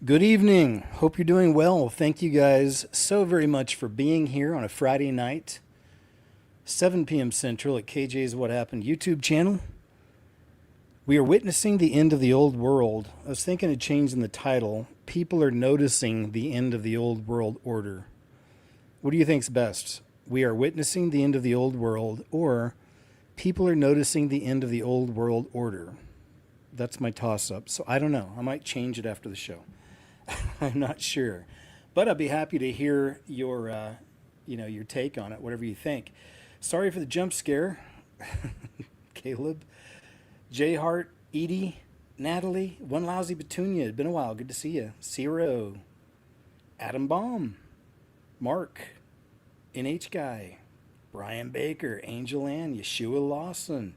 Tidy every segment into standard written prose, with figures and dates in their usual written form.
Good evening. Hope you're doing well. Thank you guys so very much for being here on a Friday night, 7 p.m. Central at KJ's What Happened YouTube channel. We are witnessing the end of the old world. I was thinking of changing the title. People are noticing the end of the old world order. What do you think's best? We are witnessing the end of the old world, or people are noticing the end of the old world order. That's my toss up. So I don't know. I might change it after the show. I'm not sure, but I'd be happy to hear your take on it, whatever you think. Sorry for the jump scare, Caleb, J Hart, Edie, Natalie, One Lousy Petunia. It's been a while. Good to see you. Zero, Adam Baum, Mark, NH Guy, Brian Baker, Angel Ann, Yeshua Lawson.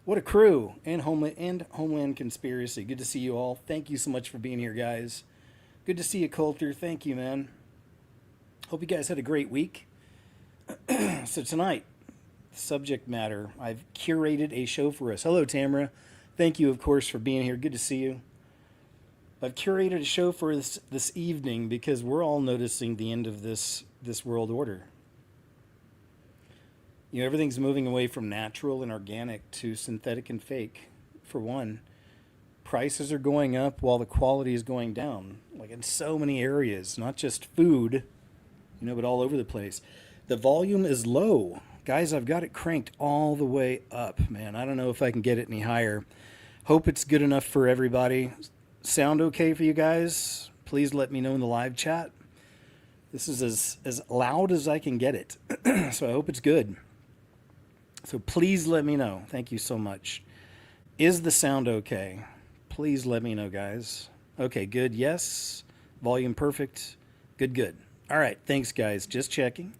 What a crew, and Homeland Conspiracy. Good to see you all. Thank you so much for being here, guys. Good to see you, Coulter. Thank you, man. Hope you guys had a great week. So tonight, subject matter, I've curated a show for us. Hello, Tamara. Thank you, of course, for being here. Good to see you. I've curated a show for this evening because we're all noticing the end of this world order. You know, everything's moving away from natural and organic to synthetic and fake, for one. Prices are going up while the quality is going down, like in so many areas, not just food, but all over the place. The volume is low. Guys, I've got it cranked all the way up, man. I don't know if I can get it any higher. Hope it's good enough for everybody. Sound okay for you guys? Please let me know in the live chat. This is as loud as I can get it, so I hope it's good. So please let me know. Thank you so much. Is the sound okay? Please let me know, guys. Okay, good. Yes. Volume perfect. Good. All right. Thanks, guys. Just checking.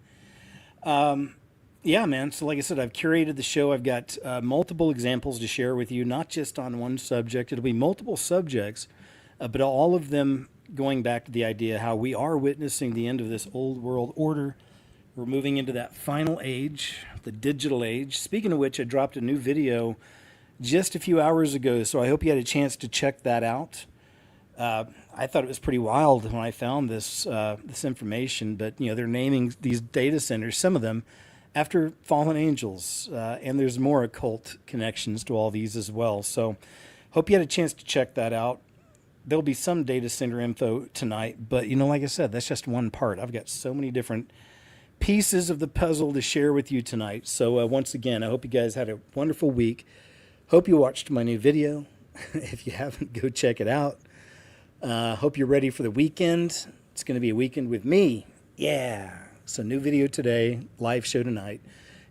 Yeah, man. So like I said, I've curated the show. I've got multiple examples to share with you, not just on one subject. It'll be multiple subjects, but all of them going back to the idea how we are witnessing the end of this old world order. We're moving into that final age, the digital age. Speaking of which, I dropped a new video just a few hours ago, so I hope you had a chance to check that out. I thought it was pretty wild when I found this information, but they're naming these data centers, some of them, after fallen angels, and there's more occult connections to all these as well. So, hope you had a chance to check that out. There'll be some data center info tonight, but like I said, that's just one part. I've got so many different pieces of the puzzle to share with you tonight. So once again, I hope you guys had a wonderful week. Hope you watched my new video. If you haven't, go check it out. Hope you're ready for the weekend. It's going to be a weekend with me. Yeah. So new video today, live show tonight.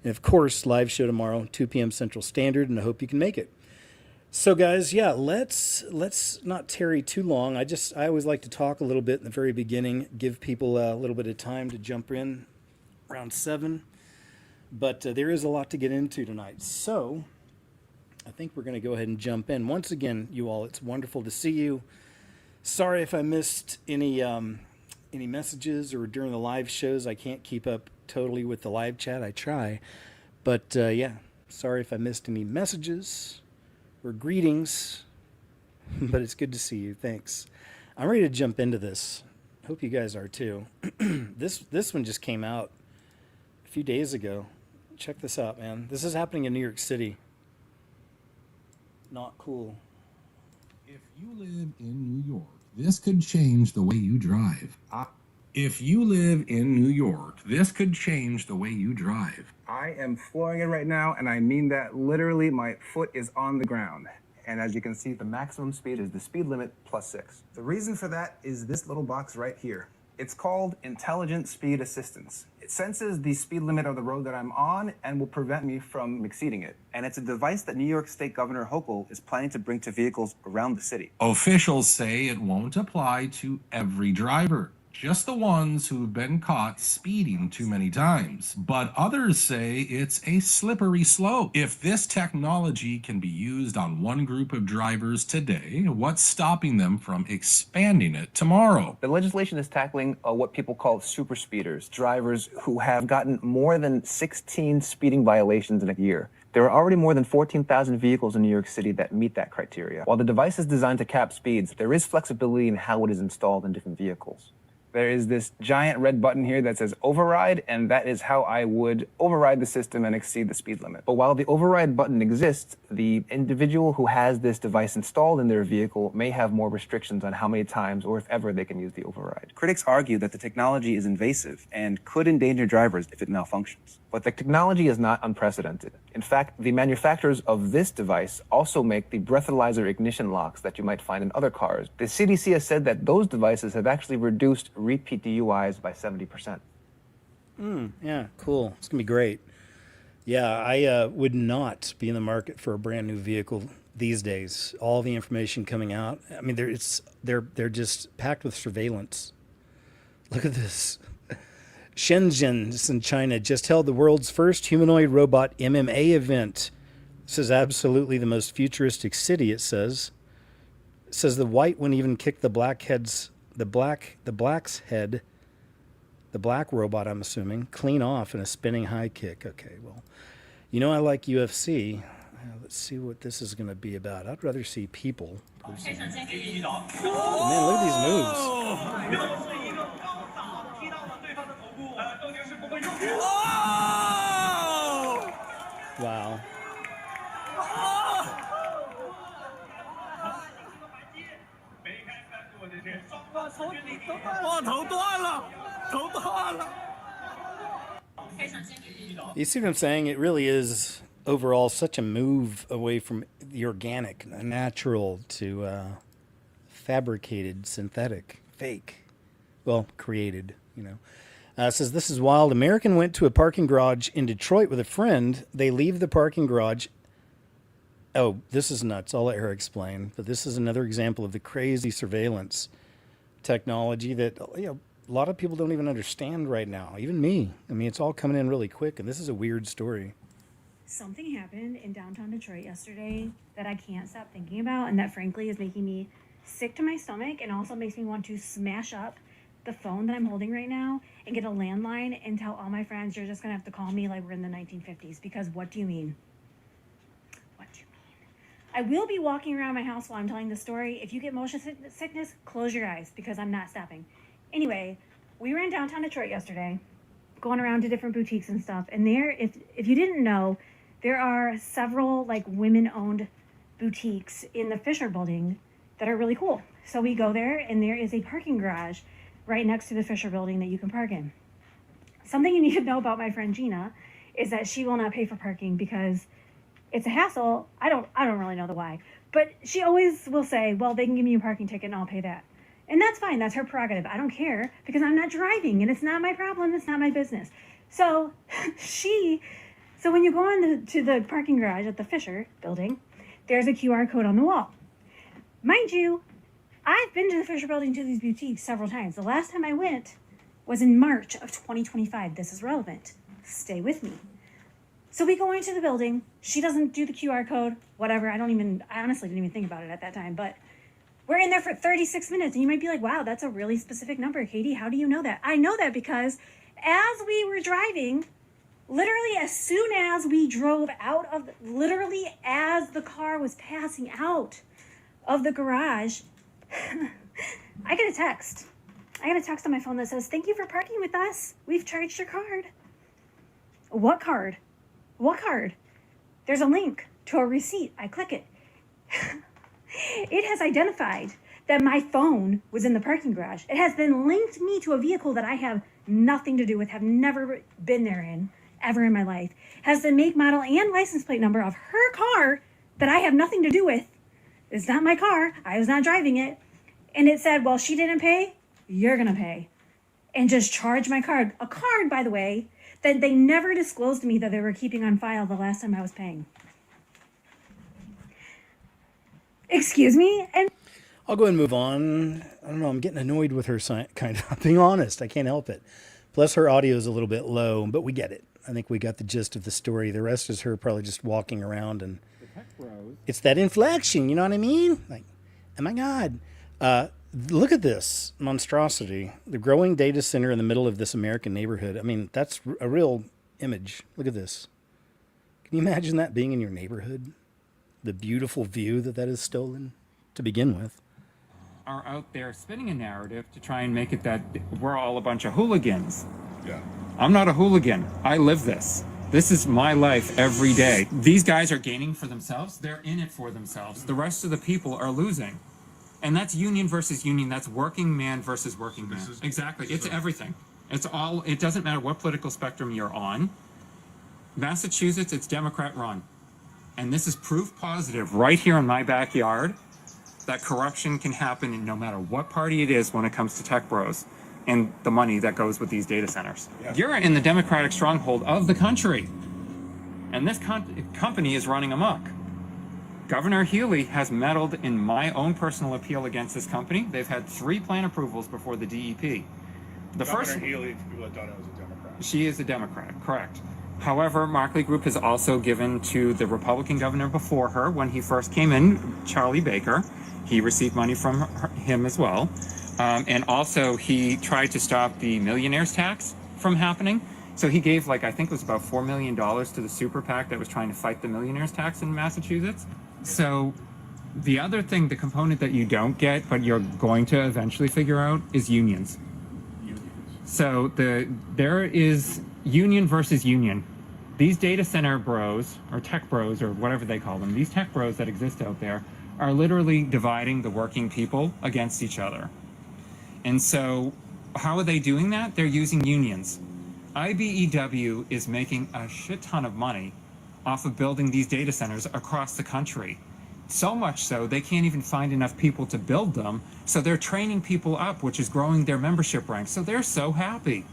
And of course, live show tomorrow, 2 p.m. Central Standard, and I hope you can make it. So guys, yeah, let's not tarry too long. I always like to talk a little bit in the very beginning, give people a little bit of time to jump in around 7. But there is a lot to get into tonight. So I think we're going to go ahead and jump in. Once again, you all, it's wonderful to see you. Sorry if I missed any messages or during the live shows. I can't keep up totally with the live chat. I try. But yeah, sorry if I missed any messages or greetings. But it's good to see you. Thanks. I'm ready to jump into this. Hope you guys are too. This one just came out a few days ago. Check this out, man. This is happening in New York City. Not cool. If you live in New York, this could change the way you drive. If you live in New York, this could change the way you drive. I am flooring it right now, and I mean that literally. My foot is on the ground. And as you can see, the maximum speed is the speed limit +6. The reason for that is this little box right here. It's called Intelligent Speed Assistance. It senses the speed limit of the road that I'm on and will prevent me from exceeding it. And it's a device that New York State Governor Hochul is planning to bring to vehicles around the city. Officials say it won't apply to every driver. just the ones who've been caught speeding too many times. But others say it's a slippery slope. If this technology can be used on one group of drivers today, what's stopping them from expanding it tomorrow? The legislation is tackling what people call super speeders, drivers who have gotten more than 16 speeding violations in a year. There are already more than 14,000 vehicles in New York City that meet that criteria. While the device is designed to cap speeds, there is flexibility in how it is installed in different vehicles. There is this giant red button here that says override, and that is how I would override the system and exceed the speed limit. But while the override button exists, the individual who has this device installed in their vehicle may have more restrictions on how many times or if ever they can use the override. Critics argue that the technology is invasive and could endanger drivers if it malfunctions. But the technology is not unprecedented. In fact, the manufacturers of this device also make the breathalyzer ignition locks that you might find in other cars. The CDC has said that those devices have actually reduced repeat DUIs by 70%. Yeah, cool. It's gonna be great. Yeah, I would not be in the market for a brand new vehicle these days. All the information coming out. I mean, they're just packed with surveillance. Look at this. Shenzhen, this is in China, just held the world's first humanoid robot MMA event. This is absolutely the most futuristic city, it says. It says the white one even kicked the black's head, the black robot, I'm assuming, clean off in a spinning high kick. Okay, well, you know I like UFC. Let's see what this is going to be about. I'd rather see people. Personally. Oh, man, look at these moves. Wow. You see what I'm saying? It really is overall such a move away from the organic, natural to fabricated, synthetic, fake. Well, created, you know. It says, this is wild. American went to a parking garage in Detroit with a friend. They leave the parking garage. Oh, this is nuts. I'll let her explain. But this is another example of the crazy surveillance technology that, you know, a lot of people don't even understand right now. Even me. I mean, it's all coming in really quick. And this is a weird story. Something happened in downtown Detroit yesterday that I can't stop thinking about. And that, frankly, is making me sick to my stomach and also makes me want to smash up the phone that I'm holding right now and get a landline and tell all my friends you're just gonna have to call me like we're in the 1950s, because what do you mean? What do you mean? I will be walking around my house while I'm telling the story. If you get motion sickness, close your eyes because I'm not stopping. Anyway, we were in downtown Detroit yesterday, going around to different boutiques and stuff, and there, if you didn't know, there are several like women-owned boutiques in the Fisher building that are really cool. So we go there and there is a parking garage right next to the Fisher building that you can park in. Something you need to know about my friend Gina is that she will not pay for parking because it's a hassle. I don't really know the why, but she always will say, well, they can give me a parking ticket and I'll pay that. And that's fine. That's her prerogative. I don't care because I'm not driving and it's not my problem. It's not my business. So so when you go on to the parking garage at the Fisher building, there's a QR code on the wall. Mind you, I've been to the Fisher building, to these boutiques several times. The last time I went was in March of 2025. This is relevant. Stay with me. So we go into the building. She doesn't do the QR code, whatever. I honestly didn't even think about it at that time, but we're in there for 36 minutes and you might be like, wow, that's a really specific number, Katie. How do you know that? I know that because as we were driving, literally as soon as we drove out of, literally as the car was passing out of the garage, I get a text. I got a text on my phone that says, thank you for parking with us. We've charged your card. What card? What card? There's a link to a receipt. I click it. It has identified that my phone was in the parking garage. It has then linked me to a vehicle that I have nothing to do with, have never been there in, ever in my life. Has the make, model, and license plate number of her car that I have nothing to do with. It's not my car. I was not driving it. And it said, well, she didn't pay. You're going to pay. And just charge my card. A card, by the way, that they never disclosed to me that they were keeping on file the last time I was paying. Excuse me? And I'll go ahead and move on. I don't know. I'm getting annoyed with her, kind of. I'm being honest. I can't help it. Plus, her audio is a little bit low, but we get it. I think we got the gist of the story. The rest is her probably just walking around, and it's that inflection. You know what I mean? Like, oh my God. Look at this monstrosity. The growing data center in the middle of this American neighborhood. I mean, that's a real image. Look at this. Can you imagine that being in your neighborhood? The beautiful view that is stolen to begin with. Are out there spinning a narrative to try and make it that we're all a bunch of hooligans. Yeah. I'm not a hooligan. I live this. This is my life every day. These guys are gaining for themselves. They're in it for themselves. The rest of the people are losing. And that's union versus union. That's working man versus working man. Exactly. It's everything. It's all, it doesn't matter what political spectrum you're on. Massachusetts, it's Democrat run. And this is proof positive right here in my backyard that corruption can happen in no matter what party it is when it comes to tech bros and the money that goes with these data centers. Yeah. You're in the Democratic stronghold of the country. And this company is running amok. Governor Healy has meddled in my own personal appeal against this company. They've had 3 plan approvals before the DEP. Governor Healy, for people that don't know, is a Democrat. She is a Democrat, correct. However, Markley Group has also given to the Republican governor before her when he first came in, Charlie Baker. He received money from him as well. And also he tried to stop the millionaires tax from happening. So he gave, like, I think it was about $4 million to the super PAC that was trying to fight the millionaires tax in Massachusetts. So the other thing, the component that you don't get, but you're going to eventually figure out, is unions. So there is union versus union. These data center bros, or tech bros, or whatever they call them, these tech bros that exist out there are literally dividing the working people against each other. And so how are they doing that? They're using unions. IBEW is making a shit ton of money off of building these data centers across the country. So much so, they can't even find enough people to build them. So they're training people up, which is growing their membership ranks. So they're so happy.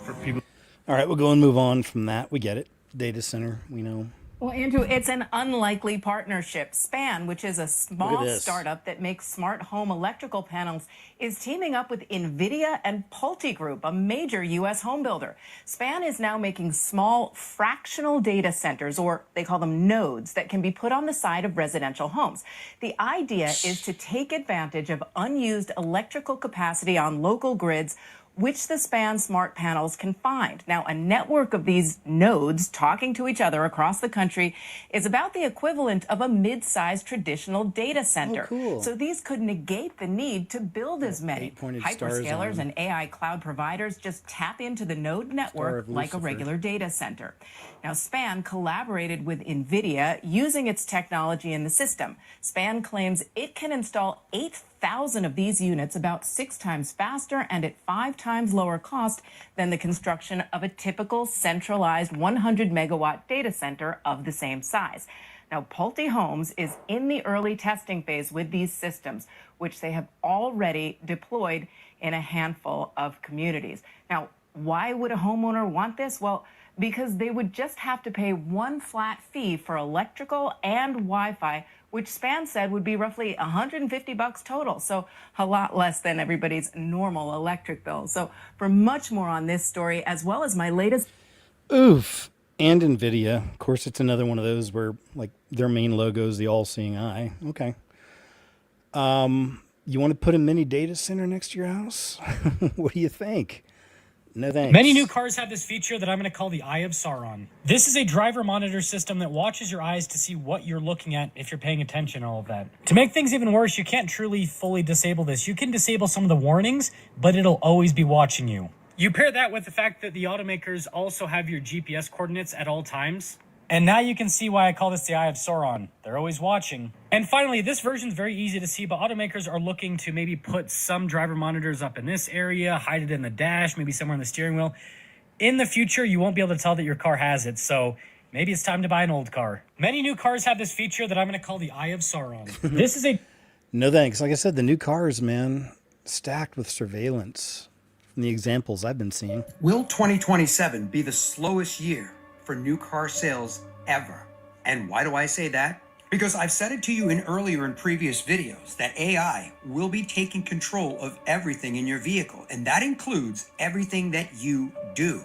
For people. All right, we'll go and move on from that. We get it. Data center, we know. Well, Andrew, it's an unlikely partnership. Span, which is a small startup that makes smart home electrical panels, is teaming up with NVIDIA and Pulte Group, a major U.S. home builder. Span is now making small fractional data centers, or they call them nodes, that can be put on the side of residential homes. The idea is to take advantage of unused electrical capacity on local grids, which the Span smart panels can find. Now, a network of these nodes talking to each other across the country is about the equivalent of a mid-sized traditional data center. Oh, cool. So these could negate the need to build as many. Hyperscalers and AI cloud providers just tap into the node network like a regular data center. Now, Span collaborated with NVIDIA using its technology in the system. Span claims it can install 8,000 of these units about 6 times faster and at 5 times lower cost than the construction of a typical centralized 100 megawatt data center of the same size. Now, Pulte Homes is in the early testing phase with these systems, which they have already deployed in a handful of communities. Now, why would a homeowner want this? Well, because they would just have to pay one flat fee for electrical and Wi-Fi, which Span said would be roughly $150 total. So a lot less than everybody's normal electric bill. So for much more on this story, as well as my latest... Oof. And NVIDIA. Of course, it's another one of those where, like, their main logo is the all-seeing eye. Okay. You want to put a mini data center next to your house? What do you think? No thanks. Many new cars have this feature that I'm going to call the Eye of Sauron. This is a driver monitor system that watches your eyes to see what you're looking at if you're paying attention, all of that. To make things even worse, you can't truly fully disable this. You can disable some of the warnings, but it'll always be watching you. You pair that with the fact that the automakers also have your GPS coordinates at all times. And now you can see why I call this the Eye of Sauron. They're always watching. And finally, this version is very easy to see, but automakers are looking to maybe put some driver monitors up in this area, hide it in the dash, maybe somewhere on the steering wheel. In the future, you won't be able to tell that your car has it, so maybe it's time to buy an old car. Many new cars have this feature that I'm going to call the Eye of Sauron. This is a... No thanks. Like I said, the new cars, man, stacked with surveillance from the examples I've been seeing. Will 2027 be the slowest year for new car sales ever? And why do I say that? Because I've said it to you earlier in previous videos that AI will be taking control of everything in your vehicle, and that includes everything that you do.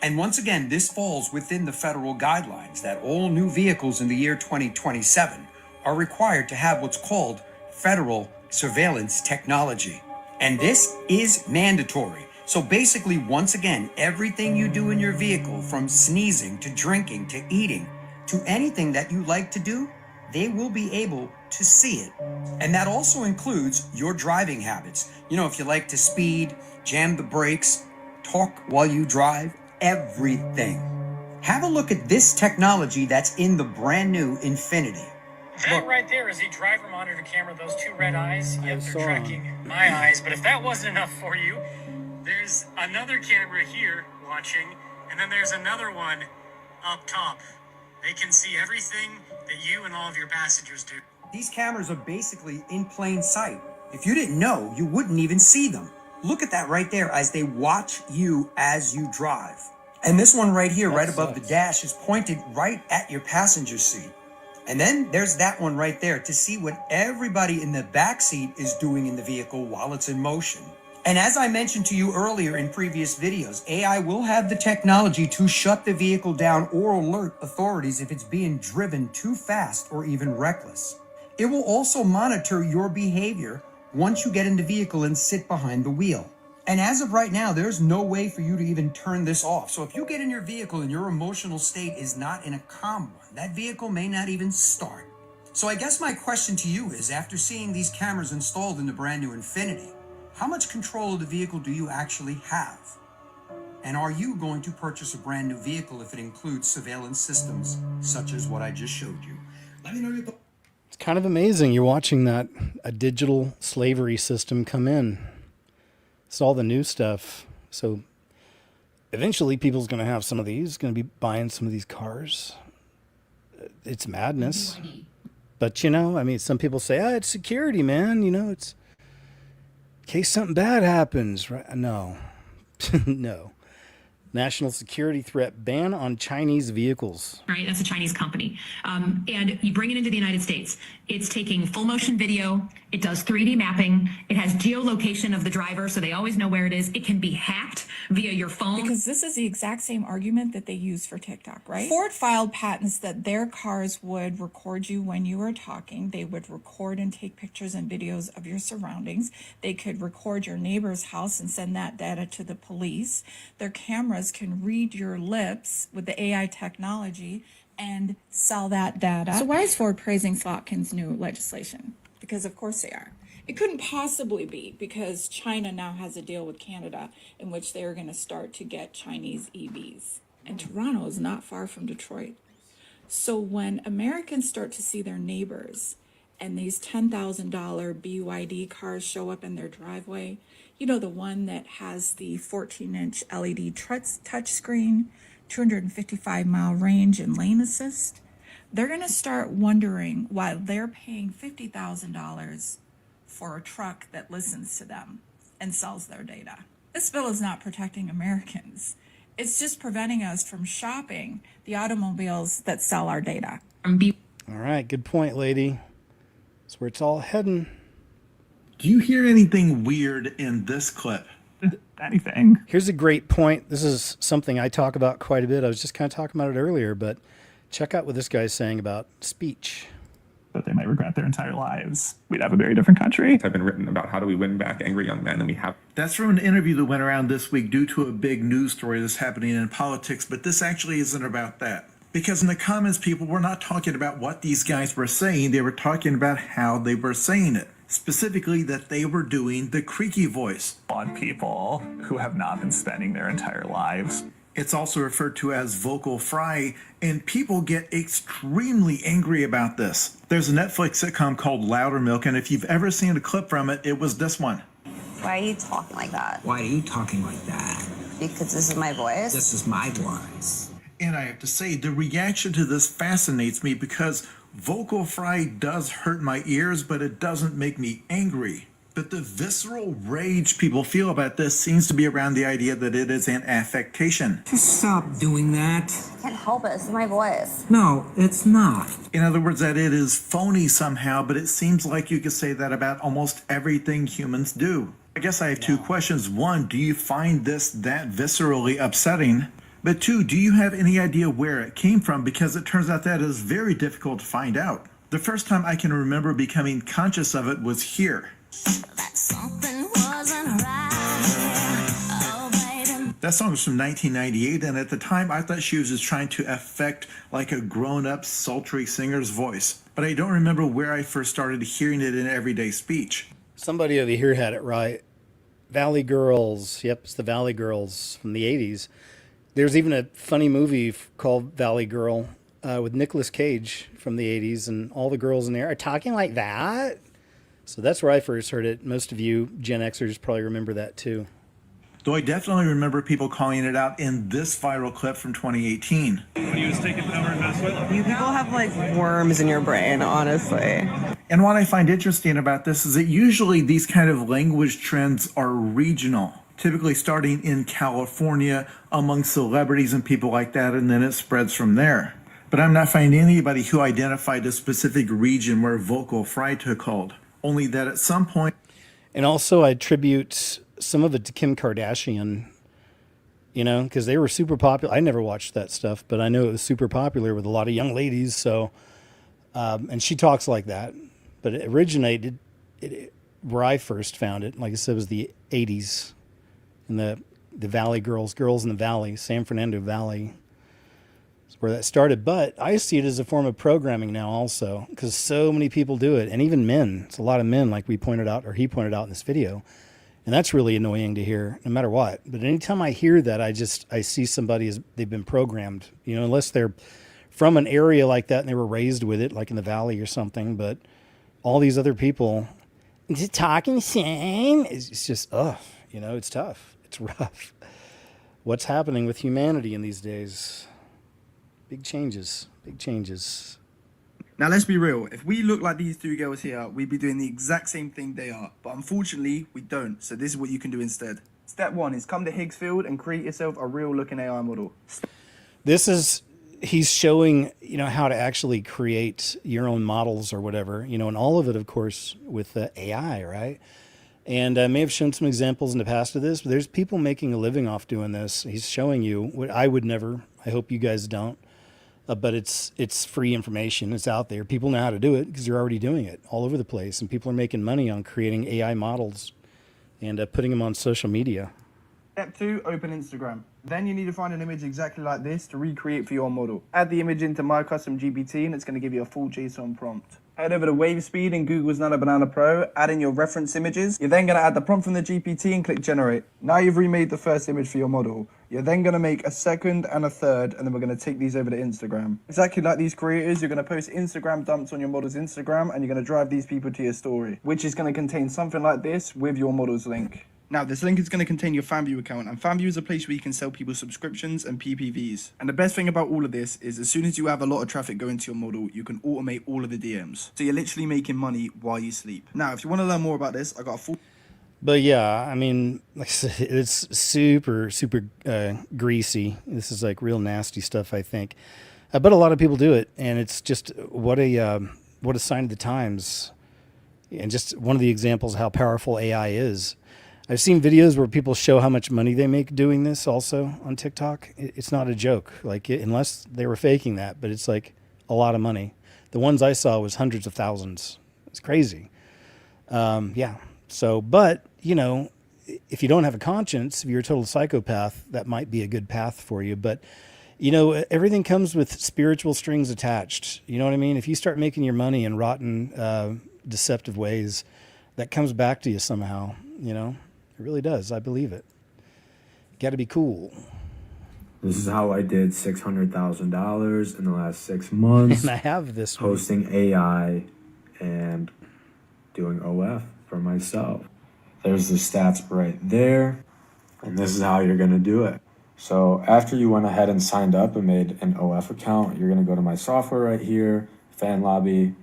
And once again, this falls within the federal guidelines that all new vehicles in the year 2027 are required to have what's called federal surveillance technology. And this is mandatory. So basically, once again, everything you do in your vehicle, from sneezing to drinking to eating to anything that you like to do, they will be able to see it. And that also includes your driving habits. You know, if you like to speed, jam the brakes, talk while you drive, everything. Have a look at this technology that's in the brand new Infiniti. That right there is a driver monitor camera. Those two red eyes, yep, they're tracking my eyes. But if that wasn't enough for you, there's another camera here watching, and then there's another one up top. They can see everything that you and all of your passengers do. These cameras are basically in plain sight. If you didn't know, you wouldn't even see them. Look at that right there as they watch you as you drive. And this one right here, right above the dash, is pointed right at your passenger seat. And then there's that one right there to see what everybody in the back seat is doing in the vehicle while it's in motion. And as I mentioned to you earlier in previous videos, AI will have the technology to shut the vehicle down or alert authorities if it's being driven too fast or even reckless. It will also monitor your behavior once you get in the vehicle and sit behind the wheel. And as of right now, there's no way for you to even turn this off. So if you get in your vehicle and your emotional state is not in a calm one, that vehicle may not even start. So I guess my question to you is, after seeing these cameras installed in the brand new Infiniti, how much control of the vehicle do you actually have? And are you going to purchase a brand new vehicle if it includes surveillance systems such as what I just showed you? Let me know your thoughts. It's kind of amazing. You're watching a digital slavery system come in. It's all the new stuff. So eventually people's going to have some of these, going to be buying some of these cars. It's madness. But, you know, I mean, some people say, it's security, man. You know, it's in case something bad happens, right? No, no. National security threat, ban on Chinese vehicles. Right, that's a Chinese company. And you bring it into the United States. It's taking full motion video. It does 3D mapping. It has geolocation of the driver, so they always know where it is. It can be hacked via your phone. Because this is the exact same argument that they use for TikTok, right? Ford filed patents that their cars would record you when you were talking. They would record and take pictures and videos of your surroundings. They could record your neighbor's house and send that data to the police. Their cameras can read your lips with the AI technology and sell that data. So why is Ford praising Slotkin's new legislation? Because of course they are. It couldn't possibly be because China now has a deal with Canada in which they are going to start to get Chinese EVs. And Toronto is not far from Detroit. So when Americans start to see their neighbors and these $10,000 BYD cars show up in their driveway, you know, the one that has the 14-inch LED touchscreen, 255-mile range and lane assist, they're going to start wondering why they're paying $50,000 for a truck that listens to them and sells their data. This bill is not protecting Americans. It's just preventing us from shopping the automobiles that sell our data. All right, good point, lady. That's where it's all heading. Do you hear anything weird in this clip? Anything. Here's a great point. This is something I talk about quite a bit. I was just kind of talking about it earlier, but check out what this guy's saying about speech. That they might regret their entire lives. We'd have a very different country. Have been written about how do we win back angry young men, and we have. That's from an interview that went around this week due to a big news story that's happening in politics, but this actually isn't about that. Because in the comments, people were not talking about what these guys were saying. They were talking about how they were saying it. Specifically, that they were doing the creaky voice. On people who have not been spending their entire lives. It's also referred to as vocal fry, and people get extremely angry about this. There's a Netflix sitcom called Loudermilk, and if you've ever seen a clip from it, it was this one. Why are you talking like that? Why are you talking like that? Because this is my voice? This is my voice. And I have to say, the reaction to this fascinates me because vocal fry does hurt my ears, but it doesn't make me angry. But the visceral rage people feel about this seems to be around the idea that it is an affectation. Just stop doing that. I can't help it. It's my voice. No, it's not. In other words, that it is phony somehow, but it seems like you could say that about almost everything humans do. I guess I have two questions. One, do you find this that viscerally upsetting? But two, do you have any idea where it came from? Because it turns out that is very difficult to find out. The first time I can remember becoming conscious of it was here. That song was from 1998, and at the time I thought she was just trying to affect like a grown-up, sultry singer's voice. But I don't remember where I first started hearing it in everyday speech. Somebody over here had it right. Valley Girls. Yep, it's the Valley Girls from the 80s. There's even a funny movie called Valley Girl with Nicolas Cage from the 80s, and all the girls in there are talking like that. So that's where I first heard it. Most of you Gen Xers probably remember that too. Though I definitely remember people calling it out in this viral clip from 2018. When you just take it over in Venezuela? You people have like worms in your brain, honestly. And what I find interesting about this is that usually these kind of language trends are regional, typically starting in California among celebrities and people like that, and then it spreads from there. But I'm not finding anybody who identified a specific region where vocal fry took hold. Only that at some point... And also I attribute some of it to Kim Kardashian, you know, because they were super popular. I never watched that stuff, but I know it was super popular with a lot of young ladies. So, and she talks like that, but it originated where I first found it. Like I said, it was the 80s, in the Valley Girls in the Valley, San Fernando Valley. That's where that started. But I see it as a form of programming now also, because so many people do it, and even men. It's a lot of men, like we pointed out, or he pointed out in this video. And that's really annoying to hear, no matter what. But anytime I hear that, I see somebody as they've been programmed, you know, unless they're from an area like that and they were raised with it, like in the Valley or something. But all these other people, is it talking same? It's just, you know, it's tough. It's rough. What's happening with humanity in these days? Big changes, big changes. Now, let's be real. If we look like these two girls here, we'd be doing the exact same thing they are. But unfortunately, we don't. So this is what you can do instead. Step 1 is come to Higgsfield and create yourself a real-looking AI model. He's showing, you know, how to actually create your own models or whatever, you know, and all of it, of course, with AI, right? And I may have shown some examples in the past of this, but there's people making a living off doing this. He's showing you what I would never. I hope you guys don't. But it's free information. It's out there. People know how to do it because they're already doing it all over the place. And people are making money on creating AI models and putting them on social media. Step 2, open Instagram. Then you need to find an image exactly like this to recreate for your model. Add the image into My Custom GPT and it's going to give you a full JSON prompt. Head over to WaveSpeed in Google's Nano Banana Pro, add in your reference images. You're then going to add the prompt from the GPT and click generate. Now you've remade the first image for your model. You're then going to make a second and a third, and then we're going to take these over to Instagram. Exactly like these creators, you're going to post Instagram dumps on your model's Instagram, and you're going to drive these people to your story, which is going to contain something like this with your model's link. Now, this link is going to contain your FanView account, and FanView is a place where you can sell people subscriptions and PPVs. And the best thing about all of this is as soon as you have a lot of traffic going to your model, you can automate all of the DMs. So you're literally making money while you sleep. Now, if you want to learn more about this, I got a full... But yeah, I mean, like I said, it's super greasy. This is like real nasty stuff, I think. But a lot of people do it, and it's just what a sign of the times. And just one of the examples of how powerful AI is. I've seen videos where people show how much money they make doing this also on TikTok. It's not a joke, like unless they were faking that, but it's like a lot of money. The ones I saw was hundreds of thousands. It's crazy. Yeah. So, but you know, if you don't have a conscience, if you're a total psychopath, that might be a good path for you. But you know, everything comes with spiritual strings attached. You know what I mean? If you start making your money in rotten, deceptive ways, that comes back to you somehow, you know? It really does. I believe it. Got to be cool. This is how I did $600,000 in the last 6 months. And I have this hosting AI and doing OF for myself. There's the stats right there. And this is how you're going to do it. So after you went ahead and signed up and made an OF account, you're going to go to my software right here, fan lobby.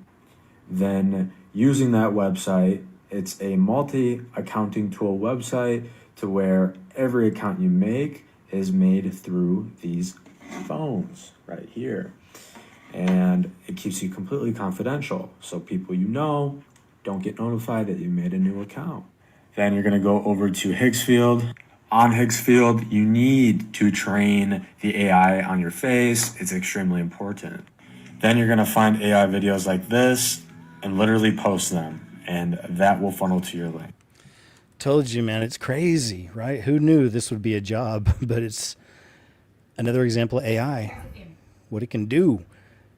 Then using that website, It's a multi-accounting tool website to where every account you make is made through these phones right here. And it keeps you completely confidential. So people you know don't get notified that you made a new account. Then you're gonna go over to Higgsfield. On Higgsfield, you need to train the AI on your face. It's extremely important. Then you're gonna find AI videos like this and literally post them. And that will funnel to your link. Told you, man, it's crazy, right? Who knew this would be a job? But it's another example of AI, what it can do.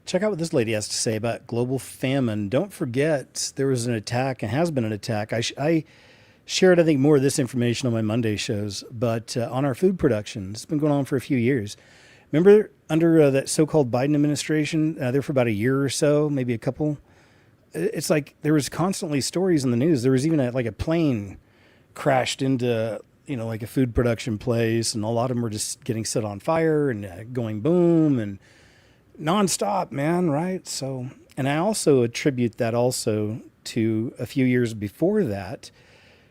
Check out what this lady has to say about global famine. Don't forget, there was an attack and has been an attack. I shared, I think, more of this information on my Monday shows, but on our food production. It's been going on for a few years. Remember under that so-called Biden administration, there for about a year or so, maybe a couple. It's like there was constantly stories in the news. There was even a plane crashed into, like a food production place, and a lot of them were just getting set on fire and going boom and nonstop, man, right? So, and I also attribute that also to a few years before that,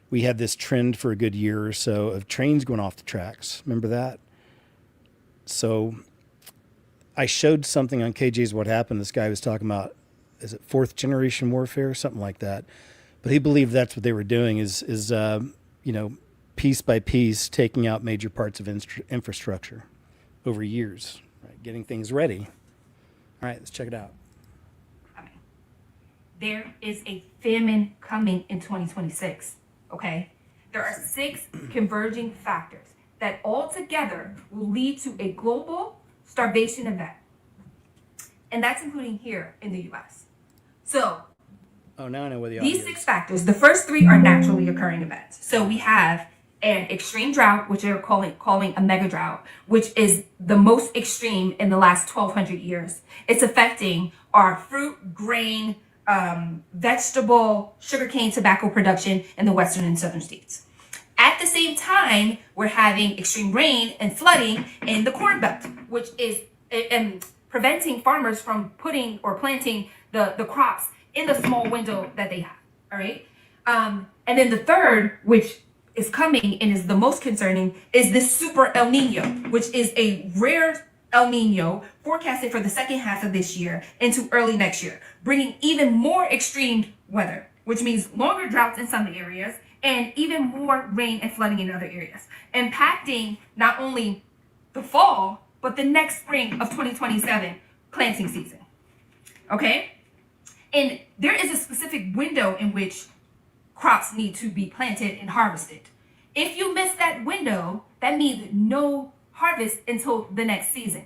we had this trend for a good year or so of trains going off the tracks. Remember that? So I showed something on KJ's What Happened. This guy was talking about, is it fourth generation warfare, something like that. But he believed that's what they were doing is piece by piece, taking out major parts of infrastructure over years, right? Getting things ready. All right, let's check it out. There is a famine coming in 2026, okay? There are 6 converging factors that altogether will lead to a global starvation event. And that's including here in the US. So, now I know where the these 6 factors, the first 3 are naturally occurring events. So we have an extreme drought, which they're calling a mega drought, which is the most extreme in the last 1,200 years. It's affecting our fruit, grain, vegetable, sugarcane, tobacco production in the western and southern states. At the same time, we're having extreme rain and flooding in the Corn Belt, which is preventing farmers from putting or planting the crops in the small window that they have, all right? And then the third, which is coming and is the most concerning, is this super El Nino, which is a rare El Nino forecasted for the second half of this year into early next year, bringing even more extreme weather, which means longer droughts in some areas and even more rain and flooding in other areas, impacting not only the fall, but the next spring of 2027 planting season, okay? And there is a specific window in which crops need to be planted and harvested. If you miss that window, that means no harvest until the next season.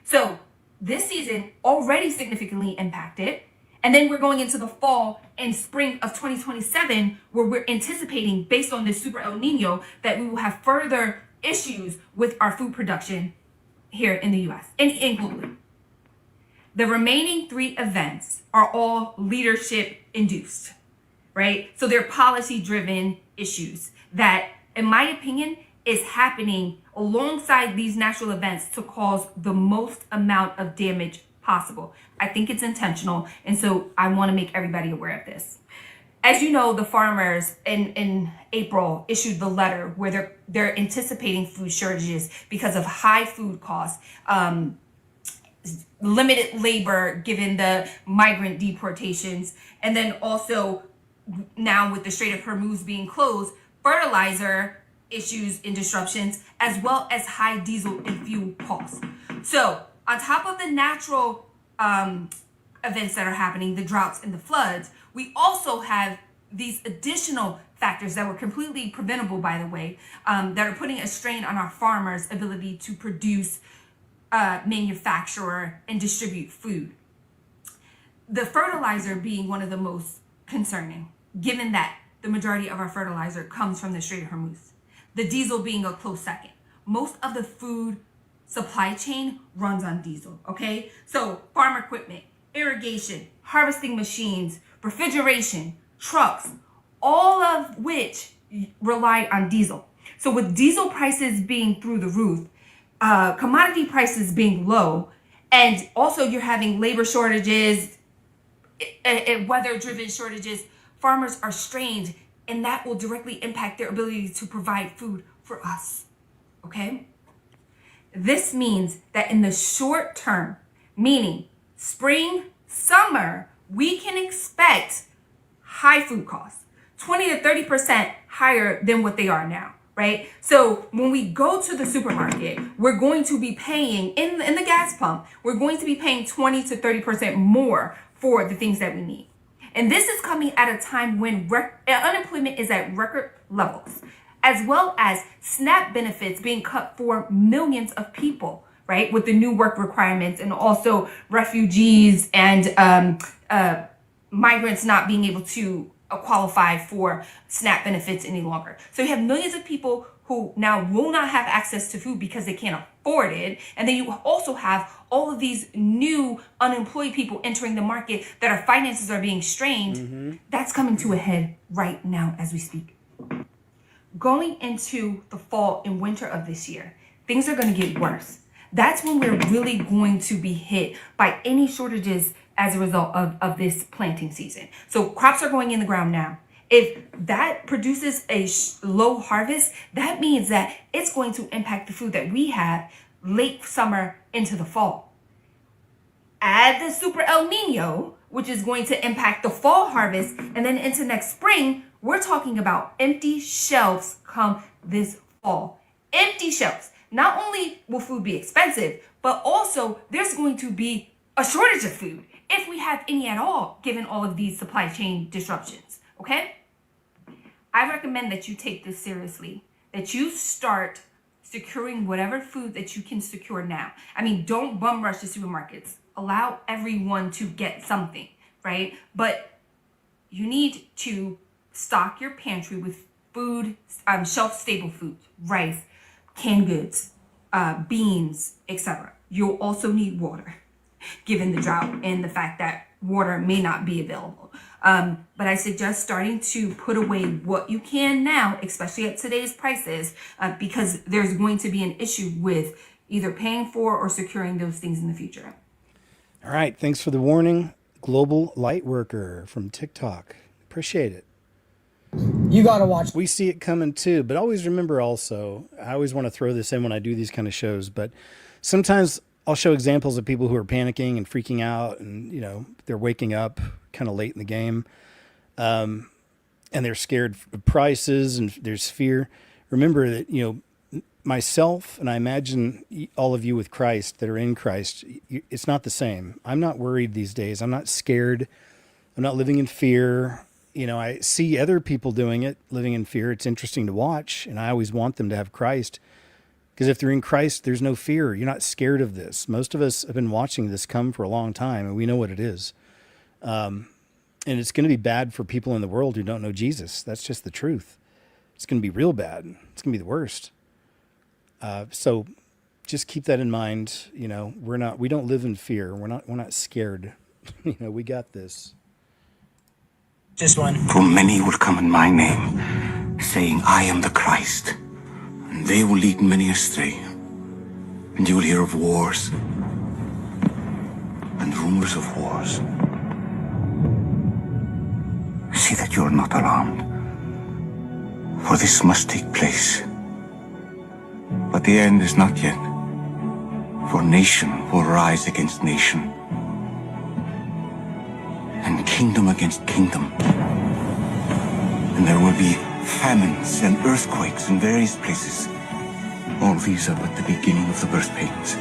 So this season already significantly impacted. And then we're going into the fall and spring of 2027, where we're anticipating, based on this super El Nino, that we will have further issues with our food production here in the US and globally. The remaining 3 events are all leadership induced, right? So they're policy driven issues that, in my opinion, is happening alongside these natural events to cause the most amount of damage possible. I think it's intentional, and so I want to make everybody aware of this. As you know, the farmers in April issued the letter where they're anticipating food shortages because of high food costs, limited labor given the migrant deportations, and then also now with the Strait of Hormuz being closed, fertilizer issues and disruptions, as well as high diesel and fuel costs. So on top of the natural events that are happening, the droughts and the floods, we also have these additional factors that were completely preventable, by the way, that are putting a strain on our farmers' ability to produce, manufacture, and distribute food. The fertilizer being one of the most concerning, given that the majority of our fertilizer comes from the Strait of Hormuz. The diesel being a close second. Most of the food supply chain runs on diesel, okay? So farm equipment, irrigation, harvesting machines, refrigeration, trucks, all of which rely on diesel. So with diesel prices being through the roof, commodity prices being low, and also you're having labor shortages, weather-driven shortages, farmers are strained, and that will directly impact their ability to provide food for us, okay? This means that in the short term, meaning spring, summer, we can expect high food costs, 20 to 30% higher than what they are now, right? So when we go to the supermarket, we're going to be paying, in the gas pump, we're going to be paying 20 to 30% more for the things that we need. And this is coming at a time when unemployment is at record levels, as well as SNAP benefits being cut for millions of people, right? With the new work requirements, and also refugees and migrants not being able to qualify for SNAP benefits any longer. So you have millions of people who now will not have access to food because they can't afford it. And then you also have all of these new unemployed people entering the market that our finances are being strained. That's coming to a head right now as we speak. Going into the fall and winter of this year, things are going to get worse. That's when we're really going to be hit by any shortages as a result of this planting season. So crops are going in the ground now. If that produces a low harvest, that means that it's going to impact the food that we have late summer into the fall. Add the super El Nino, which is going to impact the fall harvest, and then into next spring, we're talking about empty shelves come this fall. Empty shelves. Not only will food be expensive, but also there's going to be a shortage of food, if we have any at all, given all of these supply chain disruptions, okay? I recommend that you take this seriously, that you start securing whatever food that you can secure now. I mean, don't bum rush the supermarkets. Allow everyone to get something, right? But you need to stock your pantry with food, shelf-stable foods, rice, canned goods, beans, etc. You'll also need water, given the drought and the fact that water may not be available. But I suggest starting to put away what you can now, especially at today's prices, because there's going to be an issue with either paying for or securing those things in the future. All right. Thanks for the warning. Global Light Worker from TikTok. Appreciate it. You got to watch. We see it coming too, but always remember also, I always want to throw this in when I do these kind of shows, but sometimes I'll show examples of people who are panicking and freaking out, and, you know, they're waking up kind of late in the game, and they're scared of prices and there's fear. Remember that, you know, myself, and I imagine all of you with Christ that are in Christ, it's not the same. I'm not worried these days. I'm not scared. I'm not living in fear. You know, I see other people doing it, living in fear. It's interesting to watch, and I always want them to have Christ. Because if they're in Christ, there's no fear. You're not scared of this. Most of us have been watching this come for a long time, and we know what it is. And it's going to be bad for people in the world who don't know Jesus. That's just the truth. It's going to be real bad. It's going to be the worst. So just keep that in mind. You know, we don't live in fear. We're not scared. You know, we got this. Just one. For many will come in my name, saying, I am the Christ. And they will lead many astray. And you will hear of wars and rumors of wars. See that you are not alarmed, for this must take place. But the end is not yet, for nation will rise against nation, and kingdom against kingdom. And there will be famines and earthquakes in various places. All these are but the beginning of the birth pains.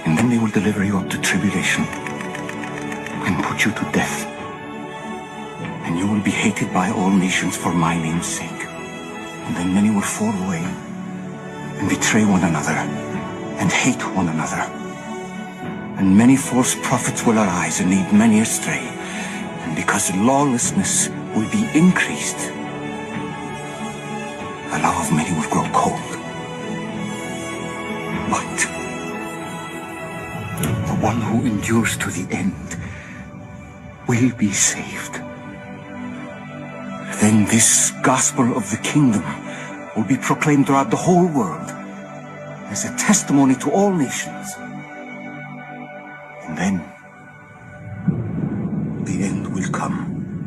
And then they will deliver you up to tribulation and put you to death. And you will be hated by all nations for my name's sake. And then many will fall away and betray one another and hate one another. And many false prophets will arise and lead many astray. And because lawlessness will be increased, the love of many will grow cold. But the one who endures to the end will be saved. Then this gospel of the kingdom will be proclaimed throughout the whole world as a testimony to all nations. And then the end will come.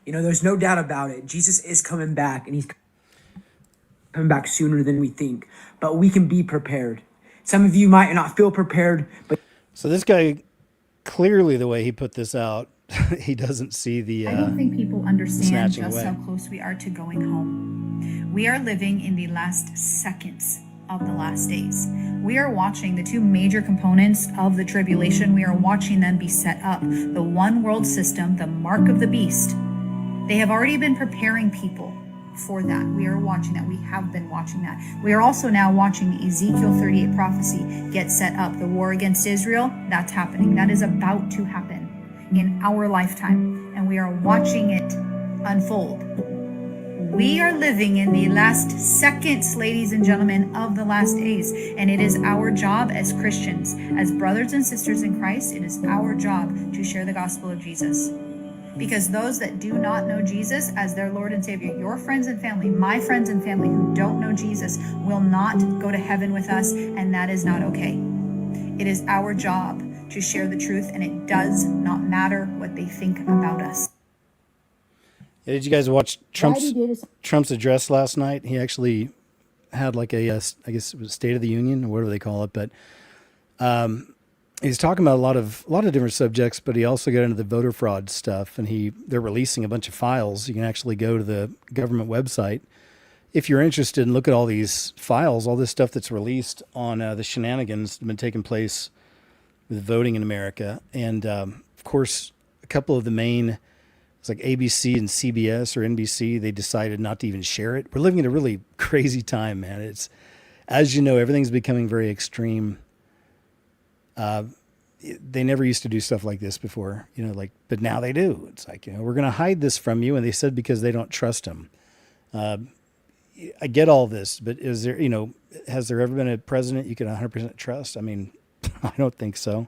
You know, there's no doubt about it. Jesus is coming back, and he's coming back sooner than we think. But we can be prepared. Some of you might not feel prepared, but So this guy, clearly the way he put this out, he doesn't see the I don't think people understand snatching just away. how close we are to going home. We are living in the last seconds of the last days. We are watching the two major components of the tribulation. We are watching them be set up. The one world system, the mark of the beast. They have already been preparing people for that. We are watching that. We have been watching that. We are also now watching the Ezekiel 38 prophecy get set up. The war against Israel, that's happening. That is about to happen in our lifetime, and we are watching it unfold. We are living in the last seconds, ladies and gentlemen, of the last days, and it is our job as Christians, as brothers and sisters in Christ, it is our job to share the gospel of Jesus. Because those that do not know Jesus as their Lord and Savior, your friends and family, my friends and family who don't know Jesus, will not go to heaven with us, and that is not okay. It is our job to share the truth, and it does not matter what they think about us. Yeah, did you guys watch Trump's address last night? He actually had like a, I guess it was State of the Union or whatever they call it, but he's talking about a lot of different subjects, but he also got into the voter fraud stuff, and they're releasing a bunch of files. You can actually go to the government website if you're interested and look at all these files, all this stuff that's released on the shenanigans that have been taking place with voting in America. And of course, a couple of the main, it's like ABC and CBS or NBC, they decided not to even share it. We're living in a really crazy time, man. It's, as you know, everything's becoming very extreme. They never used to do stuff like this before, but now they do. It's like, we're going to hide this from you. And they said because they don't trust him. I get all this, but is there, has there ever been a president you can 100% trust? I mean, I don't think so,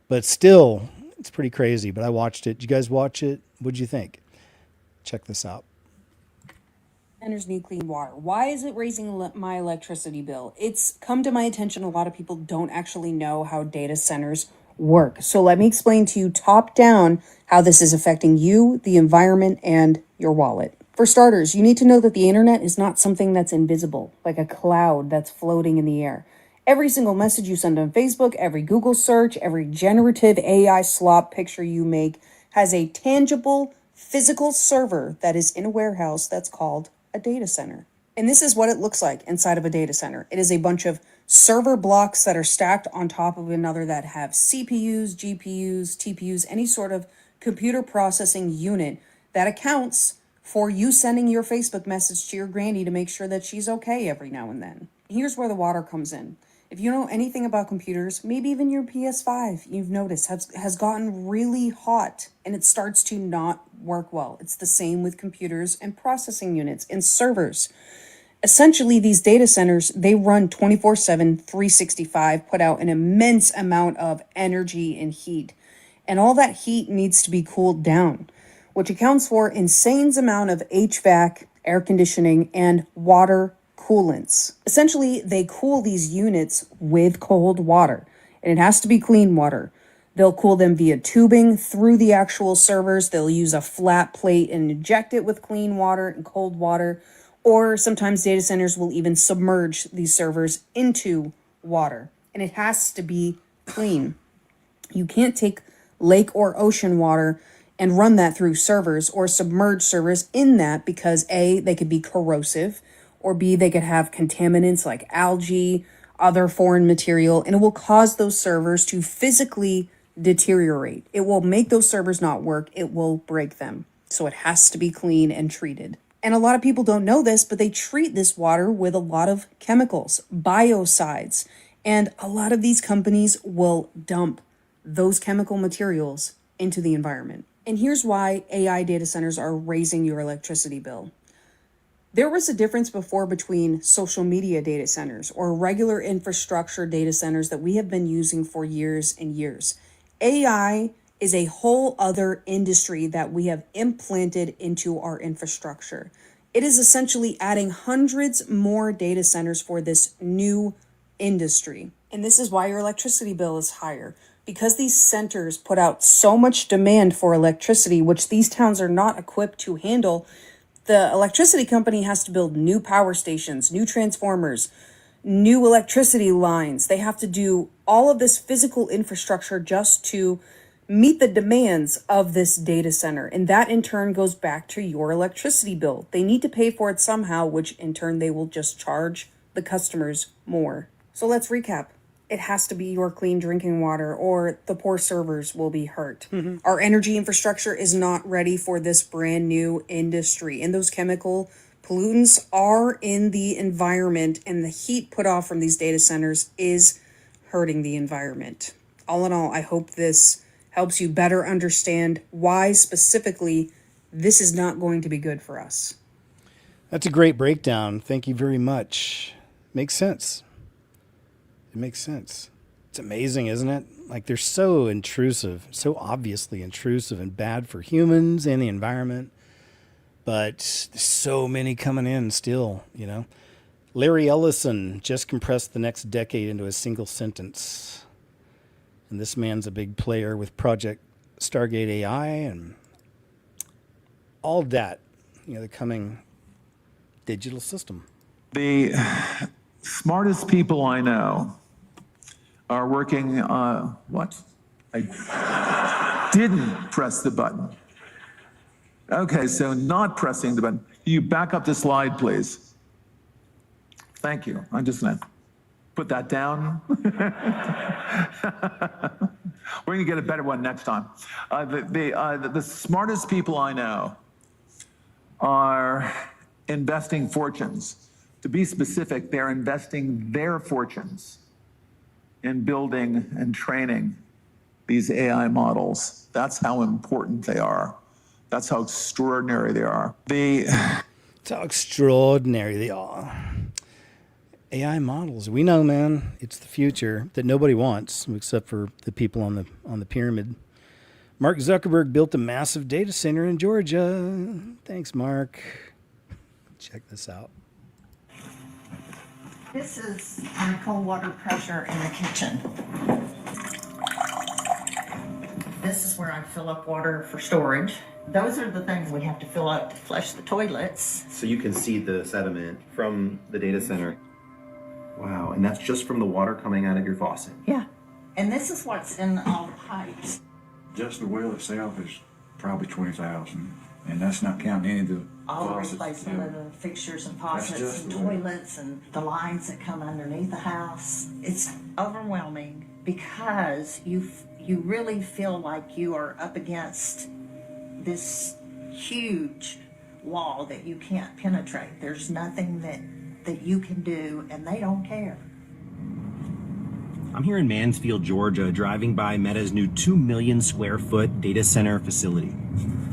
but still it's pretty crazy. But I watched it. Did you guys watch it? What'd you think? Check this out. Centers need clean water. Why is it raising my electricity bill? It's come to my attention a lot of people don't actually know how data centers work. So let me explain to you top down how this is affecting you, the environment, and your wallet. For starters, you need to know that the internet is not something that's invisible, like a cloud that's floating in the air. Every single message you send on Facebook, every Google search, every generative AI slop picture you make has a tangible physical server that is in a warehouse that's called a data center. And this is what it looks like inside of a data center. It is a bunch of server blocks that are stacked on top of another that have CPUs, GPUs, TPUs, any sort of computer processing unit that accounts for you sending your Facebook message to your granny to make sure that she's okay every now and then. Here's where the water comes in. If you know anything about computers, maybe even your PS5, you've noticed, has gotten really hot and it starts to not work well. It's the same with computers and processing units and servers. Essentially, these data centers, they run 24/7, 365, put out an immense amount of energy and heat. And all that heat needs to be cooled down, which accounts for insane amount of HVAC, air conditioning, and water coolants. Essentially, they cool these units with cold water, and it has to be clean water. They'll cool them via tubing through the actual servers. They'll use a flat plate and inject it with clean water and cold water, or sometimes data centers will even submerge these servers into water, and it has to be clean. You can't take lake or ocean water and run that through servers or submerge servers in that because A, they could be corrosive, or B, they could have contaminants like algae, other foreign material, and it will cause those servers to physically deteriorate. It will make those servers not work. It will break them. So it has to be clean and treated. And a lot of people don't know this, but they treat this water with a lot of chemicals, biocides, and a lot of these companies will dump those chemical materials into the environment. And here's why AI data centers are raising your electricity bill. There was a difference before between social media data centers or regular infrastructure data centers that we have been using for years and years. AI is a whole other industry that we have implanted into our infrastructure. It is essentially adding hundreds more data centers for this new industry. And this is why your electricity bill is higher. Because these centers put out so much demand for electricity, which these towns are not equipped to handle, the electricity company has to build new power stations, new transformers, new electricity lines. They have to do all of this physical infrastructure just to meet the demands of this data center. And that in turn goes back to your electricity bill. They need to pay for it somehow, which in turn they will just charge the customers more. So let's recap. It has to be your clean drinking water or the poor servers will be hurt. Our energy infrastructure is not ready for this brand new industry. And those chemical pollutants are in the environment, and the heat put off from these data centers is hurting the environment. All in all, I hope this helps you better understand why specifically this is not going to be good for us. That's a great breakdown. Thank you very much. Makes sense. It makes sense. It's amazing, isn't it? Like, they're so intrusive, so obviously intrusive and bad for humans and the environment. But there's so many coming in still, you know. Larry Ellison just compressed the next decade into a single sentence. And this man's a big player with Project Stargate AI and all that, you know, the coming digital system. The smartest people I know are working what? I didn't press the button. Okay, so not pressing the button. You back up the slide, please. Thank you. I'm just gonna put that down. We're gonna get a better one next time. The smartest people I know are investing fortunes. To be specific, they're investing their fortunes in building and training these AI models. That's how important they are. That's how extraordinary they are. That's how extraordinary they are. AI models. We know, man, it's the future that nobody wants, except for the people on the pyramid. Mark Zuckerberg built a massive data center in Georgia. Thanks, Mark. Check this out. This is our cold water pressure in the kitchen. This is where I fill up water for storage. Those are the things we have to fill up to flush the toilets. So you can see the sediment from the data center. Wow, and that's just from the water coming out of your faucet. Yeah, and this is what's in all the pipes. Just the well itself is probably 20,000, and that's not counting any of the All the faucets, replacement yeah. of the fixtures and That's faucets just and the well. toilets and the lines that come underneath the house. It's overwhelming because you really feel like you are up against this huge wall that you can't penetrate. There's nothing that you can do, and they don't care. I'm here in Mansfield, Georgia, driving by Meta's new 2 million square foot data center facility.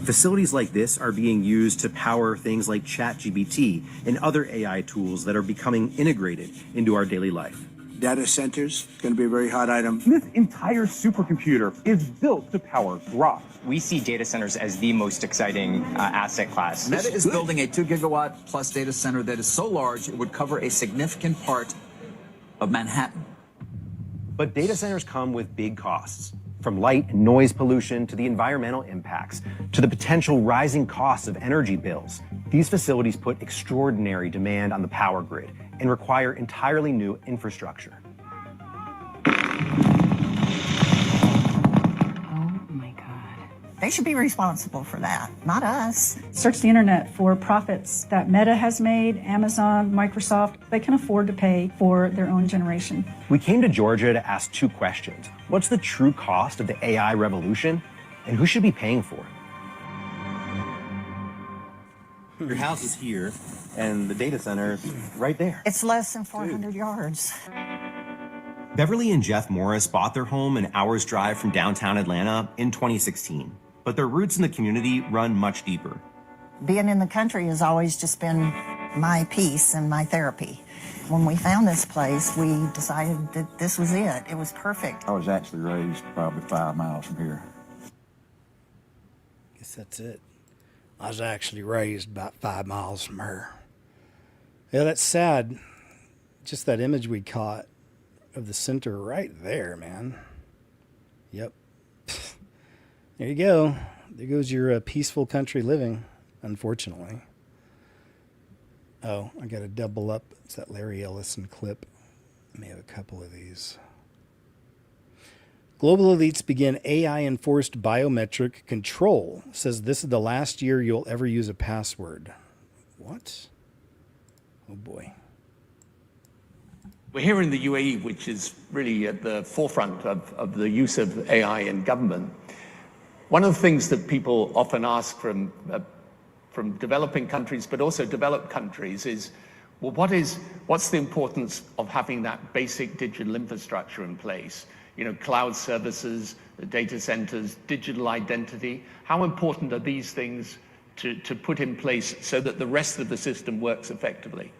Facilities like this are being used to power things like ChatGPT and other AI tools that are becoming integrated into our daily life. Data centers going to be a very hot item. This entire supercomputer is built to power Grok. We see data centers as the most exciting asset class. Meta is building a 2 gigawatt plus data center that is so large it would cover a significant part of Manhattan. But data centers come with big costs, from light and noise pollution to the environmental impacts to the potential rising costs of energy bills. These facilities put extraordinary demand on the power grid and require entirely new infrastructure. They should be responsible for that, not us. Search the internet for profits that Meta has made, Amazon, Microsoft. They can afford to pay for their own generation. We came to Georgia to ask two questions. What's the true cost of the AI revolution, and who should be paying for it? Your house is here, and the data center is right there. It's less than 400 yards. Beverly and Jeff Morris bought their home an hour's drive from downtown Atlanta in 2016, but their roots in the community run much deeper. Being in the country has always just been my peace and my therapy. When we found this place, we decided that this was it. It was perfect. I was actually raised probably 5 miles from here. Guess that's it. I was actually raised about 5 miles from her. Yeah, that's sad. Just that image we caught of the center right there, man. Yep. There you go. There goes your peaceful country living, unfortunately. Oh, I got to double up. It's that Larry Ellison clip. I may have a couple of these. Global elites begin AI-enforced biometric control. Says this is the last year you'll ever use a password. What? Oh, boy. We're here in the UAE, which is really at the forefront of the use of AI in government. One of the things that people often ask from developing countries, but also developed countries, is, well, what's the importance of having that basic digital infrastructure in place? You know, cloud services, data centers, digital identity. How important are these things to put in place so that the rest of the system works effectively?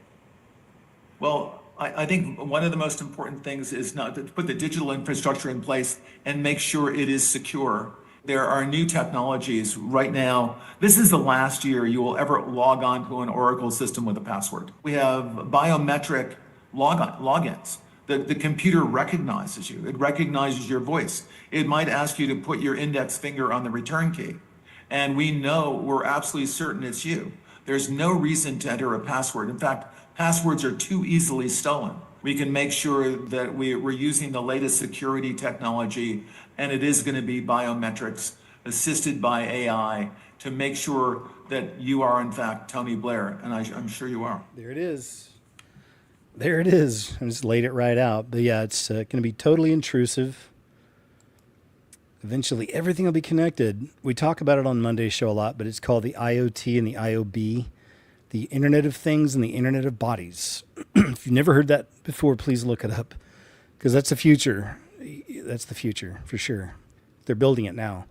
Well, I think one of the most important things is not to put the digital infrastructure in place and make sure it is secure. There are new technologies right now. This is the last year you will ever log on to an Oracle system with a password. We have biometric logins. The computer recognizes you. It recognizes your voice. It might ask you to put your index finger on the return key. And we're absolutely certain it's you. There's no reason to enter a password. In fact, passwords are too easily stolen. We can make sure that we're using the latest security technology, and it is going to be biometrics assisted by AI to make sure that you are, in fact, Tony Blair, and I'm sure you are. There it is. There it is. I just laid it right out. But yeah, it's going to be totally intrusive. Eventually, everything will be connected. We talk about it on Monday's show a lot, but it's called the IoT and the IOB, the Internet of Things and the Internet of Bodies. If you've never heard that before, please look it up, because that's the future. That's the future, for sure. They're building it now.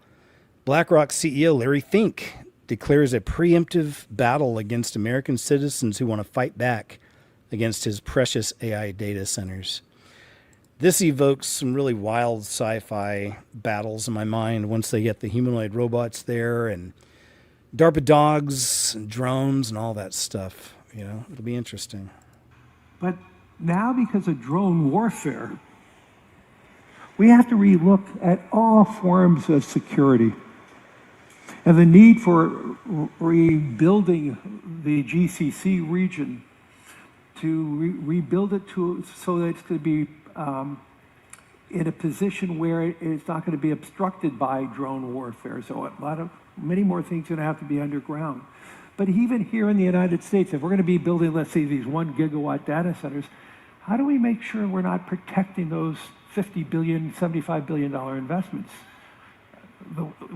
BlackRock CEO Larry Fink declares a preemptive battle against American citizens who want to fight back against his precious AI data centers. This evokes some really wild sci-fi battles in my mind once they get the humanoid robots there and DARPA dogs and drones and all that stuff. You know, it'll be interesting. But now, because of drone warfare, we have to relook at all forms of security and the need for rebuilding the GCC region, to rebuild it so that it's going to be in a position where it's not going to be obstructed by drone warfare. So many more things are going to have to be underground. But even here in the United States, if we're going to be building, let's say, these 1 gigawatt data centers, how do we make sure we're not protecting those $50 billion, $75 billion investments?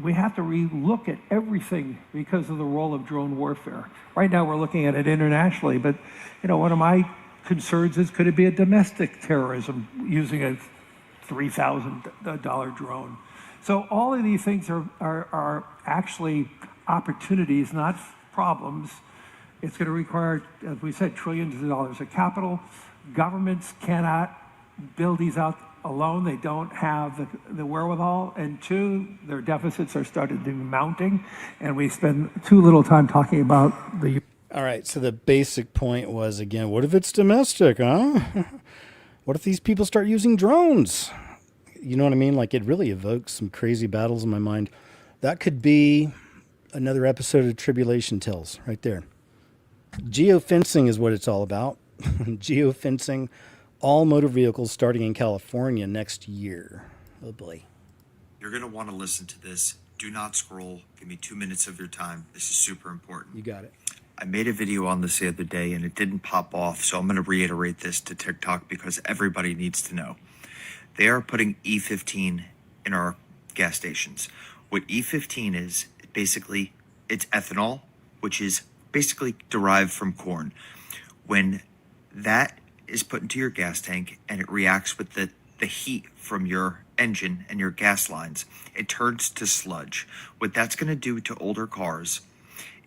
We have to relook at everything because of the role of drone warfare. Right now, we're looking at it internationally, but one of my concerns is, could it be a domestic terrorism using a $3,000 drone? So all of these things are actually opportunities, not problems. It's going to require, as we said, trillions of dollars of capital. Governments cannot build these out alone. They don't have the wherewithal. And two, their deficits are starting to be mounting. And we spend too little time talking about the... All right, so the basic point was, again, what if it's domestic, huh? What if these people start using drones? You know what I mean? Like, it really evokes some crazy battles in my mind. That could be another episode of Tribulation Tales right there. Geofencing is what it's all about. Geofencing all motor vehicles starting in California next year. Oh, boy. You're going to want to listen to this. Do not scroll. Give me 2 minutes of your time. This is super important. You got it. I made a video on this the other day and it didn't pop off, so I'm going to reiterate this to TikTok because everybody needs to know. They are putting E15 in our gas stations. What E15 is, basically, it's ethanol, which is basically derived from corn. When that is put into your gas tank and it reacts with the heat from your engine and your gas lines, it turns to sludge. What that's going to do to older cars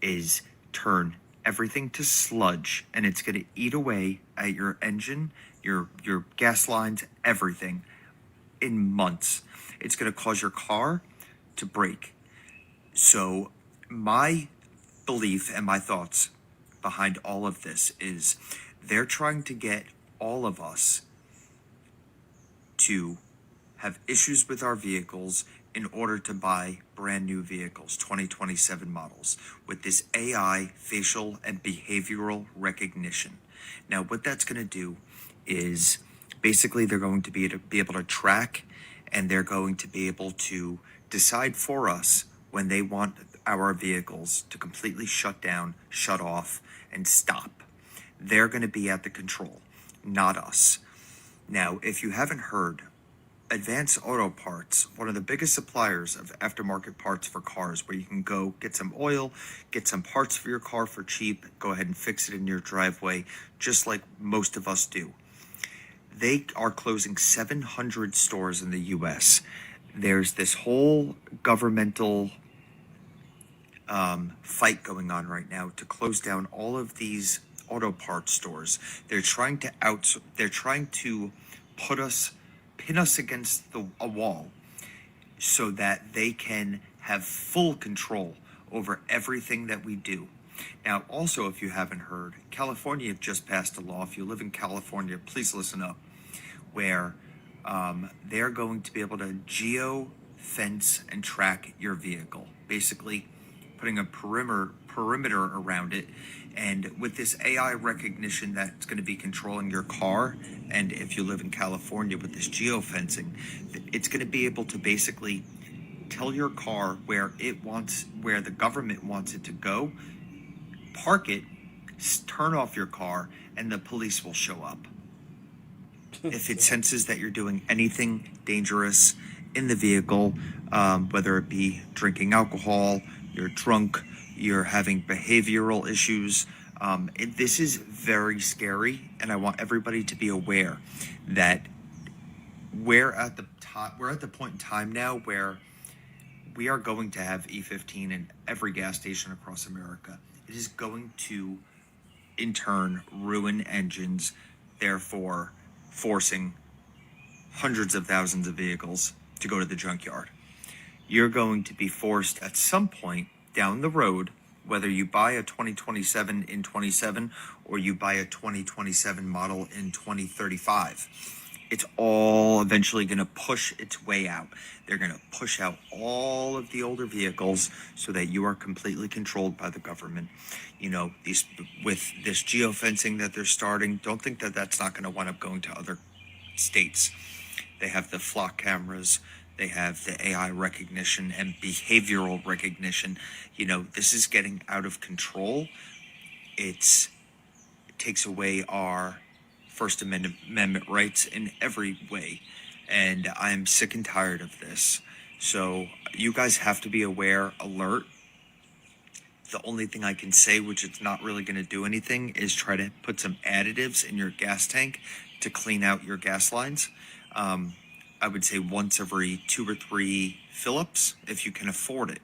is turn everything to sludge, and it's going to eat away at your engine, your gas lines, everything in months. It's going to cause your car to break. So my belief and my thoughts behind all of this is they're trying to get all of us to have issues with our vehicles in order to buy brand new vehicles, 2027 models, with this AI facial and behavioral recognition. Now, what that's going to do is basically they're going to be able to track, and they're going to be able to decide for us when they want our vehicles to completely shut down, shut off, and stop. They're going to be at the control, not us. Now, if you haven't heard, Advanced Auto Parts, one of the biggest suppliers of aftermarket parts for cars, where you can go get some oil, get some parts for your car for cheap, go ahead and fix it in your driveway, just like most of us do. They are closing 700 stores in the US. There's this whole governmental fight going on right now to close down all of these auto parts stores. They're trying to pin us against a wall so that they can have full control over everything that we do. Now, also, if you haven't heard, California just passed a law. If you live in California, please listen up, where they're going to be able to geo-fence and track your vehicle, basically putting a perimeter around it. And with this AI recognition that's going to be controlling your car, and if you live in California with this geofencing, it's going to be able to basically tell your car where the government wants it to go, park it, turn off your car, and the police will show up. If it senses that you're doing anything dangerous in the vehicle, whether it be drinking alcohol, you're drunk, you're having behavioral issues. This is very scary, and I want everybody to be aware that we're at the point in time now where we are going to have E15 in every gas station across America. It is going to, in turn, ruin engines, therefore forcing hundreds of thousands of vehicles to go to the junkyard. You're going to be forced at some point down the road, whether you buy a 2027 in 27 or you buy a 2027 model in 2035, it's all eventually going to push its way out. They're going to push out all of the older vehicles so that you are completely controlled by the government. You know, with this geofencing that they're starting, don't think that that's not going to wind up going to other states. They have the flock cameras. They have the AI recognition and behavioral recognition. You know, this is getting out of control. It takes away our First Amendment rights in every way. And I'm sick and tired of this. So you guys have to be aware, alert. The only thing I can say, which it's not really going to do anything, is try to put some additives in your gas tank to clean out your gas lines. I would say once every 2 or 3 fill-ups if you can afford it.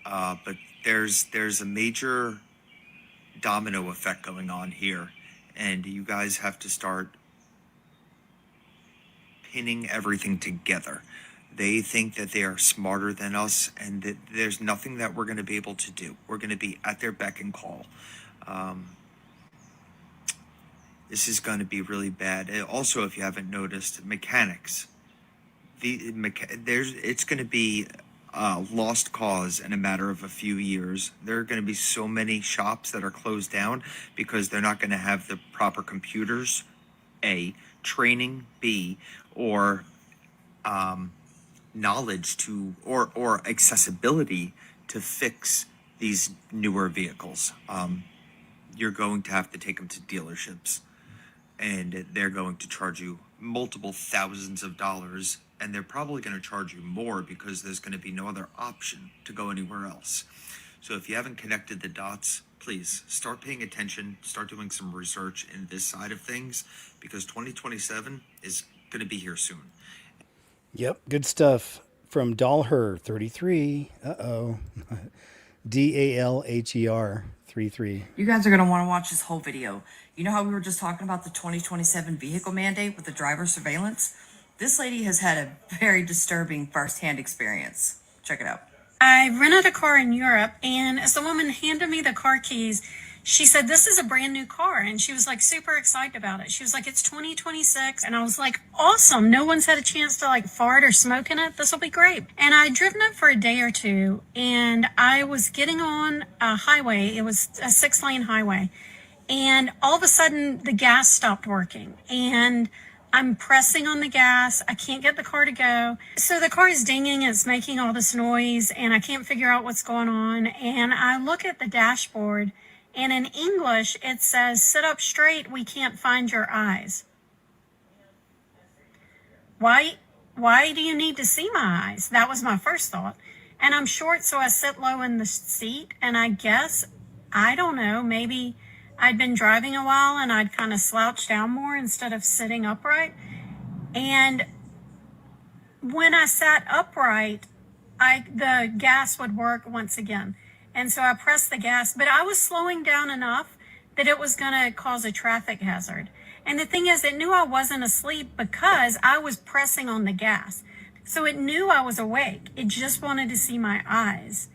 But there's a major domino effect going on here, and you guys have to start pinning everything together. They think that they are smarter than us, and that there's nothing that we're going to be able to do. We're going to be at their beck and call. This is going to be really bad. And also, if you haven't noticed, mechanics. It's going to be a lost cause in a matter of a few years. There are going to be so many shops that are closed down because they're not going to have the proper computers, A, training, B, or knowledge to or accessibility to fix these newer vehicles. You're going to have to take them to dealerships, and they're going to charge you multiple thousands of dollars, and they're probably going to charge you more because there's going to be no other option to go anywhere else. So if you haven't connected the dots, please start paying attention, start doing some research in this side of things, because 2027 is going to be here soon. Yep, good stuff from Dalher33. DALHER 33. You guys are going to want to watch this whole video. You know how we were just talking about the 2027 vehicle mandate with the driver surveillance? This lady has had a very disturbing firsthand experience. Check it out. I rented a car in Europe, and as the woman handed me the car keys, she said, this is a brand new car. And she was like super excited about it. She was like, it's 2026. And I was like, awesome. No one's had a chance to like fart or smoke in it. This will be great. And I'd driven it for a day or two, and I was getting on a highway. It was a 6-lane highway. And all of a sudden the gas stopped working, and I'm pressing on the gas. I can't get the car to go. So the car is dinging. It's making all this noise, and I can't figure out what's going on. And I look at the dashboard, and in English, it says, sit up straight. We can't find your eyes. Why do you need to see my eyes? That was my first thought. And I'm short, so I sit low in the seat. And I guess, I don't know, maybe I'd been driving a while and I'd kind of slouch down more instead of sitting upright. And when I sat upright, the gas would work once again. And so I pressed the gas, but I was slowing down enough that it was going to cause a traffic hazard. And the thing is, it knew I wasn't asleep because I was pressing on the gas. So it knew I was awake. It just wanted to see my eyes.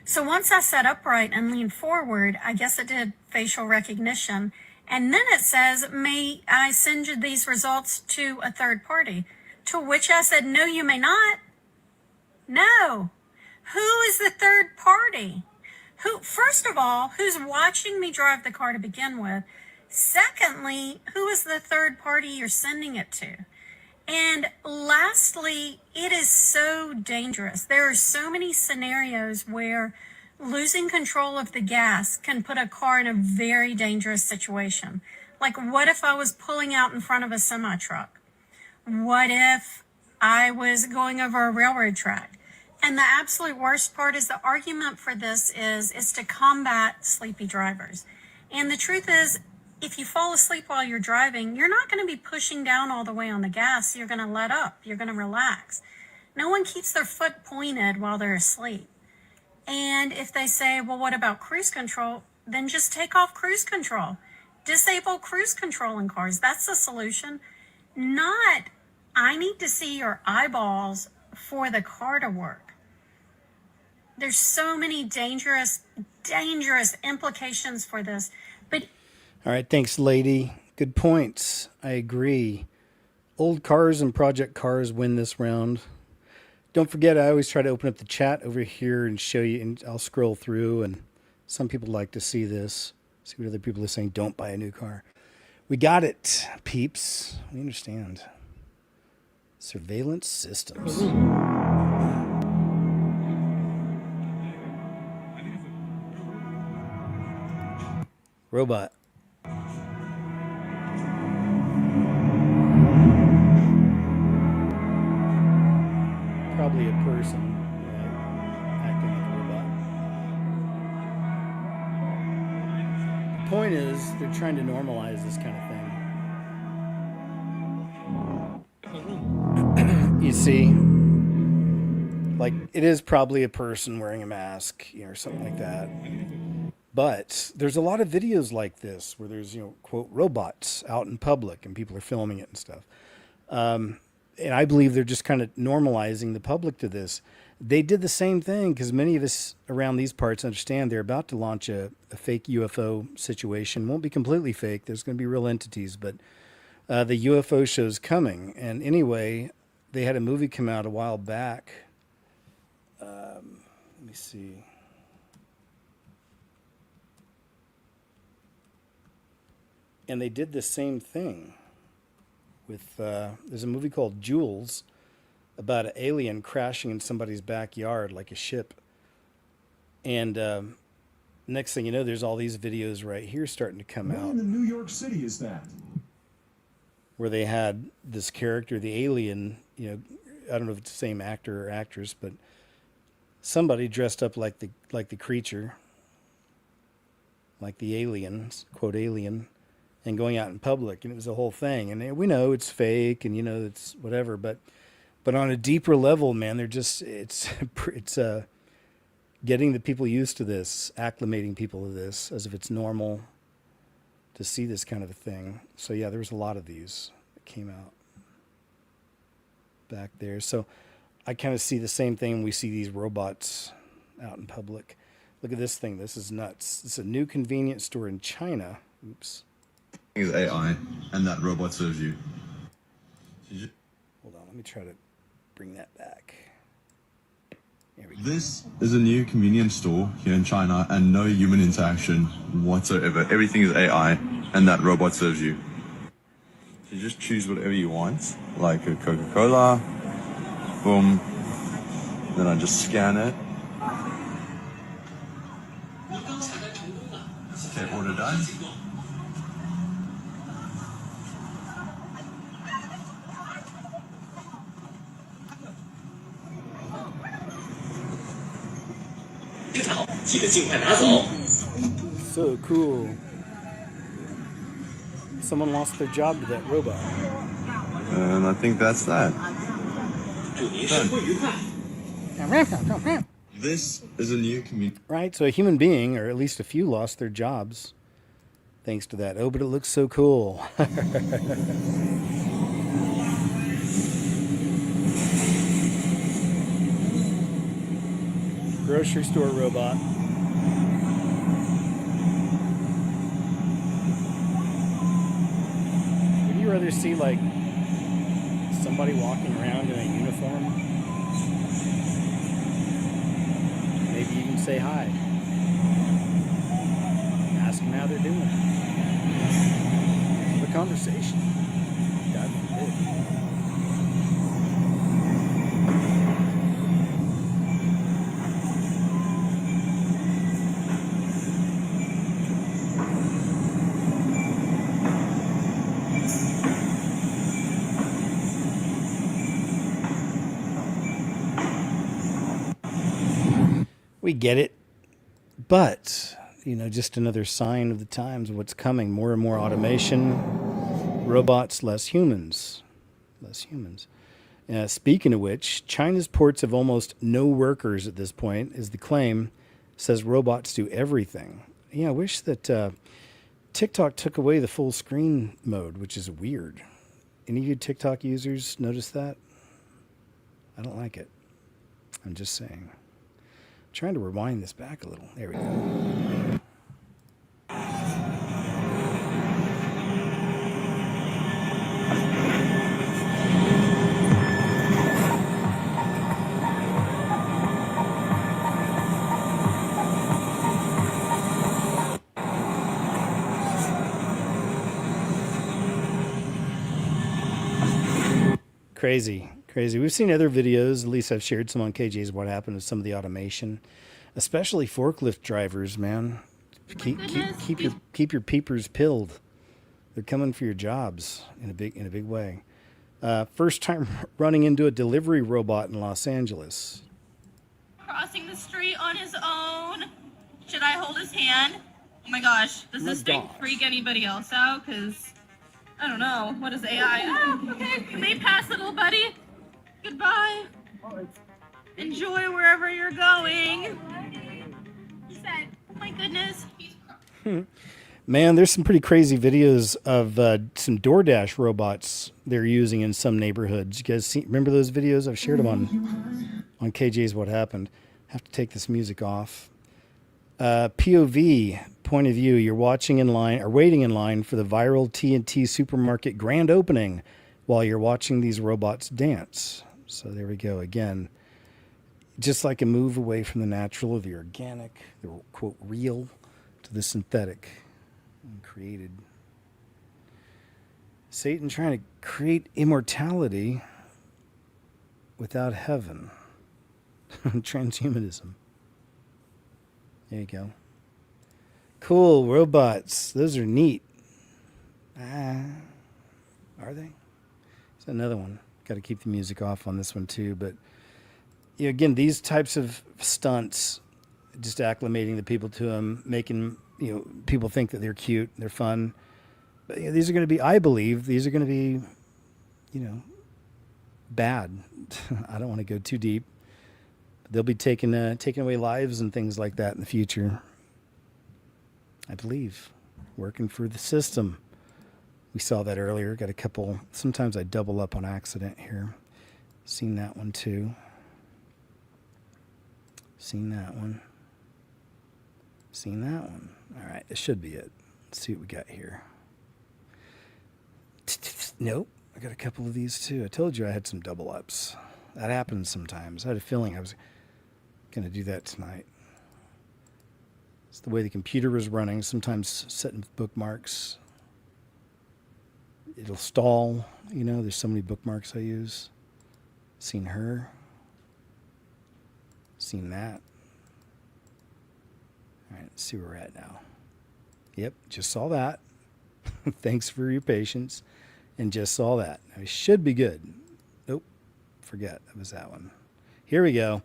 So once I sat upright and leaned forward, I guess it did facial recognition. And then it says, may I send you these results to a third party? To which I said, no, you may not. No. Who is the third party? Who, first of all, who's watching me drive the car to begin with? Secondly, who is the third party you're sending it to? And lastly, it is so dangerous. There are so many scenarios where losing control of the gas can put a car in a very dangerous situation. Like, what if I was pulling out in front of a semi-truck? What if I was going over a railroad track? And the absolute worst part is the argument for this is to combat sleepy drivers. And the truth is, if you fall asleep while you're driving, you're not going to be pushing down all the way on the gas. You're going to let up. You're going to relax. No one keeps their foot pointed while they're asleep. And if they say, well, what about cruise control? Then just take off cruise control. Disable cruise control in cars. That's the solution. Not, I need to see your eyeballs for the car to work. There's so many dangerous implications for this. But all right, thanks, lady. Good points. I agree. Old cars and project cars win this round. Don't forget, I always try to open up the chat over here and show you, and I'll scroll through, and some people like to see this, see what other people are saying. Don't buy a new car. We got it, peeps. We understand. Surveillance systems. Robot. Probably a person, right? Acting like a robot. The point is, they're trying to normalize this kind of thing. You see, like, it is probably a person wearing a mask, or something like that. But there's a lot of videos like this where there's, quote, robots out in public and people are filming it and stuff. And I believe they're just kind of normalizing the public to this. They did the same thing because many of us around these parts understand they're about to launch a fake UFO situation. Won't be completely fake. There's going to be real entities, but the UFO show's coming. And anyway, they had a movie come out a while back. Let me see. And they did the same thing with, there's a movie called Jules about an alien crashing in somebody's backyard like a ship. And next thing you know, there's all these videos right here starting to come out. Where in New York City is that? Where they had this character, the alien, I don't know if it's the same actor or actress, but somebody dressed up like the creature, like the aliens, quote alien, and going out in public, and it was a whole thing. And we know it's fake, and it's whatever, but on a deeper level, man, they're just it's getting the people used to this, acclimating people to this, as if it's normal to see this kind of a thing. So yeah, there was a lot of these that came out back there. So I kind of see the same thing when we see these robots out in public. Look at this thing. This is nuts. It's a new convenience store in China. Oops. Is AI, and that robot serves you. Hold on. Let me try to bring that back. There we go. This is a new convenience store here in China, and no human interaction whatsoever. Everything is AI, and that robot serves you. You just choose whatever you want, like a Coca-Cola. Boom. Then I just scan it. Okay, order done. So cool. Someone lost their job to that robot. And I think that's that. Done. This is a new community. Right, so a human being, or at least a few, lost their jobs thanks to that. Oh, but it looks so cool. Grocery store robot. Would you rather see like somebody walking around in a uniform? Maybe even say hi. Ask them how they're doing. Have a conversation. God forbid. We get it, but, you know, just another sign of the times of what's coming. More and more automation, robots, less humans. Less humans. Speaking of which, China's ports have almost no workers at this point, is the claim. Says robots do everything. Yeah, I wish that TikTok took away the full screen mode, which is weird. Any of you TikTok users notice that? I don't like it. I'm just saying. Trying to rewind this back a little. There we go. Crazy. Crazy. We've seen other videos, at least I've shared some on KJ's what happened with some of the automation, especially forklift drivers, man. Keep your peepers pilled. They're coming for your jobs in a big way. First time running into a delivery robot in Los Angeles. Crossing the street on his own. Should I hold his hand? Oh my gosh, does this thing freak anybody else out? Because I don't know. What is AI? Oh, okay, you may pass, little buddy. Goodbye. Enjoy wherever you're going. He said, oh my goodness. Man, there's some pretty crazy videos of some DoorDash robots they're using in some neighborhoods. You guys remember those videos? I've shared them on KJ's What Happened. Have to take this music off. POV, point of view, you're watching in line or waiting in line for the viral T&T supermarket grand opening while you're watching these robots dance. So there we go again. Just like a move away from the natural, or the organic, the quote real, to the synthetic and created. Satan trying to create immortality without heaven. Transhumanism. There you go. Cool robots. Those are neat. Are they? There's another one. Got to keep the music off on this one too. But again, these types of stunts, just acclimating the people to them, making people think that they're cute, they're fun. But these are going to be, I believe, these are going to be, bad. I don't want to go too deep. They'll be taking away lives and things like that in the future. I believe. Working for the system. We saw that earlier. Got a couple. Sometimes I double up on accident here. Seen that one too. Seen that one. Seen that one? All right, this should be it. Let's see what we got here. Nope, I got a couple of these too. I told you I had some double ups. That happens sometimes. I had a feeling I was going to do that tonight. It's the way the computer was running. Sometimes setting bookmarks, it'll stall. You know, there's so many bookmarks I use. Seen her. Seen that. All right, let's see where we're at now. Yep, just saw that. Thanks for your patience. And just saw that. Now, it should be good. Nope, forget. That was that one. Here we go.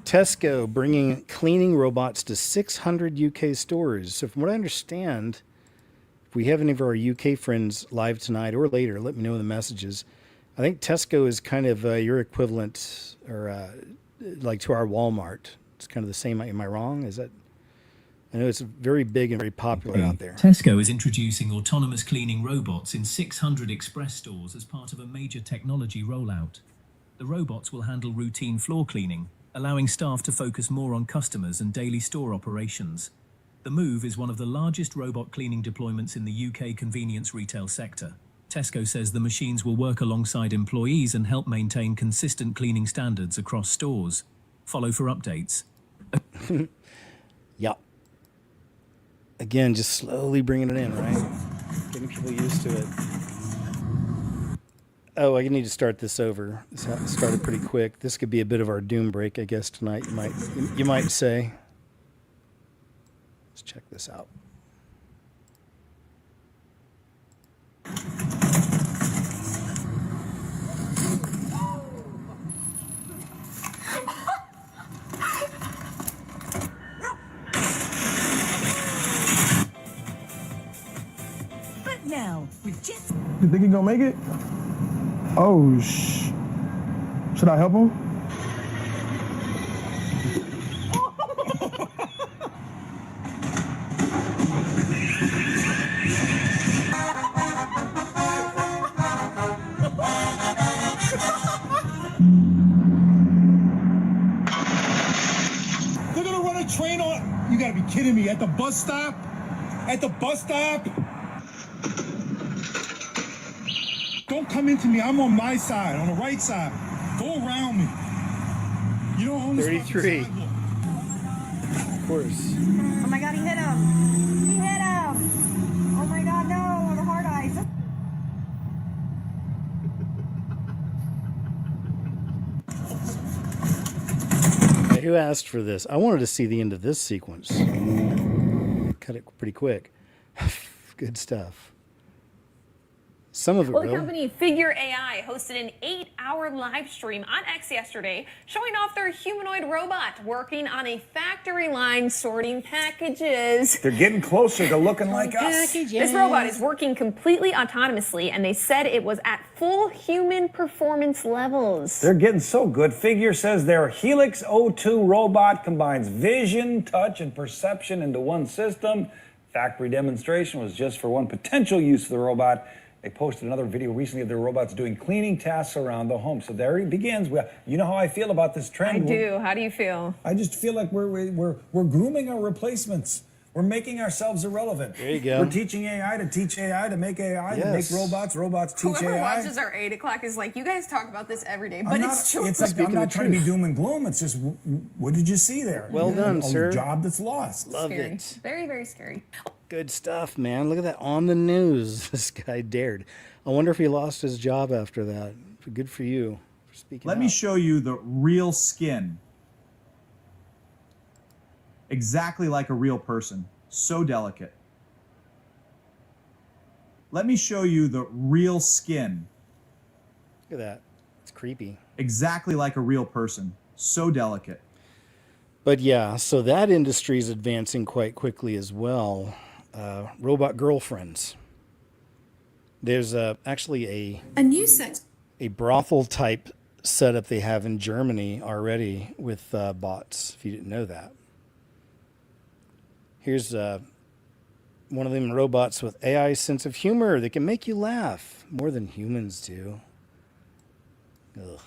Tesco bringing cleaning robots to 600 UK stores. So from what I understand, if we have any of our UK friends live tonight or later, let me know in the messages. I think Tesco is kind of your equivalent, or like to our Walmart. It's kind of the same. Am I wrong? Is that? I know it's very big and very popular out there. Tesco is introducing autonomous cleaning robots in 600 express stores as part of a major technology rollout. The robots will handle routine floor cleaning, allowing staff to focus more on customers and daily store operations. The move is one of the largest robot cleaning deployments in the UK convenience retail sector. Tesco says the machines will work alongside employees and help maintain consistent cleaning standards across stores. Follow for updates. Yep. Again, just slowly bringing it in, right? Getting people used to it. Oh, I need to start this over. This started pretty quick. This could be a bit of our doom break, I guess, tonight. You might say. Let's check this out. But now, with Jets. You think he gonna make it? Oh, should I help him? They're gonna run a train on. You gotta be kidding me! At the bus stop? At the bus stop? Don't come into me. I'm on my side, on the right side. Go around me. You don't own this 33. fucking sidewalk. Of course. Oh my god, he hit him! He hit him! Oh my god, no! The hard eyes. Hey, who asked for this? I wanted to see the end of this sequence. Cut it pretty quick. Good stuff. Some of it Well, the real. company Figure AI hosted an 8-hour live stream on X yesterday showing off their humanoid robot working on a factory line sorting packages. They're getting closer to looking like us. This robot is working completely autonomously, and they said it was at full human performance levels. They're getting so good. Figure says their Helix O2 robot combines vision, touch, and perception into one system. Factory demonstration was just for one potential use of the robot. They posted another video recently of their robots doing cleaning tasks around the home. So there it begins. You know how I feel about this trend. I do. How do you feel? I just feel like we're grooming our replacements. We're making ourselves irrelevant. There you go. We're teaching AI to teach AI to make AI to make robots. Robots teach Whoever AI. watches our 8 o'clock is like, you guys talk about this every day, but it's true. It's like, I'm not trying to be doom and gloom. It's just, what did you see there? Well done, a sir. Job that's lost. Love Scary. it. Very, very scary. Good stuff, man. Look at that on the news. This guy dared. I wonder if he lost his job after that. Good for you for speaking Let out. me show you the real skin. Exactly like a real person. So delicate. Let me show you the real skin. Look at that. It's creepy. Exactly like a real person. So delicate. But yeah, so that industry is advancing quite quickly as well. Robot girlfriends. There's actually A new sex. a brothel type setup they have in Germany already with bots, if you didn't know that. Here's one of them robots with AI sense of humor that can make you laugh more than humans do. Ugh.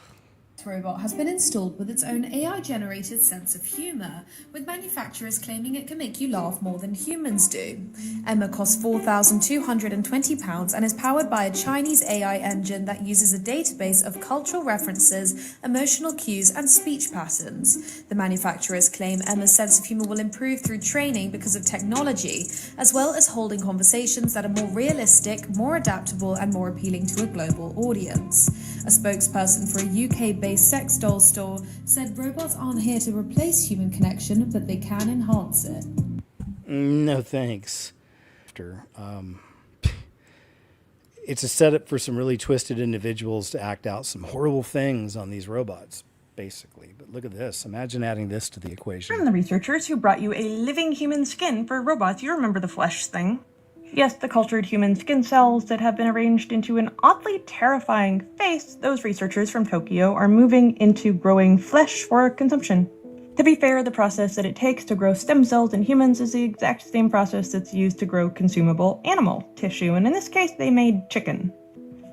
Riverwalk robot has been installed with its own AI-generated sense of humour, with manufacturers claiming it can make you laugh more than humans do. Emma costs £4,220 and is powered by a Chinese AI engine that uses a database of cultural references, emotional cues, and speech patterns. The manufacturers claim Emma's sense of humour will improve through training because of technology, as well as holding conversations that are more realistic, more adaptable, and more appealing to a global audience. A spokesperson for a UK-based sex doll store said robots aren't here to replace human connection, but they can enhance it. No thanks. It's a setup for some really twisted individuals to act out some horrible things on these robots, basically. But look at this. Imagine adding this to the equation. From the researchers who brought you a living human skin for robots, you remember the flesh thing. Yes, the cultured human skin cells that have been arranged into an oddly terrifying face, those researchers from Tokyo are moving into growing flesh for consumption. To be fair, the process that it takes to grow stem cells in humans is the exact same process that's used to grow consumable animal tissue, and in this case, they made chicken.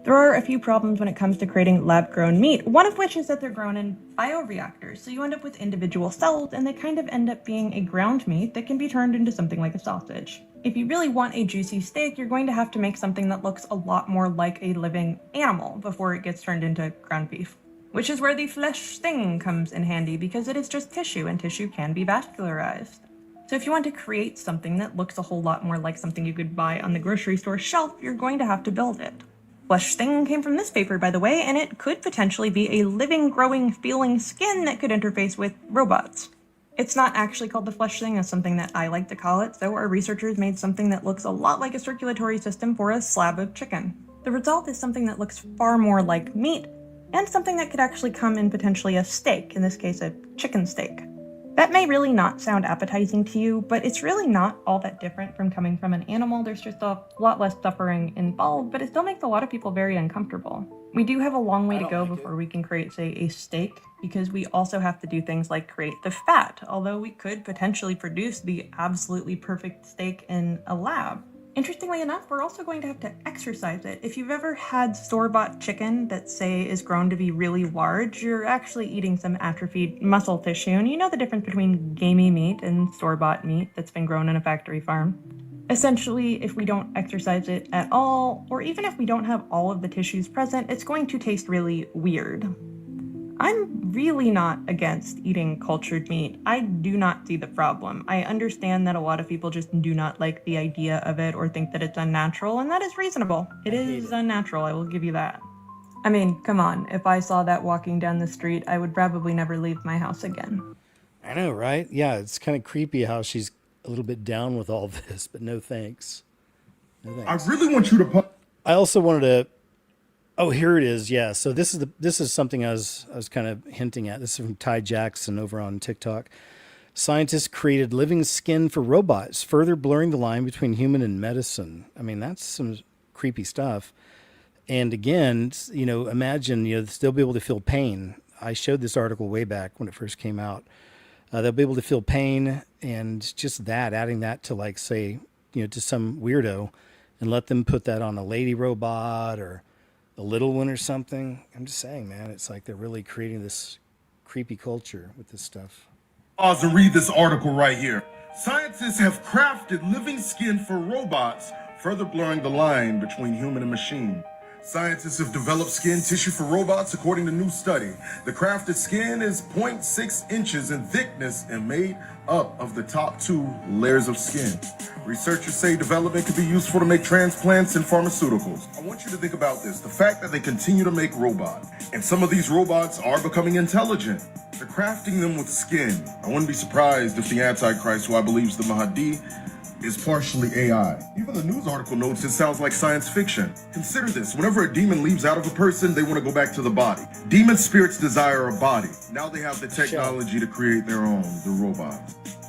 There are a few problems when it comes to creating lab-grown meat, one of which is that they're grown in bioreactors, so you end up with individual cells, and they kind of end up being a ground meat that can be turned into something like a sausage. If you really want a juicy steak, you're going to have to make something that looks a lot more like a living animal before it gets turned into ground beef. Which is where the flesh thing comes in handy, because it is just tissue, and tissue can be vascularized. So if you want to create something that looks a whole lot more like something you could buy on the grocery store shelf, you're going to have to build it. Flesh thing came from this paper, by the way, and it could potentially be a living, growing, feeling skin that could interface with robots. It's not actually called the flesh thing, it's something that I like to call it, so our researchers made something that looks a lot like a circulatory system for a slab of chicken. The result is something that looks far more like meat, and something that could actually come in potentially a steak, in this case a chicken steak. That may really not sound appetizing to you, but it's really not all that different from coming from an animal. There's just a lot less suffering involved, but it still makes a lot of people very uncomfortable. We do have a long way to go before we can create, say, a steak, because we also have to do things like create the fat, although we could potentially produce the absolutely perfect steak in a lab. Interestingly enough, we're also going to have to exercise it. If you've ever had store-bought chicken that, say, is grown to be really large, you're actually eating some atrophied muscle tissue, and you know the difference between gamey meat and store-bought meat that's been grown in a factory farm. Essentially, if we don't exercise it at all, or even if we don't have all of the tissues present, it's going to taste really weird. I'm really not against eating cultured meat. I do not see the problem. I understand that a lot of people just do not like the idea of it or think that it's unnatural, and that is reasonable. It is unnatural, I will give you that. I mean, come on, if I saw that walking down the street, I would probably never leave my house again. I know, right? Yeah, it's kind of creepy how she's a little bit down with all this, but no thanks. No thanks. I really want you to I also wanted to. Oh, here it is. Yeah. So this is something I was kind of hinting at. This is from Ty Jackson over on TikTok. Scientists created living skin for robots, further blurring the line between human and medicine. I mean, that's some creepy stuff. And again, imagine, they'll be able to feel pain. I showed this article way back when it first came out. They'll be able to feel pain, and just that, adding that to, like, say, to some weirdo, and let them put that on a lady robot or a little one or something. I'm just saying, man, it's like they're really creating this creepy culture with this stuff. Pause and read this article right here. Scientists have crafted living skin for robots, further blurring the line between human and machine. Scientists have developed skin tissue for robots according to new study. The crafted skin is 0.6 inches in thickness and made up of the top 2 layers of skin. Researchers say development could be useful to make transplants and pharmaceuticals. I want you to think about this. The fact that they continue to make robots, and some of these robots are becoming intelligent. They're crafting them with skin. I wouldn't be surprised if the Antichrist, who I believe is the Mahdi, is partially AI. Even the news article notes it sounds like science fiction. Consider this, whenever a demon leaves out of a person, they want to go back to the body. Demon spirits desire a body. Now they have the technology to create their own, the robot.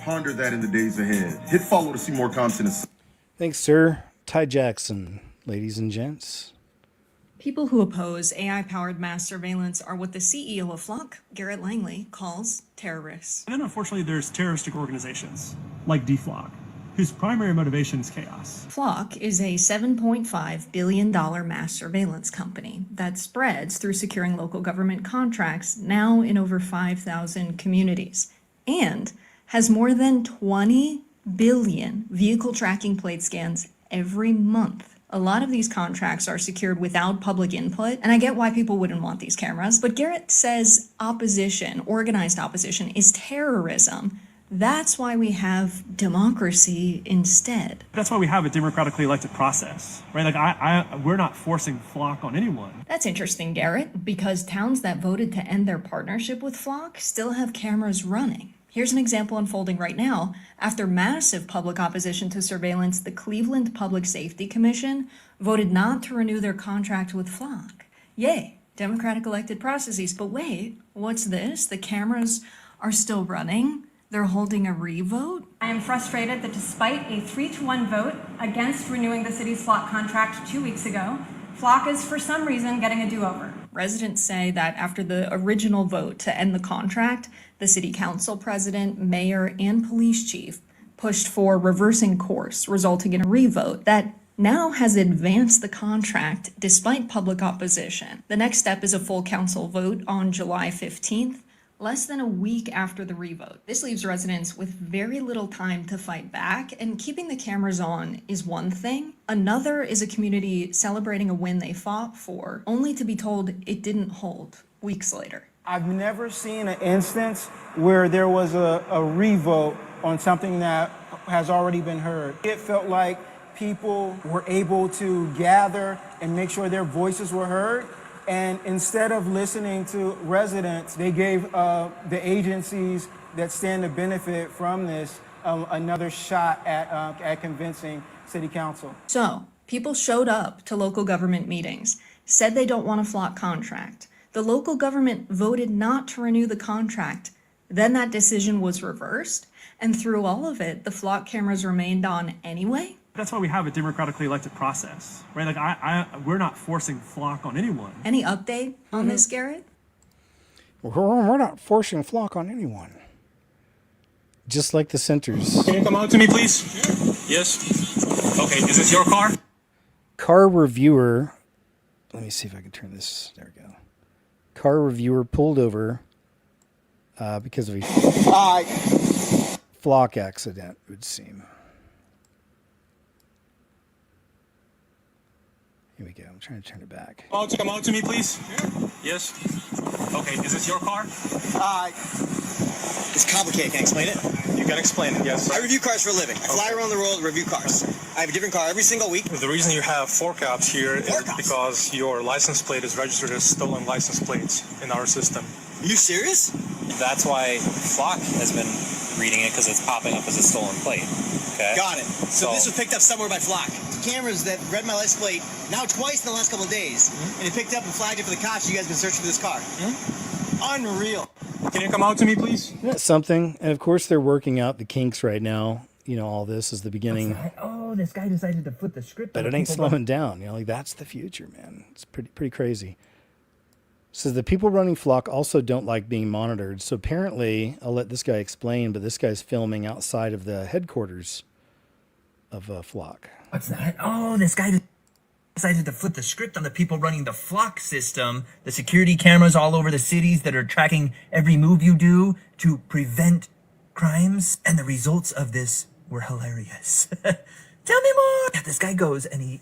Ponder that in the days ahead. Hit follow to see more content. Thanks, sir. Ty Jackson, ladies and gents. People who oppose AI-powered mass surveillance are what the CEO of Flock, Garrett Langley, calls terrorists. And then unfortunately there's terroristic organizations like DFLOC, whose primary motivation is chaos. Flock is a $7.5 billion mass surveillance company that spreads through securing local government contracts now in over 5,000 communities and has more than 20 billion vehicle tracking plate scans every month. A lot of these contracts are secured without public input, and I get why people wouldn't want these cameras, but Garrett says opposition, organized opposition, is terrorism. That's why we have democracy instead. That's why we have a democratically elected process, right? Like we're not forcing Flock on anyone. That's interesting, Garrett, because towns that voted to end their partnership with Flock still have cameras running. Here's an example unfolding right now. After massive public opposition to surveillance, the Cleveland Public Safety Commission voted not to renew their contract with Flock. Yay, democratic elected processes. But wait, what's this? The cameras are still running? They're holding a revote? I am frustrated that despite a 3-1 vote against renewing the city's Flock contract 2 weeks ago, Flock is for some reason getting a do-over. Residents say that after the original vote to end the contract, the city council president, mayor, and police chief pushed for reversing course, resulting in a revote that now has advanced the contract despite public opposition. The next step is a full council vote on July 15th, less than a week after the revote. This leaves residents with very little time to fight back, and keeping the cameras on is one thing. Another is a community celebrating a win they fought for, only to be told it didn't hold weeks later. I've never seen an instance where there was a revote on something that has already been heard. It felt like people were able to gather and make sure their voices were heard. And instead of listening to residents, they gave the agencies that stand to benefit from this another shot at convincing city council. So, people showed up to local government meetings, said they don't want a Flock contract. The local government voted not to renew the contract. Then that decision was reversed, and through all of it, the Flock cameras remained on anyway. That's why we have a democratically elected process, right? Like we're not forcing Flock on anyone. Any update on this, Garrett? We're not forcing Flock on anyone. Just like the centers. Can you come out to me, please? Yes. Okay, is this your car? Car reviewer. Let me see if I can turn this. There we go. Car reviewer pulled over because of a Flock accident, it would seem. Here we go. I'm trying to turn it back. Come out to me, please. Yes. Okay, is this your car? It's complicated. Can I explain it? You can explain it, yes. I review cars for a living. I fly around the world, review cars. I have a different car every single week. The reason you have 4 cops here is because your license plate is registered as stolen license plates in our system. Are you serious? That's why Flock has been reading it, because it's popping up as a stolen plate. Okay. Got it. So this was picked up somewhere by Flock. Cameras that read my license plate now twice in the last couple of days, and it picked up and flagged it for the cops. You guys been searching for this car. Unreal. Can you come out to me, please? That's something. And of course, they're working out the kinks right now. You know, all this is the beginning. Oh, this guy decided to flip the script. But it ain't slowing down. You know, like that's the future, man. It's pretty crazy. Says the people running Flock also don't like being monitored. So apparently, I'll let this guy explain, but this guy's filming outside of the headquarters of Flock. What's that? Oh, this guy decided to flip the script on the people running the Flock system, the security cameras all over the cities that are tracking every move you do to prevent crimes. And the results of this were hilarious. Tell me more. Yeah, this guy goes and he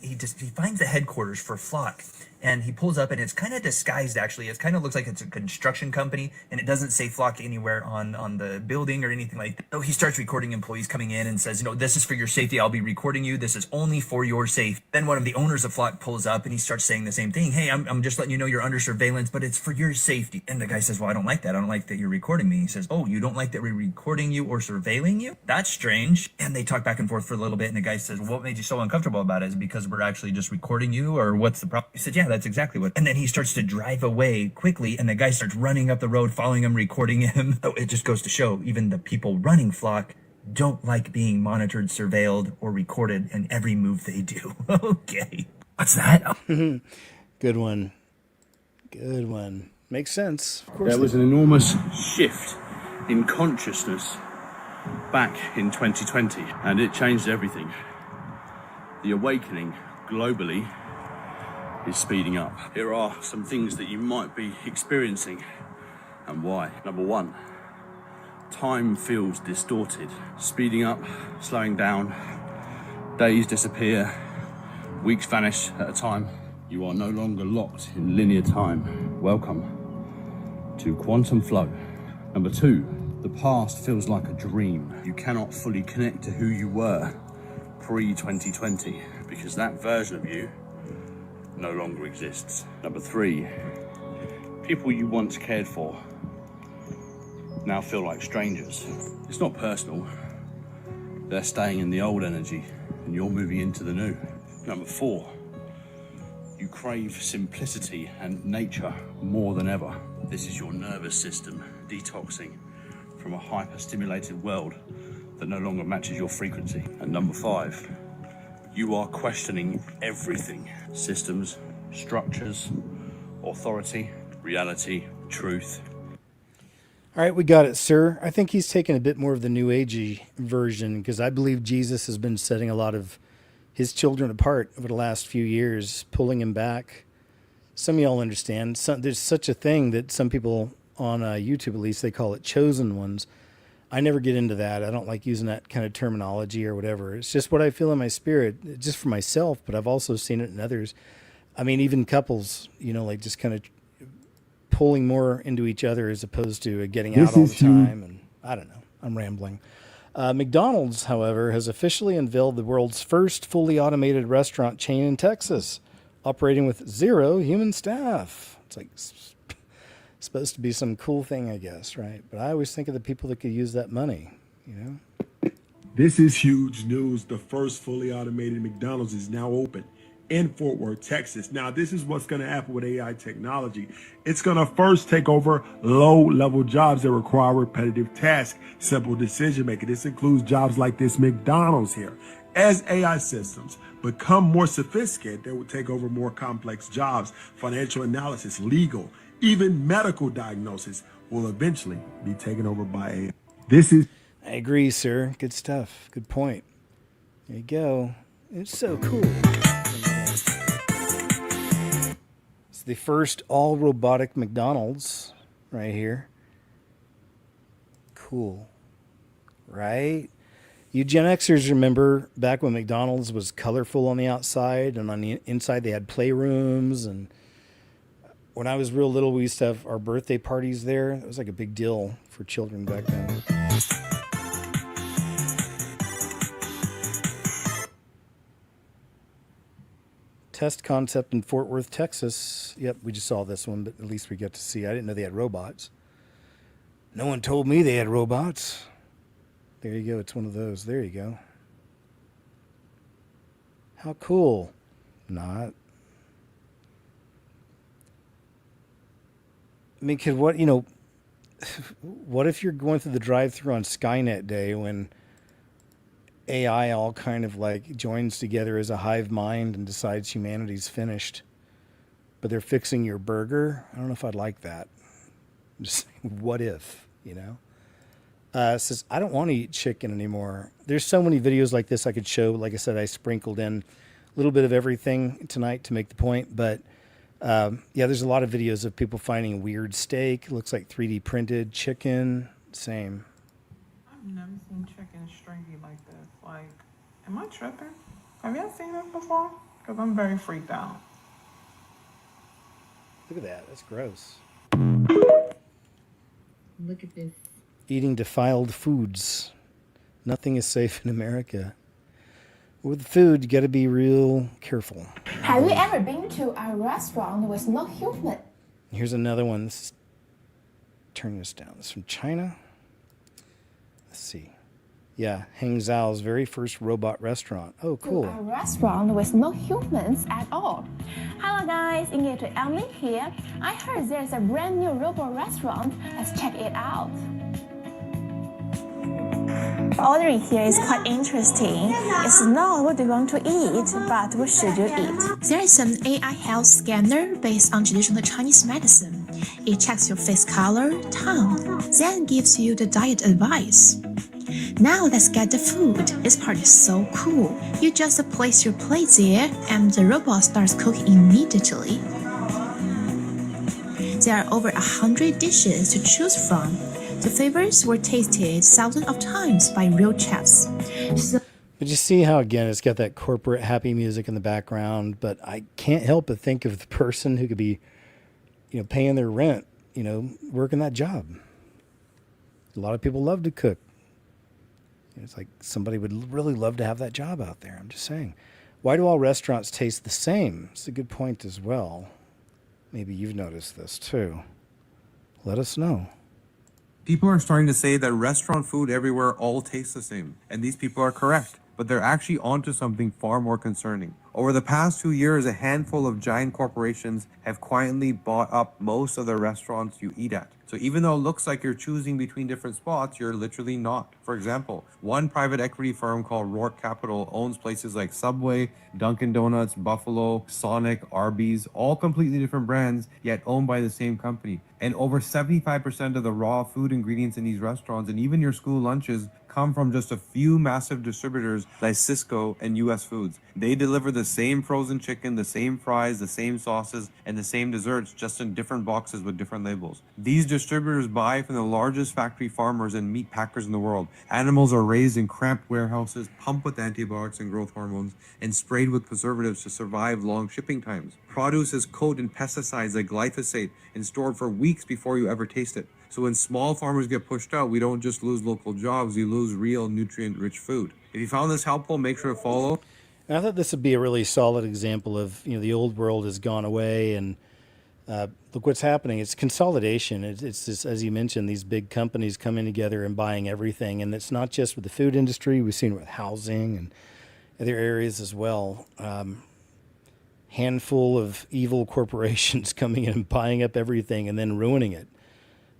finds the headquarters for Flock. And he pulls up, and it's kind of disguised, actually. It kind of looks like it's a construction company, and it doesn't say Flock anywhere on the building or anything like that. So he starts recording employees coming in and says, this is for your safety. I'll be recording you. This is only for your safety. Then one of the owners of Flock pulls up, and he starts saying the same thing. Hey, I'm just letting you know you're under surveillance, but it's for your safety. And the guy says, well, I don't like that. I don't like that you're recording me. He says, oh, you don't like that we're recording you or surveilling you? That's strange. And they talk back and forth for a little bit, and the guy says, well, what made you so uncomfortable about it? Is it because we're actually just recording you, or what's the problem? He said, yeah, that's exactly what. And then he starts to drive away quickly, and the guy starts running up the road, following him, recording him. So it just goes to show, even the people running Flock don't like being monitored, surveilled, or recorded in every move they do. Okay. What's that? Good one. Good one. Makes sense. Of course. There was an enormous shift in consciousness back in 2020, and it changed everything. The awakening globally is speeding up. Here are some things that you might be experiencing and why. Number one, time feels distorted. Speeding up, slowing down, days disappear, weeks vanish at a time. You are no longer locked in linear time. Welcome to quantum flow. Number two, the past feels like a dream. You cannot fully connect to who you were pre-2020 because that version of you no longer exists. Number three, people you once cared for now feel like strangers. It's not personal. They're staying in the old energy and you're moving into the new. Number four, you crave simplicity and nature more than ever. This is your nervous system detoxing from a hyper-stimulated world that no longer matches your frequency. And number five, you are questioning everything. Systems, structures, authority, reality, truth. All right, we got it, sir. I think he's taken a bit more of the New Agey version because I believe Jesus has been setting a lot of his children apart over the last few years, pulling him back. Some of y'all understand. There's such a thing that some people on YouTube, at least, they call it chosen ones. I never get into that. I don't like using that kind of terminology or whatever. It's just what I feel in my spirit, just for myself, but I've also seen it in others. I mean, even couples, like just kind of pulling more into each other as opposed to getting out all the time. And I don't know. I'm rambling. McDonald's, however, has officially unveiled the world's first fully automated restaurant chain in Texas, operating with 0 human staff. It's like supposed to be some cool thing, I guess, right? But I always think of the people that could use that money, This is huge news. The first fully automated McDonald's is now open in Fort Worth, Texas. Now, this is what's going to happen with AI technology. It's going to first take over low-level jobs that require repetitive tasks, simple decision-making. This includes jobs like this McDonald's here. As AI systems become more sophisticated, they will take over more complex jobs, financial analysis, legal, even medical diagnosis will eventually be taken over by AI. I agree, sir. Good stuff. Good point. There you go. It's so cool. It's the first all-robotic McDonald's right here. Cool. Right? You Gen Xers remember back when McDonald's was colorful on the outside and on the inside they had playrooms, and when I was real little we used to have our birthday parties there. It was like a big deal for children back then. Test concept in Fort Worth, Texas. Yep, we just saw this one, but at least we get to see. I didn't know they had robots. No one told me they had robots. There you go. It's one of those. There you go. How cool. Not. I mean, what if you're going through the drive-thru on Skynet Day when AI all kind of like joins together as a hive mind and decides humanity's finished, but they're fixing your burger? I don't know if I'd like that. I'm just saying, what if, says, I don't want to eat chicken anymore. There's so many videos like this I could show. Like I said, I sprinkled in a little bit of everything tonight to make the point, but there's a lot of videos of people finding weird steak. It looks like 3D printed chicken. Same. I've never seen chicken stringy like this. Like, am I tripping? Have y'all seen it before? Because I'm very freaked out. Look at that. That's gross. Look at this. Eating defiled foods. Nothing is safe in America. With food, you got to be real careful. Have you ever been to a restaurant with no human? Here's another one. This is, turn this down. This is from China. Let's see. Yeah, Heng Zhao's very first robot restaurant. Oh, cool. A restaurant with no humans at all. Hello guys, Ingrid to Emily here. I heard there's a brand new robot restaurant. Let's check it out. Ordering here is quite interesting. It's not what you want to eat, but what should you eat? There is an AI health scanner based on traditional Chinese medicine. It checks your face color, tongue, then gives you the diet advice. Now let's get the food. This part is so cool. You just place your plates here and the robot starts cooking immediately. There are over 100 dishes to choose from. The flavors were tasted thousands of times by real chefs. But you see how, again, it's got that corporate happy music in the background, but I can't help but think of the person who could be, paying their rent, working that job. A lot of people love to cook. It's like somebody would really love to have that job out there. I'm just saying. Why do all restaurants taste the same? It's a good point as well. Maybe you've noticed this too. Let us know. People are starting to say that restaurant food everywhere all tastes the same, and these people are correct, but they're actually onto something far more concerning. Over the past 2 years, a handful of giant corporations have quietly bought up most of the restaurants you eat at. So even though it looks like you're choosing between different spots, you're literally not. For example, one private equity firm called Rourke Capital owns places like Subway, Dunkin' Donuts, Buffalo, Sonic, Arby's, all completely different brands, yet owned by the same company. And over 75% of the raw food ingredients in these restaurants and even your school lunches come from just a few massive distributors like Cisco and US Foods. They deliver the same frozen chicken, the same fries, the same sauces, and the same desserts, just in different boxes with different labels. These distributors buy from the largest factory farmers and meat packers in the world. Animals are raised in cramped warehouses, pumped with antibiotics and growth hormones, and sprayed with preservatives to survive long shipping times. Produce is coated in pesticides like glyphosate and stored for weeks before you ever taste it. So when small farmers get pushed out, we don't just lose local jobs, we lose real nutrient-rich food. If you found this helpful, make sure to follow. And I thought this would be a really solid example of, the old world has gone away and look what's happening. It's consolidation. It's this, as you mentioned, these big companies coming together and buying everything. And it's not just with the food industry. We've seen it with housing and other areas as well. Handful of evil corporations coming in and buying up everything and then ruining it.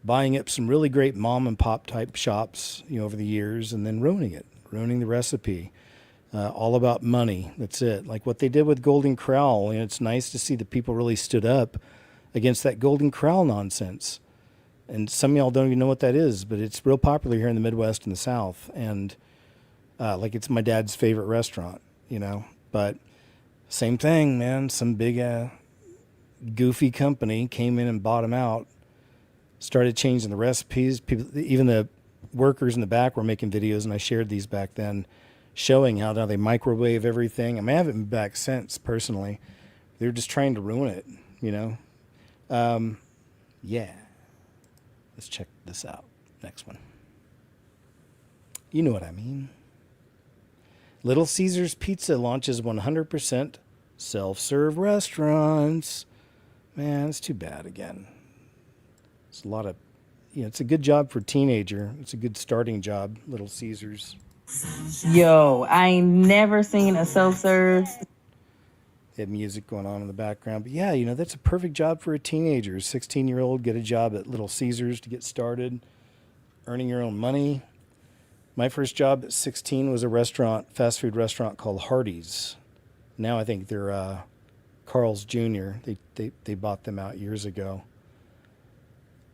Buying up some really great mom and pop type shops, over the years, and then ruining it, ruining the recipe. All about money. That's it. Like what they did with Golden Corral. It's nice to see that people really stood up against that Golden Corral nonsense. And some of y'all don't even know what that is, but it's real popular here in the Midwest and the South. And it's my dad's favorite restaurant, But same thing, man. Some big goofy company came in and bought them out. Started changing the recipes. People, even the workers in the back were making videos, and I shared these back then, showing how now they microwave everything. I haven't been back since, personally. They're just trying to ruin it, Yeah. Let's check this out. Next one. You know what I mean. Little Caesars Pizza launches 100% self-serve restaurants. Man, it's too bad again. It's a lot of, it's a good job for a teenager. It's a good starting job, Little Caesars. Yo, I ain't never seen a self-serve. They have music going on in the background. But yeah, that's a perfect job for a teenager. 16-year-old, get a job at Little Caesars to get started, earning your own money. My first job at 16 was a fast food restaurant called Hardee's. Now I think they're Carl's Jr. They bought them out years ago.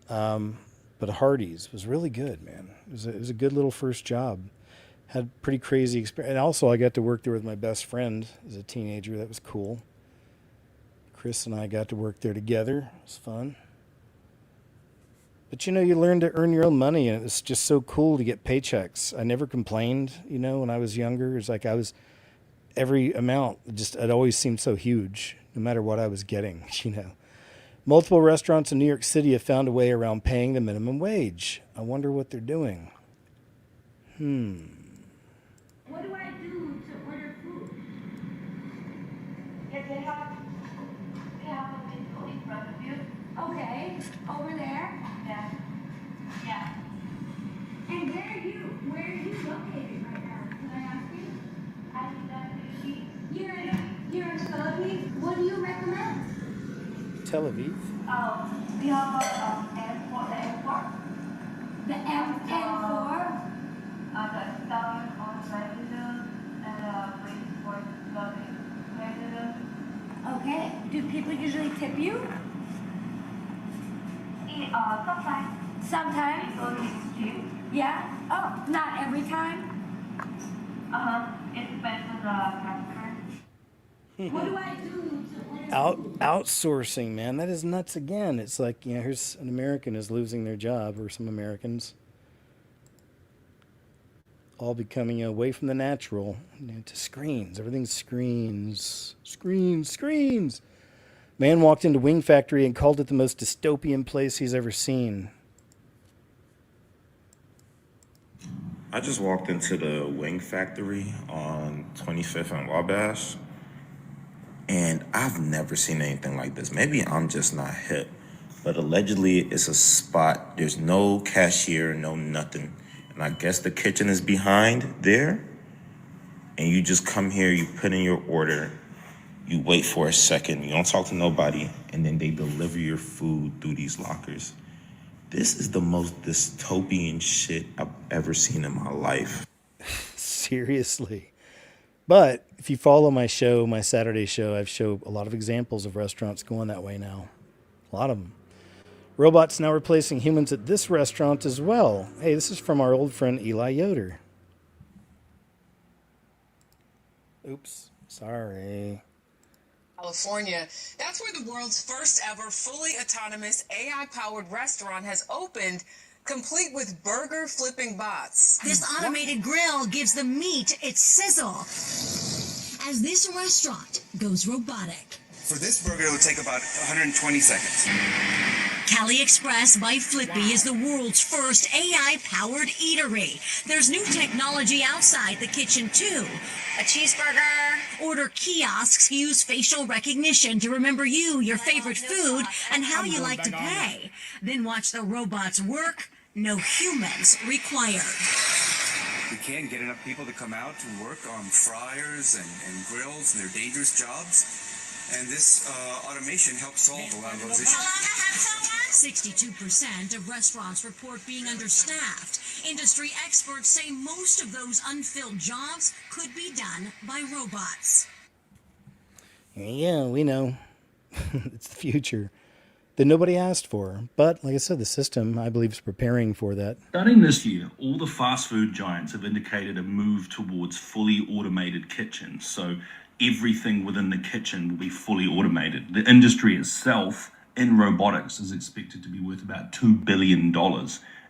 But Hardee's was really good, man. It was a good little first job. Had pretty crazy experience. And also I got to work there with my best friend as a teenager. That was cool. Chris and I got to work there together. It was fun. But you learn to earn your own money, and it was just so cool to get paychecks. I never complained, when I was younger. It's like every amount, it always seemed so huge, no matter what I was getting, Multiple restaurants in New York City have found a way around paying the minimum wage. I wonder what they're doing. What do I do to order food? If they have a window in front of you. Okay, over there? Yeah. Yeah. And where are you located right now? Can I ask you? I think that's the You're in Tel Aviv? What do you recommend? Tel Aviv? We have the airport. The M4? The Italian on president and waiting for the president. Okay. Do people usually tip you? Sometimes. Sometimes. Yeah? Oh, not every time? It depends on the customer. What do I do to Outsourcing, man, that is nuts again. It's like, here's an American is losing their job, or some Americans, all becoming away from the natural to screens. Everything's screens. Screens. Man walked into Wing Factory and called it the most dystopian place he's ever seen. I just walked into the Wing Factory on 25th and Wabash, and I've never seen anything like this. Maybe I'm just not hip, but allegedly it's a spot. There's no cashier, no nothing. And I guess the kitchen is behind there. And you just come here, you put in your order, you wait for a second, you don't talk to nobody, and then they deliver your food through these lockers. This is the most dystopian shit I've ever seen in my life. Seriously. But if you follow my show, my Saturday show, I've showed a lot of examples of restaurants going that way now. A lot of them. Robots now replacing humans at this restaurant as well. Hey, this is from our old friend Eli Yoder. Oops, sorry. California. That's where the world's first ever fully autonomous AI-powered restaurant has opened, complete with burger flipping bots. This automated grill gives the meat its sizzle as this restaurant goes robotic. For this burger, it would take about 120 seconds. Cali Express by Flippy is the world's first AI-powered eatery. There's new technology outside the kitchen, too. A cheeseburger. Order kiosks use facial recognition to remember you, your favorite food, and how you like to pay. Then watch the robots work. No humans required. We can't get enough people to come out to work on fryers and grills and their dangerous jobs. And this automation helps solve a lot of those issues. 62% of restaurants report being understaffed. Industry experts say most of those unfilled jobs could be done by robots. Yeah, we know. It's the future that nobody asked for. But like I said, the system, I believe, is preparing for that. Starting this year, all the fast food giants have indicated a move towards fully automated kitchens. So everything within the kitchen will be fully automated. The industry itself in robotics is expected to be worth about $2 billion.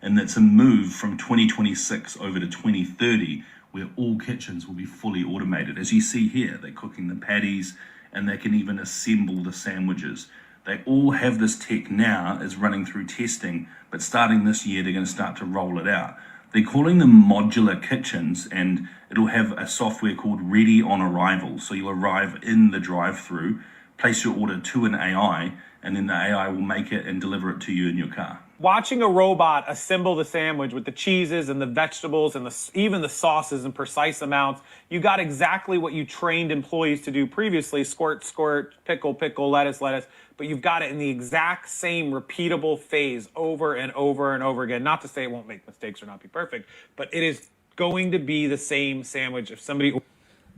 And that's a move from 2026 over to 2030, where all kitchens will be fully automated. As you see here, they're cooking the patties and they can even assemble the sandwiches. They all have this tech now, is running through testing, but starting this year, they're going to start to roll it out. They're calling them modular kitchens, and it'll have a software called Ready on Arrival. So you'll arrive in the drive-through, place your order to an AI, and then the AI will make it and deliver it to you in your car. Watching a robot assemble the sandwich with the cheeses and the vegetables and even the sauces in precise amounts, you got exactly what you trained employees to do previously: squirt, squirt, pickle, pickle, lettuce, lettuce. But you've got it in the exact same repeatable phase over and over and over again. Not to say it won't make mistakes or not be perfect, but it is going to be the same sandwich. If somebody...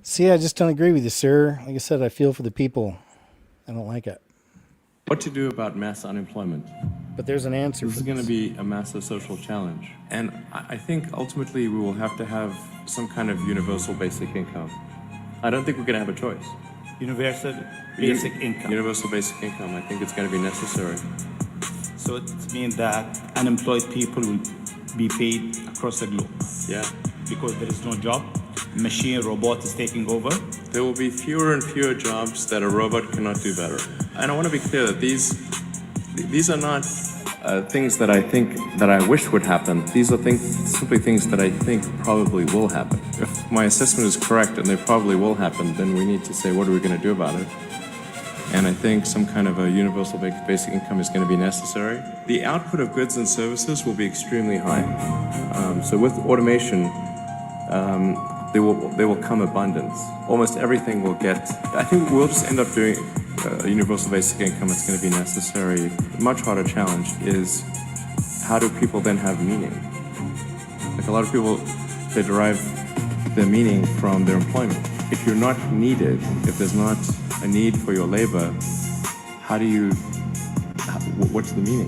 See, I just don't agree with you, sir. Like I said, I feel for the people. I don't like it. What to do about mass unemployment? But there's an answer. This is going to be a massive social challenge. And I think ultimately we will have to have some kind of universal basic income. I don't think we're going to have a choice. Universal basic income. Universal basic income. I think it's going to be necessary. So it means that unemployed people will be paid across the globe. Yeah. Because there is no job. Machine, robot is taking over. There will be fewer and fewer jobs that a robot cannot do better. And I want to be clear that these are not things that I wish would happen. These are simply things that I think probably will happen. If my assessment is correct and they probably will happen, then we need to say, what are we going to do about it? And I think some kind of a universal basic income is going to be necessary. The output of goods and services will be extremely high. So with automation, there will come abundance. Almost everything will get... I think we'll just end up doing a universal basic income. It's going to be necessary. A much harder challenge is how do people then have meaning? Like a lot of people, they derive their meaning from their employment. If you're not needed, if there's not a need for your labor, what's the meaning?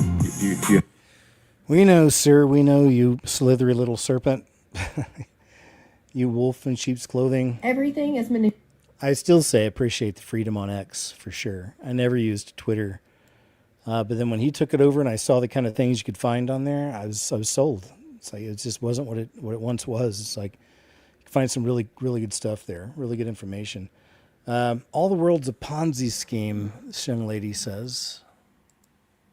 We know, sir. We know, you slithery little serpent. You wolf in sheep's clothing. Everything is manipulated. I still say appreciate the freedom on X for sure. I never used Twitter. But then when he took it over and I saw the kind of things you could find on there, I was sold. It's like it just wasn't what it once was. It's like you can find some really good stuff there, really good information. All the world's a Ponzi scheme, this young lady says.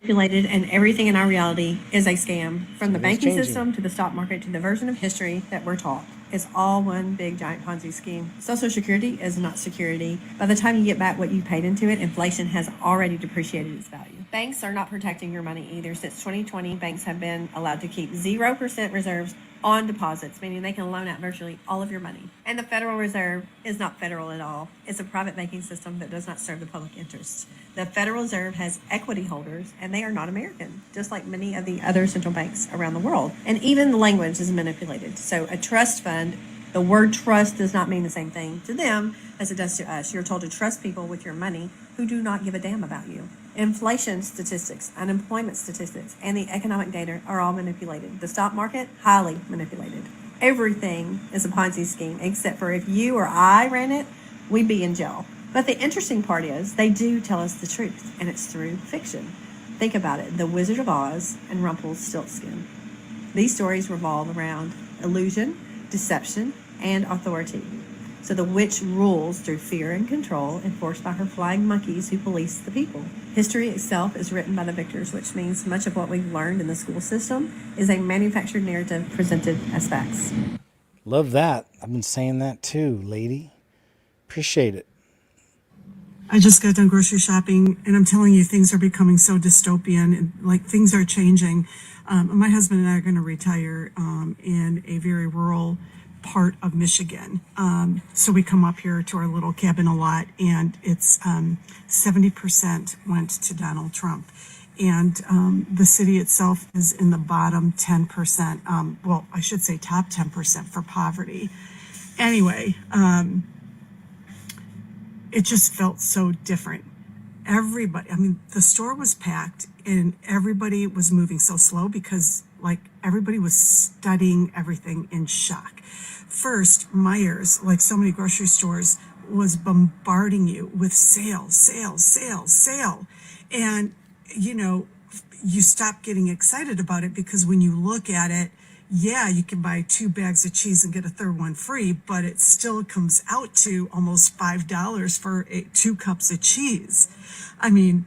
Manipulated, and everything in our reality is a scam, from the banking changing. system to the stock market to the version of history that we're taught. It's all one big giant Ponzi scheme. Social Security is not security. By the time you get back what you paid into it, inflation has already depreciated its value. Banks are not protecting your money either. Since 2020, banks have been allowed to keep 0% reserves on deposits, meaning they can loan out virtually all of your money. And the Federal Reserve is not federal at all. It's a private banking system that does not serve the public interest. The Federal Reserve has equity holders, and they are not American, just like many of the other central banks around the world. And even the language is manipulated. So a trust fund, the word trust does not mean the same thing to them as it does to us. You're told to trust people with your money who do not give a damn about you. Inflation statistics, unemployment statistics, and the economic data are all manipulated. The stock market, highly manipulated. Everything is a Ponzi scheme, except for if you or I ran it, we'd be in jail. But the interesting part is they do tell us the truth, and it's through fiction. Think about it, The Wizard of Oz and Rumpelstiltskin. These stories revolve around illusion, deception, and authority. So the witch rules through fear and control enforced by her flying monkeys who police the people. History itself is written by the victors, which means much of what we've learned in the school system is a manufactured narrative presented as facts. Love that. I've been saying that too, lady. Appreciate it. I just got done grocery shopping, and I'm telling you, things are becoming so dystopian, and like things are changing. My husband and I are going to retire in a very rural part of Michigan. So we come up here to our little cabin a lot, and it's 70% went to Donald Trump. And the city itself is in the bottom 10%. Well, I should say top 10% for poverty. Anyway, it just felt so different. Everybody, I mean, the store was packed and everybody was moving so slow because like everybody was studying everything in shock. First, Myers, like so many grocery stores, was bombarding you with sale, sale, sale, sale. And, you know, you stop getting excited about it because when you look at it, yeah, you can buy 2 bags of cheese and get a third one free, but it still comes out to almost $5 for 2 cups of cheese. I mean,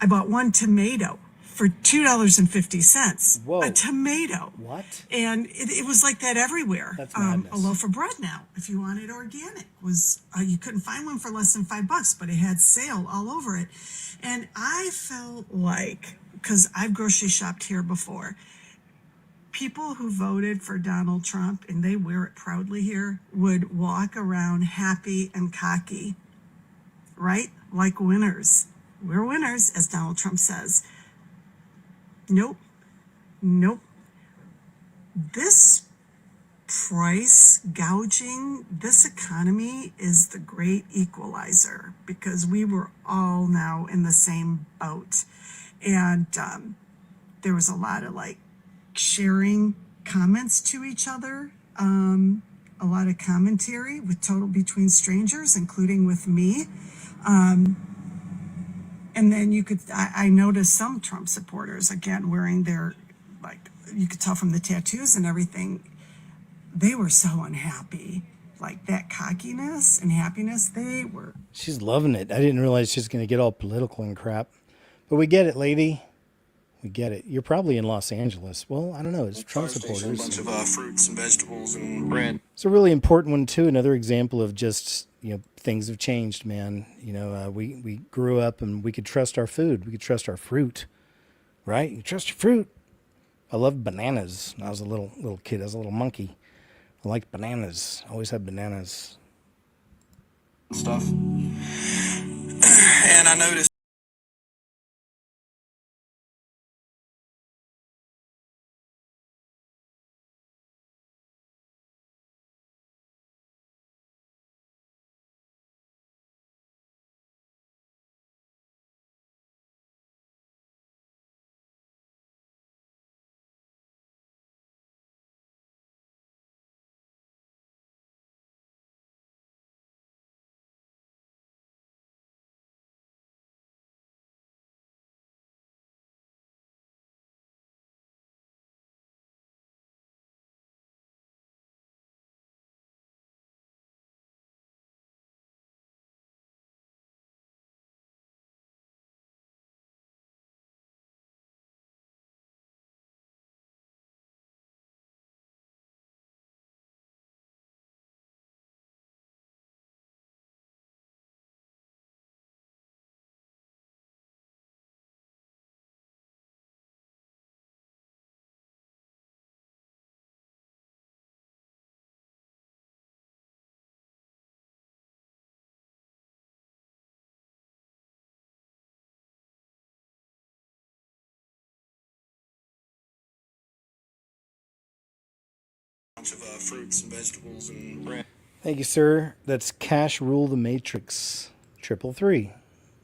I bought 1 tomato for $2.50. Whoa. A tomato. What? And it was like that everywhere. That's madness. A loaf of bread now, if you wanted organic, was you couldn't find one for less than $5, but it had sale all over it. And I felt like, because I've grocery shopped here before, people who voted for Donald Trump, and they wear it proudly here, would walk around happy and cocky, right? Like winners. We're winners, as Donald Trump says. Nope. Nope. This price gouging, this economy is the great equalizer because we were all now in the same boat. And there was a lot of like sharing comments to each other, a lot of commentary with total between strangers, including with me. And then I noticed some Trump supporters, again, wearing their, like, you could tell from the tattoos and everything, they were so unhappy. Like that cockiness and happiness, they were. She's loving it. I didn't realize she's going to get all political and crap. But we get it, lady. We get it. You're probably in Los Angeles. Well, I don't know. It's Trump supporters. A bunch of fruits and vegetables and bread. It's a really important one, too. Another example of just, you know, things have changed, man. You know, we grew up and we could trust our food. We could trust our fruit, right? You trust your fruit. I loved bananas when I was a little kid. I was a little monkey. I liked bananas. I always had bananas. Stuff. And I noticed bunch of fruits and vegetables and bread. Thank you, sir. That's Cash Rule the Matrix 333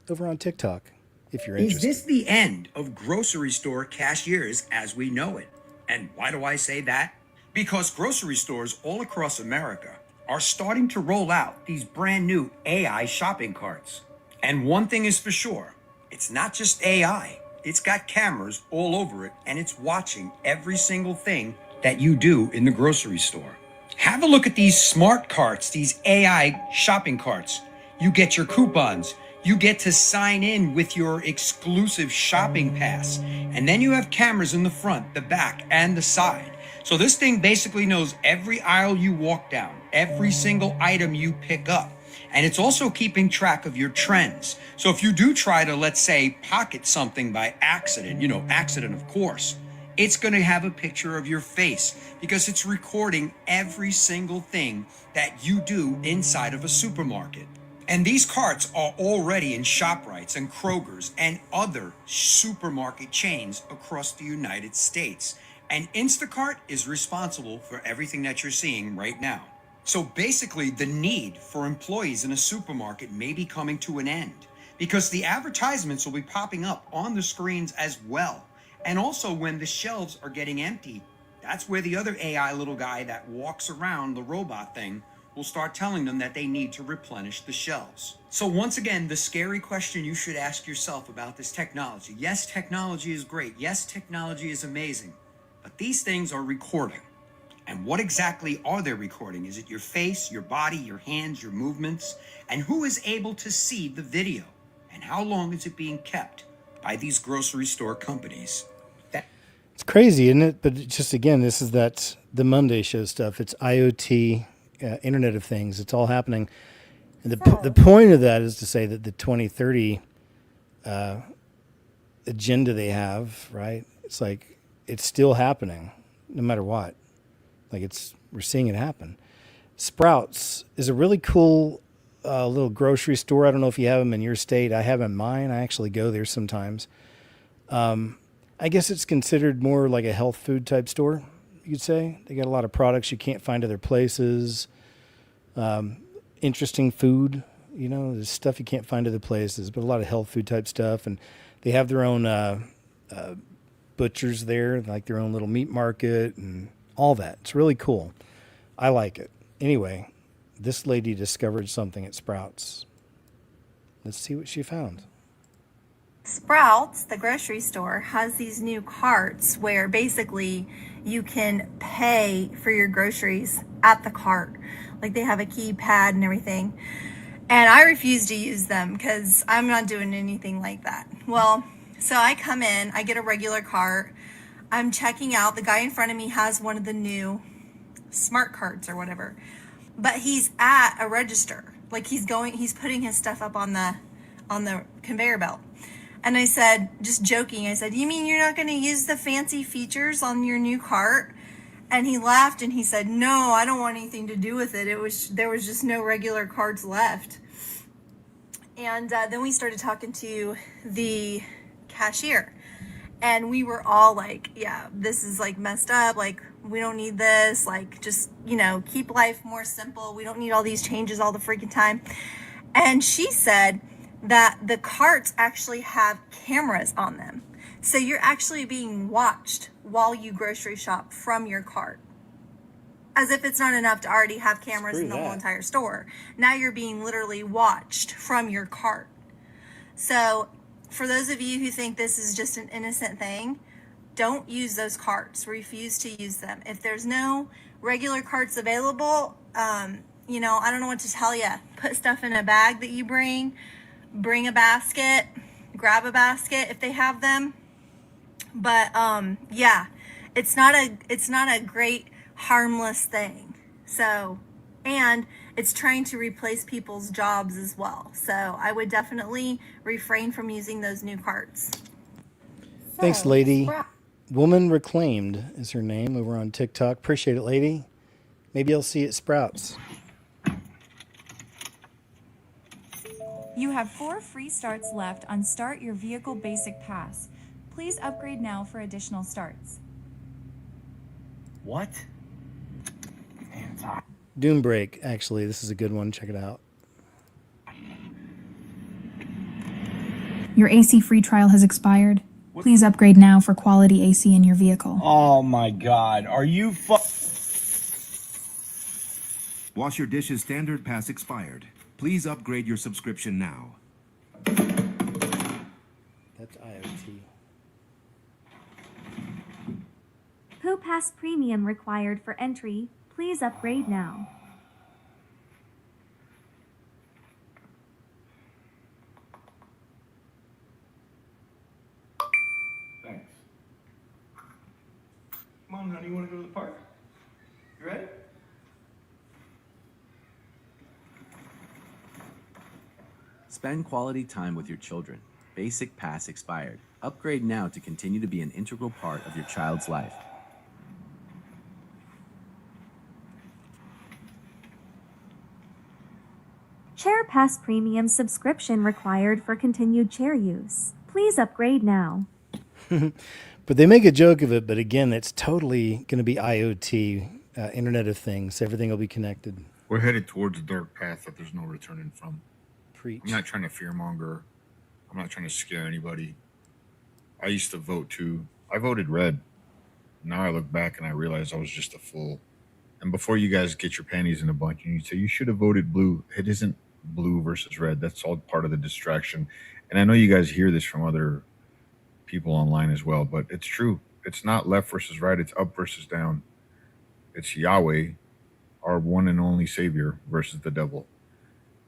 over on TikTok, if you're Is interested. this the end of grocery store cashiers as we know it? And why do I say that? Because grocery stores all across America are starting to roll out these brand new AI shopping carts. And one thing is for sure, it's not just AI. It's got cameras all over it, and it's watching every single thing that you do in the grocery store. Have a look at these smart carts, these AI shopping carts. You get your coupons. You get to sign in with your exclusive shopping pass. And then you have cameras in the front, the back, and the side. So this thing basically knows every aisle you walk down, every single item you pick up. And it's also keeping track of your trends. So if you do try to, let's say, pocket something by accident, accident of course, it's going to have a picture of your face because it's recording every single thing that you do inside of a supermarket. And these carts are already in ShopRites and Kroger's and other supermarket chains across the United States. And Instacart is responsible for everything that you're seeing right now. So basically, the need for employees in a supermarket may be coming to an end because the advertisements will be popping up on the screens as well. And also when the shelves are getting empty, that's where the other AI little guy that walks around, the robot thing, will start telling them that they need to replenish the shelves. So once again, the scary question you should ask yourself about this technology. Yes, technology is great. Yes, technology is amazing. But these things are recording. And what exactly are they recording? Is it your face, your body, your hands, your movements? And who is able to see the video? And how long is it being kept by these grocery store companies? It's crazy, isn't it? But just again, this is the Monday show stuff. It's IoT, Internet of Things. It's all happening. And the point of that is to say that the 2030 agenda they have, right? It's like it's still happening, no matter what. Like we're seeing it happen. Sprouts is a really cool little grocery store. I don't know if you have them in your state. I have in mine. I actually go there sometimes. I guess it's considered more like a health food type store, you could say. They got a lot of products you can't find other places. Interesting food, there's stuff you can't find other places, but a lot of health food type stuff. And they have their own butchers there, like their own little meat market and all that. It's really cool. I like it. Anyway, this lady discovered something at Sprouts. Let's see what she found. Sprouts, the grocery store, has these new carts where basically you can pay for your groceries at the cart. Like they have a keypad and everything. And I refuse to use them because I'm not doing anything like that. Well, so I come in, I get a regular cart. I'm checking out. The guy in front of me has one of the new smart carts or whatever. But he's at a register. Like he's putting his stuff up on the conveyor belt. And I said, just joking, I said, "You mean you're not going to use the fancy features on your new cart?" And he laughed and he said, "No, I don't want anything to do with it. There was just no regular carts left." And then we started talking to the cashier. And we were all like, yeah, this is like messed up. Like, we don't need this. Like, just, keep life more simple. We don't need all these changes all the freaking time. And she said that the carts actually have cameras on them. So you're actually being watched while you grocery shop from your cart. As if it's not enough to already have cameras in the whole entire store. Now you're being literally watched from your cart. So for those of you who think this is just an innocent thing, don't use those carts. Refuse to use them. If there's no regular carts available, I don't know what to tell you. Put stuff in a bag that you bring a basket, grab a basket if they have them. But yeah, it's not a great harmless thing. So, and it's trying to replace people's jobs as well. So I would definitely refrain from using those new carts. Thanks, lady. Woman Reclaimed is her name over on TikTok. Appreciate it, lady. Maybe I'll see you at Sprouts. You have 4 free starts left on Start Your Vehicle Basic Pass. Please upgrade now for additional starts. What? Doom Break, actually, this is a good one. Check it out. Your AC free trial has expired. Please upgrade now for quality AC in your vehicle. Oh my God, are you Wash your dishes standard pass expired. Please upgrade your subscription now. That's IoT. Poo Pass Premium required for entry. Please upgrade now. Thanks. Come on, honey, you want to go to the park? You ready? Spend quality time with your children. Basic Pass expired. Upgrade now to continue to be an integral part of your child's life. Chair Pass Premium subscription required for continued chair use. Please upgrade now. But they make a joke of it, but again, it's totally going to be IoT, Internet of Things. Everything will be connected. We're headed towards a dark path that there's no returning from. Preach. I'm not trying to fearmonger. I'm not trying to scare anybody. I used to vote too. I voted red. Now I look back and I realize I was just a fool. And before you guys get your panties in a bunch and you say you should have voted blue, it isn't blue versus red. That's all part of the distraction. And I know you guys hear this from other people online as well, but it's true. It's not left versus right. It's up versus down. It's Yahweh, our one and only savior, versus the devil.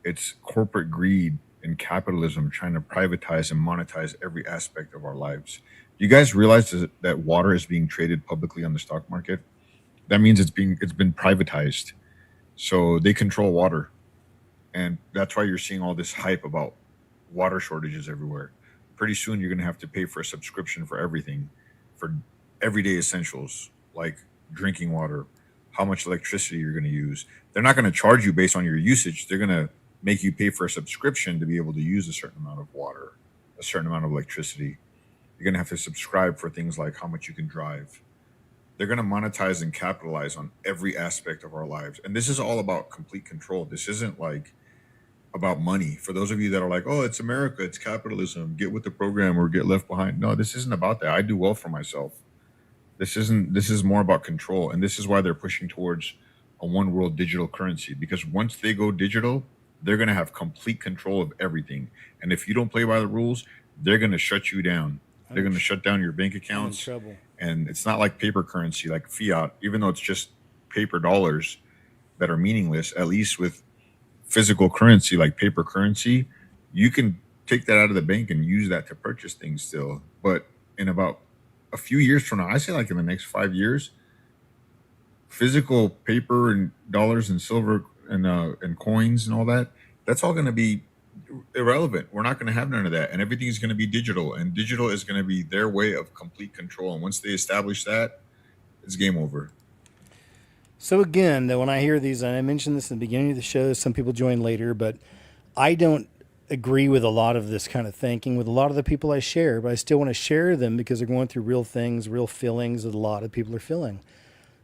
It's corporate greed and capitalism trying to privatize and monetize every aspect of our lives. You guys realize that water is being traded publicly on the stock market? That means it's been privatized. So they control water. And that's why you're seeing all this hype about water shortages everywhere. Pretty soon you're going to have to pay for a subscription for everything, for everyday essentials like drinking water, how much electricity you're going to use. They're not going to charge you based on your usage. They're going to make you pay for a subscription to be able to use a certain amount of water, a certain amount of electricity. You're going to have to subscribe for things like how much you can drive. They're going to monetize and capitalize on every aspect of our lives. And this is all about complete control. This isn't like about money. For those of you that are like, oh, it's America, it's capitalism, get with the program or get left behind. No, this isn't about that. I do well for myself. This is more about control. And this is why they're pushing towards a one world digital currency, because once they go digital, they're going to have complete control of everything. And if you don't play by the rules, they're going to shut you down. They're going to shut down your bank accounts. Trouble. And it's not like paper currency, like fiat, even though it's just paper dollars that are meaningless. At least with physical currency, like paper currency, you can take that out of the bank and use that to purchase things still. But in about a few years from now, I say like in the next 5 years, physical paper and dollars and silver and coins and all that, that's all going to be irrelevant. We're not going to have none of that. And everything's going to be digital. And digital is going to be their way of complete control. And once they establish that, it's game over. So again, though, when I hear these, and I mentioned this in the beginning of the show, some people join later, but I don't agree with a lot of this kind of thinking with a lot of the people I share, but I still want to share them because they're going through real things, real feelings that a lot of people are feeling.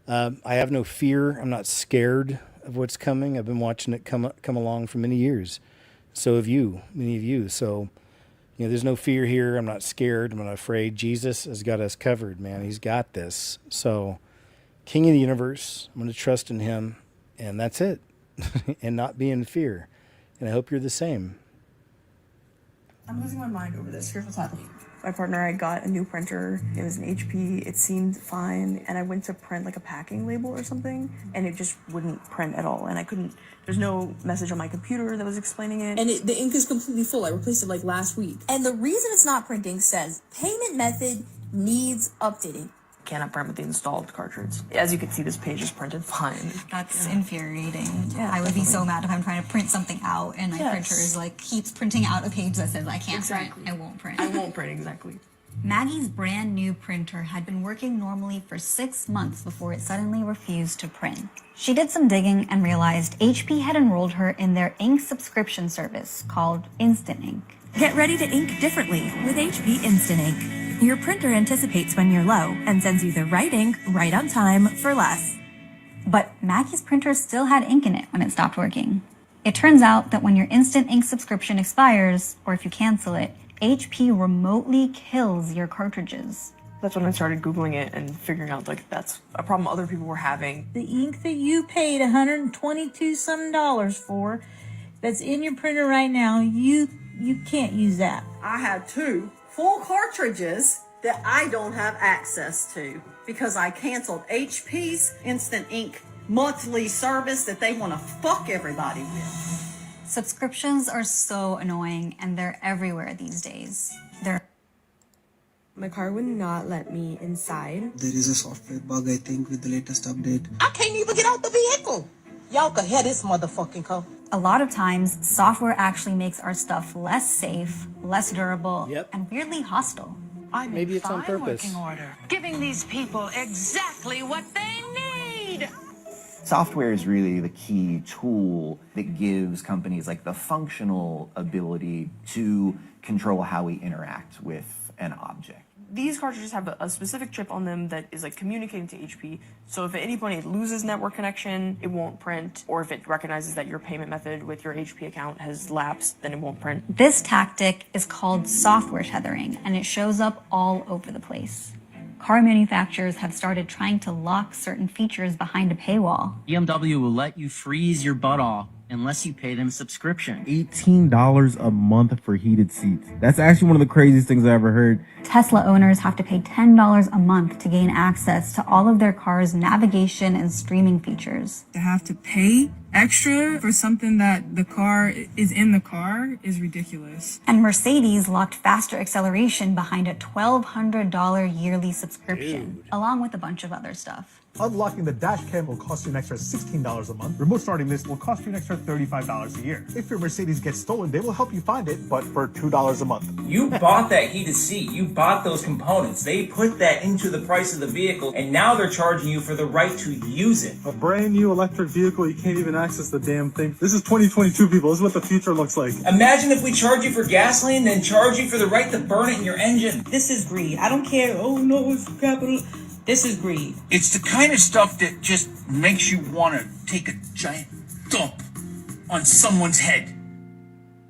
I have no fear. I'm not scared of what's coming. I've been watching it come along for many years. So have you, many of you. So, there's no fear here. I'm not scared. I'm not afraid. Jesus has got us covered, man. He's got this. So, King of the universe, I'm going to trust in him, and that's it, and not be in fear. And I hope you're the same. I'm losing my mind over this. Here's what's happening. My partner, I got a new printer. It was an HP. It seemed fine. And I went to print like a packing label or something, and it just wouldn't print at all. And I couldn't, there's no message on my computer that was explaining it. And the ink is completely full. I replaced it like last week. And the reason it's not printing says payment method needs updating. Cannot print with the installed cartridge. As you can see, this page is printed fine. That's infuriating. Yeah, I would be so definitely. mad if I'm trying to print something out and my Yes. printer is like keeps printing out a page that says I can't Exactly. print. I won't print. I won't print, exactly. Maggie's brand new printer had been working normally for 6 months before it suddenly refused to print. She did some digging and realized HP had enrolled her in their ink subscription service called Instant Ink. Get ready to ink differently with HP Instant Ink. Your printer anticipates when you're low and sends you the right ink right on time for less. But Maggie's printer still had ink in it when it stopped working. It turns out that when your instant ink subscription expires, or if you cancel it, HP remotely kills your cartridges. That's when I started Googling it and figuring out like that's a problem other people were having. The ink that you paid $122 some for, that's in your printer right now, you can't use that. I have 2 full cartridges that I don't have access to because I canceled HP's Instant Ink monthly service that they want to fuck everybody with. Subscriptions are so annoying and they're everywhere these days. My car would not let me inside. There is a software bug, I think, with the latest update. I can't even get out the vehicle. Y'all can hear this motherfucking car. A lot of times, software actually makes our stuff less safe, less durable, and weirdly hostile. Maybe it's on purpose. Working order, giving these people exactly what they need. Software is really the key tool that gives companies like the functional ability to control how we interact with an object. These cartridges have a specific chip on them that is like communicating to HP. So if at any point it loses network connection, it won't print. Or if it recognizes that your payment method with your HP account has lapsed, then it won't print. This tactic is called software tethering, and it shows up all over the place. Car manufacturers have started trying to lock certain features behind a paywall. BMW will let you freeze your butt off unless you pay them a subscription. $18 a month for heated seats. That's actually one of the craziest things I ever heard. Tesla owners have to pay $10 a month to gain access to all of their cars' navigation and streaming features. To have to pay extra for something that the car is in the car is ridiculous. And Mercedes locked faster acceleration behind a $1,200 yearly subscription, along with a bunch of other stuff. Unlocking the dash cam will cost you an extra $16 a month. Remote starting this will cost you an extra $35 a year. If your Mercedes gets stolen, they will help you find it, but for $2 a month. You bought that heated seat. You bought those components. They put that into the price of the vehicle, and now they're charging you for the right to use it. A brand new electric vehicle, you can't even access the damn thing. This is 2022, people. This is what the future looks like. Imagine if we charge you for gasoline, then charge you for the right to burn it in your engine. This is greed. I don't care. Oh no, it's capital. This is greed. It's the kind of stuff that just makes you want to take a giant dump on someone's head.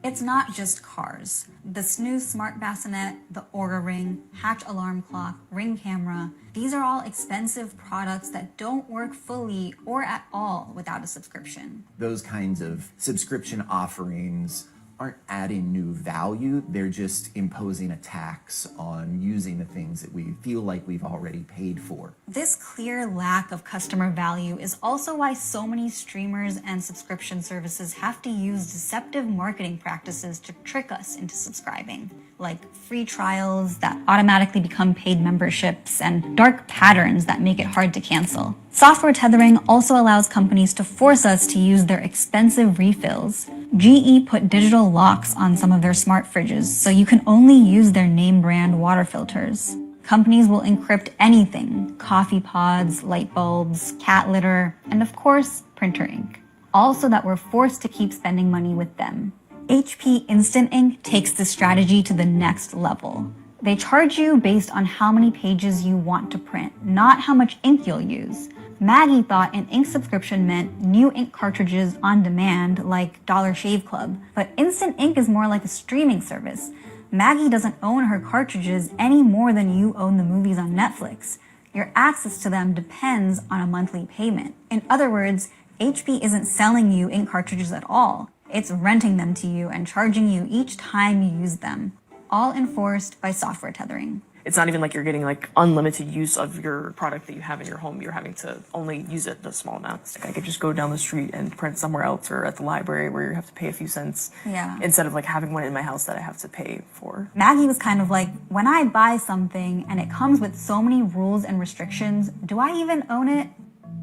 It's not just cars. The snooze smart bassinet, the Oura ring, Hatch alarm clock, ring camera, these are all expensive products that don't work fully or at all without a subscription. Those kinds of subscription offerings aren't adding new value, they're just imposing a tax on using the things that we feel like we've already paid for. This clear lack of customer value is also why so many streamers and subscription services have to use deceptive marketing practices to trick us into subscribing, like free trials that automatically become paid memberships and dark patterns that make it hard to cancel. Software tethering also allows companies to force us to use their expensive refills. GE put digital locks on some of their smart fridges, so you can only use their name brand water filters. Companies will encrypt anything: coffee pods, light bulbs, cat litter, and of course, printer ink. All so that we're forced to keep spending money with them. HP Instant Ink takes this strategy to the next level. They charge you based on how many pages you want to print, not how much ink you'll use. Maggie thought an ink subscription meant new ink cartridges on demand like Dollar Shave Club, but Instant Ink is more like a streaming service. Maggie doesn't own her cartridges any more than you own the movies on Netflix. Your access to them depends on a monthly payment. In other words, HP isn't selling you ink cartridges at all. It's renting them to you and charging you each time you use them, all enforced by software tethering. It's not even like you're getting like unlimited use of your product that you have in your home. You're having to only use it a small amount. Like I could just go down the street and print somewhere else or at the library where you have to pay a few cents. Yeah. Instead of like having one in my house that I have to pay for. Maggie was kind of like, when I buy something and it comes with so many rules and restrictions, do I even own it?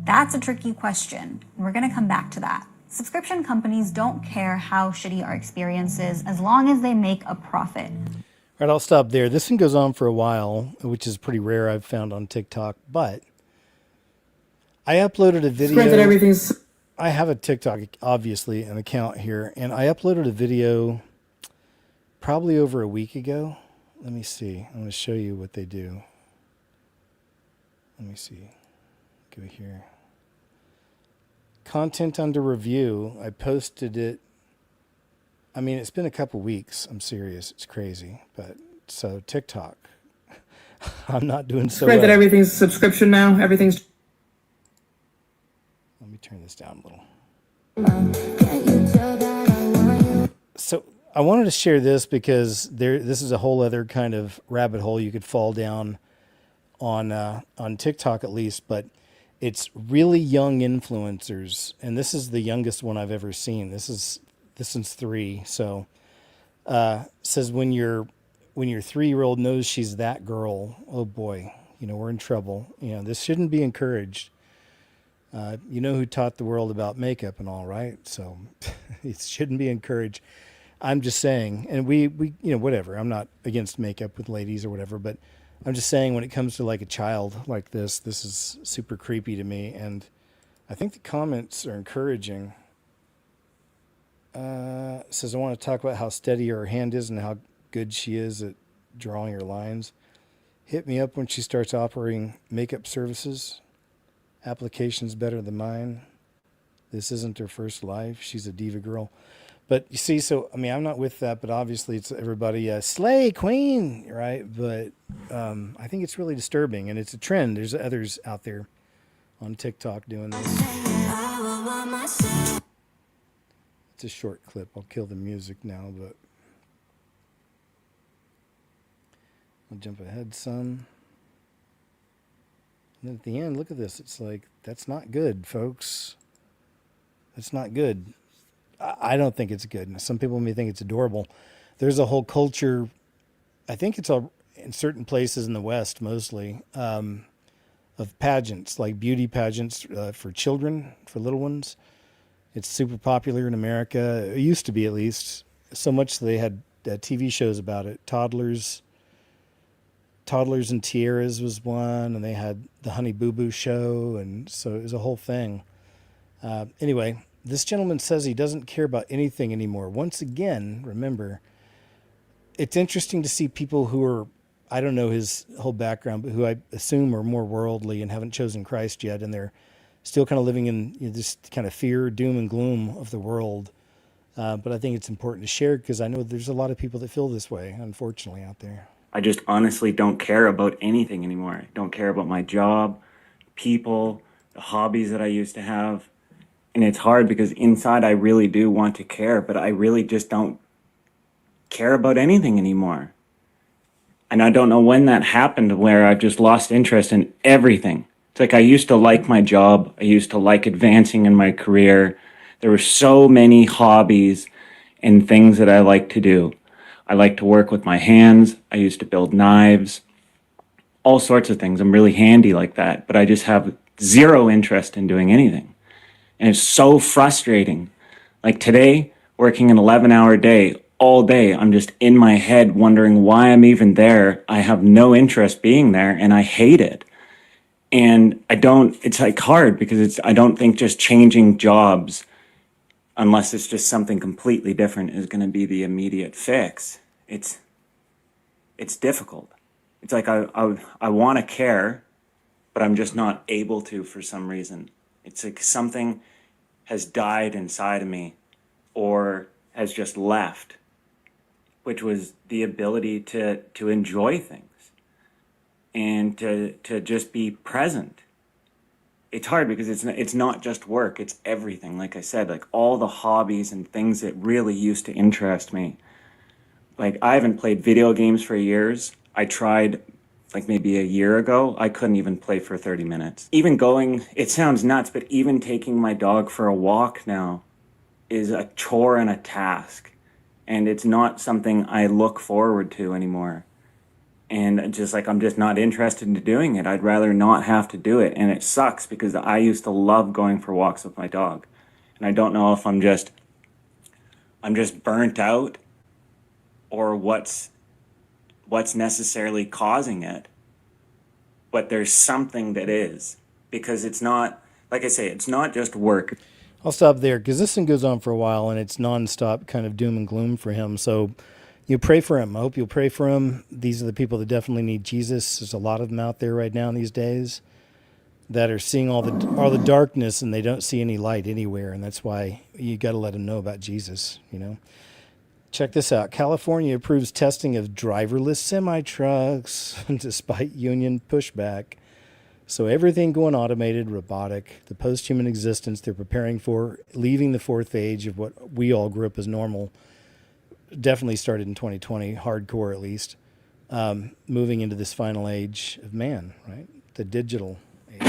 That's a tricky question. We're gonna come back to that. Subscription companies don't care how shitty our experience is as long as they make a profit. All right, I'll stop there. This one goes on for a while, which is pretty rare I've found on TikTok, but I uploaded a video. I have a TikTok, obviously, an account here, and I uploaded a video probably over a week ago. Let me see. I'm going to show you what they do. Let me see. Go here. content under review. I posted it. I mean, it's been a couple weeks. I'm serious. It's crazy. But so TikTok, I'm not doing so Great well. that everything's a subscription now. Everything's. Let me turn this down a little. So I wanted to share this because this is a whole other kind of rabbit hole you could fall down on TikTok at least, but it's really young influencers, and this is the youngest one I've ever seen. This one's 3. So says when your 3-year-old knows she's that girl, oh boy, we're in trouble. This shouldn't be encouraged. You know who taught the world about makeup and all, right? So it shouldn't be encouraged. I'm just saying, and we whatever. I'm not against makeup with ladies or whatever, but I'm just saying when it comes to like a child like this is super creepy to me. And I think the comments are encouraging. Says, I want to talk about how steady her hand is and how good she is at drawing her lines. Hit me up when she starts offering makeup services. Application's better than mine. This isn't her first life. She's a diva girl. But you see, so, I mean, I'm not with that, but obviously it's everybody, slay queen, right? But I think it's really disturbing, and it's a trend. There's others out there on TikTok doing this. It's a short clip. I'll kill the music now, but I'll jump ahead some. And then at the end, look at this. It's like, that's not good, folks. That's not good. I don't think it's good. Some people may think it's adorable. There's a whole culture, I think it's in certain places in the West mostly, of pageants, like beauty pageants for children, for little ones. It's super popular in America. It used to be, at least. So much so they had TV shows about it. Toddlers and Tiaras was one, and they had the Honey Boo Boo show, and so it was a whole thing. Anyway, this gentleman says he doesn't care about anything anymore. Once again, remember, it's interesting to see people who are, I don't know his whole background, but who I assume are more worldly and haven't chosen Christ yet, and they're still kind of living in this kind of fear, doom, and gloom of the world. But I think it's important to share because I know there's a lot of people that feel this way, unfortunately, out there. I just honestly don't care about anything anymore. I don't care about my job, people, the hobbies that I used to have. And it's hard because inside I really do want to care, but I really just don't care about anything anymore. And I don't know when that happened where I've just lost interest in everything. It's like I used to like my job. I used to like advancing in my career. There were so many hobbies and things that I like to do. I like to work with my hands. I used to build knives, all sorts of things. I'm really handy like that, but I just have zero interest in doing anything. And it's so frustrating. Like today, working an 11-hour day, all day, I'm just in my head wondering why I'm even there. I have no interest being there, and I hate it. And it's like hard because I don't think just changing jobs, unless it's just something completely different, is going to be the immediate fix. It's difficult. It's like I want to care, but I'm just not able to for some reason. It's like something has died inside of me or has just left, which was the ability to enjoy things and to just be present. It's hard because it's not just work, it's everything. Like I said, like all the hobbies and things that really used to interest me. Like I haven't played video games for years. I tried like maybe a year ago. I couldn't even play for 30 minutes. Even going, it sounds nuts, but even taking my dog for a walk now is a chore and a task. And it's not something I look forward to anymore. And just like, I'm just not interested in doing it. I'd rather not have to do it. And it sucks because I used to love going for walks with my dog. And I don't know if I'm just burnt out or what's necessarily causing it. But there's something that is, because it's not, like I say, it's not just work. I'll stop there because this thing goes on for a while and it's nonstop kind of doom and gloom for him. So you pray for him. I hope you'll pray for him. These are the people that definitely need Jesus. There's a lot of them out there right now these days. that are seeing all the darkness and they don't see any light anywhere, and that's why you got to let them know about Jesus. Check this out. California approves testing of driverless semi-trucks despite union pushback. So everything going automated, robotic, the post-human existence they're preparing for, leaving the fourth age of what we all grew up as normal, definitely started in 2020, hardcore at least, moving into this final age of man, right? The digital age.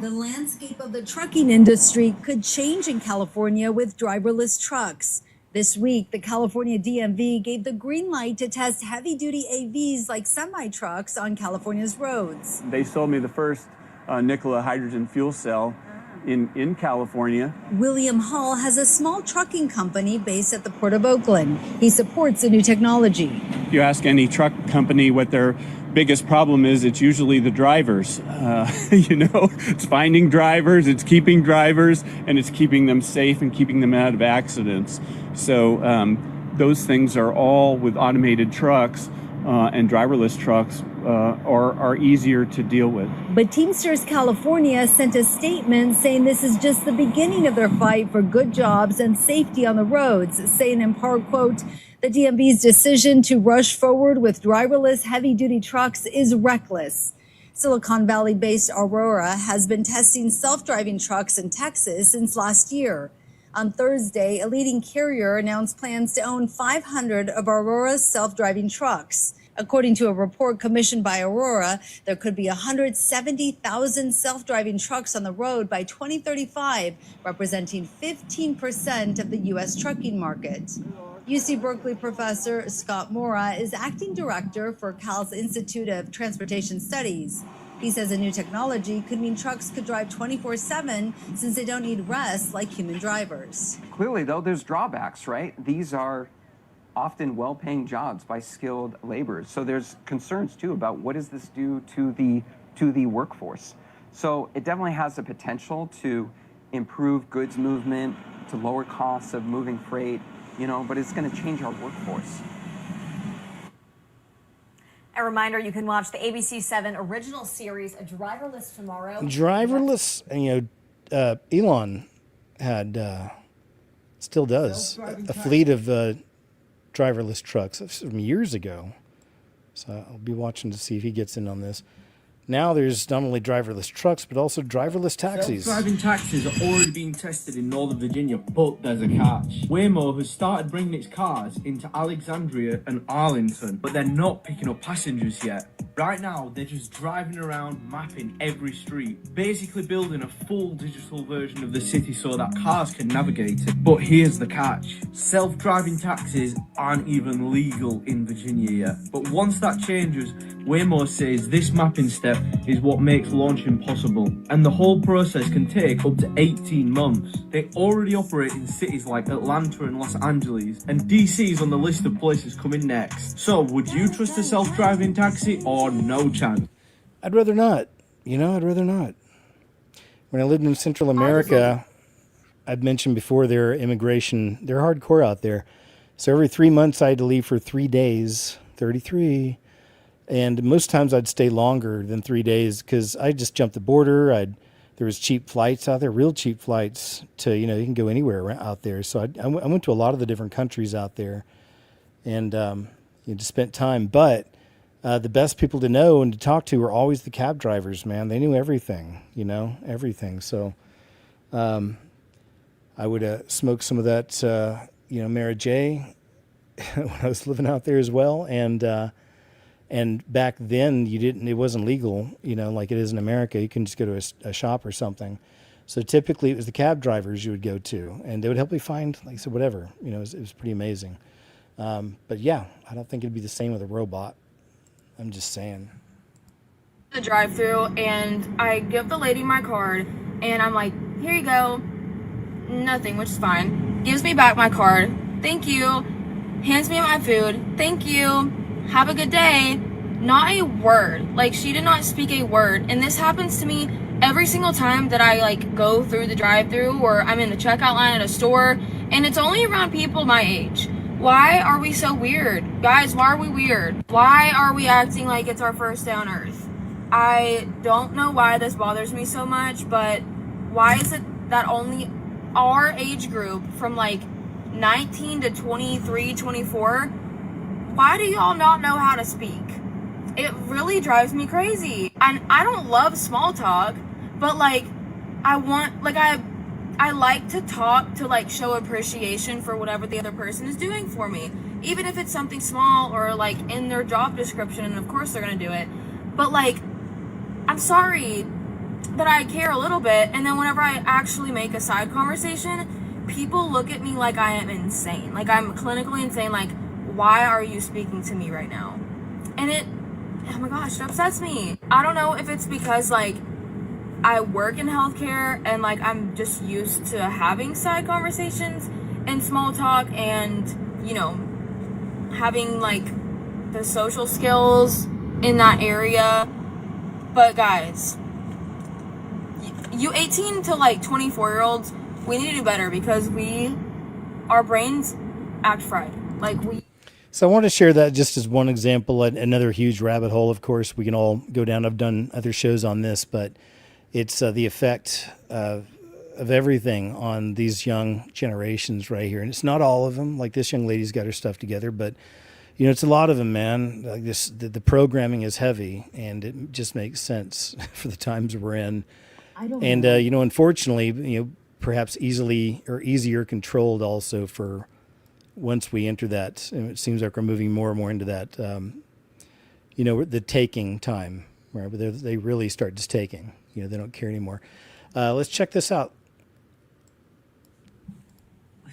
The landscape of the trucking industry could change in California with driverless trucks. This week, the California DMV gave the green light to test heavy-duty AVs like semi-trucks on California's roads. They sold me the first Nikola hydrogen fuel cell in California. William Hall has a small trucking company based at the Port of Oakland. He supports the new technology. If you ask any truck company what their biggest problem is, it's usually the drivers. It's finding drivers, it's keeping drivers, and it's keeping them safe and keeping them out of accidents. So those things are all with automated trucks and driverless trucks are easier to deal with. But Teamsters California sent a statement saying this is just the beginning of their fight for good jobs and safety on the roads, saying in part, quote, the DMV's decision to rush forward with driverless heavy-duty trucks is reckless. Silicon Valley-based Aurora has been testing self-driving trucks in Texas since last year. On Thursday, a leading carrier announced plans to own 500 of Aurora's self-driving trucks. According to a report commissioned by Aurora, there could be 170,000 self-driving trucks on the road by 2035, representing 15% of the U.S. trucking market. UC Berkeley professor Scott Mora is acting director for Cal's Institute of Transportation Studies. He says a new technology could mean trucks could drive 24/7 since they don't need rest like human drivers. Clearly, though, there's drawbacks, right? These are often well-paying jobs by skilled laborers. So there's concerns, too, about what does this do to the workforce. So it definitely has the potential to improve goods movement, to lower costs of moving freight, but it's going to change our workforce. A reminder, you can watch the ABC 7 original series, Driverless, tomorrow. Driverless, Elon had, still does, a fleet of driverless trucks from years ago. So I'll be watching to see if he gets in on this. Now there's not only driverless trucks, but also driverless taxis. Self-driving taxis are already being tested in Northern Virginia, but there's a catch. Waymo has started bringing its cars into Alexandria and Arlington, but they're not picking up passengers yet. Right now, they're just driving around, mapping every street, basically building a full digital version of the city so that cars can navigate it. But here's the catch. Self-driving taxis aren't even legal in Virginia yet. But once that changes, Waymo says this mapping step is what makes launching possible, and the whole process can take up to 18 months. They already operate in cities like Atlanta and Los Angeles, and DC is on the list of places coming next. So would you trust a self-driving taxi or no chance? I'd rather not. I'd rather not. When I lived in Central America, I've mentioned before they're hardcore out there. So every 3 months I had to leave for 3 days, 33. And most times I'd stay longer than 3 days because I just jumped the border. There was cheap flights out there, real cheap flights to, you can go anywhere out there. So I went to a lot of the different countries out there and just spent time. But the best people to know and to talk to were always the cab drivers, man. They knew everything, everything. So I would smoke some of that, Mara J when I was living out there as well. And back then, it wasn't legal, like it is in America. You can just go to a shop or something. So typically, it was the cab drivers you would go to, and they would help you find, like I said, whatever. It was pretty amazing. But yeah, I don't think it'd be the same with a robot. I'm just saying. The drive-through, and I give the lady my card, and I'm like, here you go. Nothing, which is fine. Gives me back my card. Thank you. Hands me my food. Thank you. Have a good day. Not a word. Like, she did not speak a word. And this happens to me every single time that I go through the drive-thru or I'm in the checkout line at a store, and it's only around people my age. Why are we so weird? Guys, why are we weird? Why are we acting like it's our first day on earth? I don't know why this bothers me so much, but why is it that only our age group from like 19 to 23, 24, why do y'all not know how to speak? It really drives me crazy. And I don't love small talk, but like I like to talk to like show appreciation for whatever the other person is doing for me. Even if it's something small or like in their job description, and of course they're gonna do it. But like, I'm sorry that I care a little bit, and then whenever I actually make a side conversation, people look at me like I am insane. Like I'm clinically insane. Like, why are you speaking to me right now? And oh my gosh, it upsets me. I don't know if it's because like I work in healthcare and like I'm just used to having side conversations and small talk and, you know, having like the social skills in that area. But guys, you 18 to like 24-year-olds, we need to do better because our brains act fried. Like So I want to share that just as one example, another huge rabbit hole, of course, we can all go down. I've done other shows on this, but it's the effect of everything on these young generations right here. And it's not all of them. Like this young lady's got her stuff together, but you know, it's a lot of them, man. Like the programming is heavy, and it just makes sense for the times we're in. And you know, unfortunately, you know, perhaps easier controlled also for once we enter that. And it seems like we're moving more and more into that. You know, the taking time, right? Where they really start just taking. You know, they don't care anymore. Let's check this out.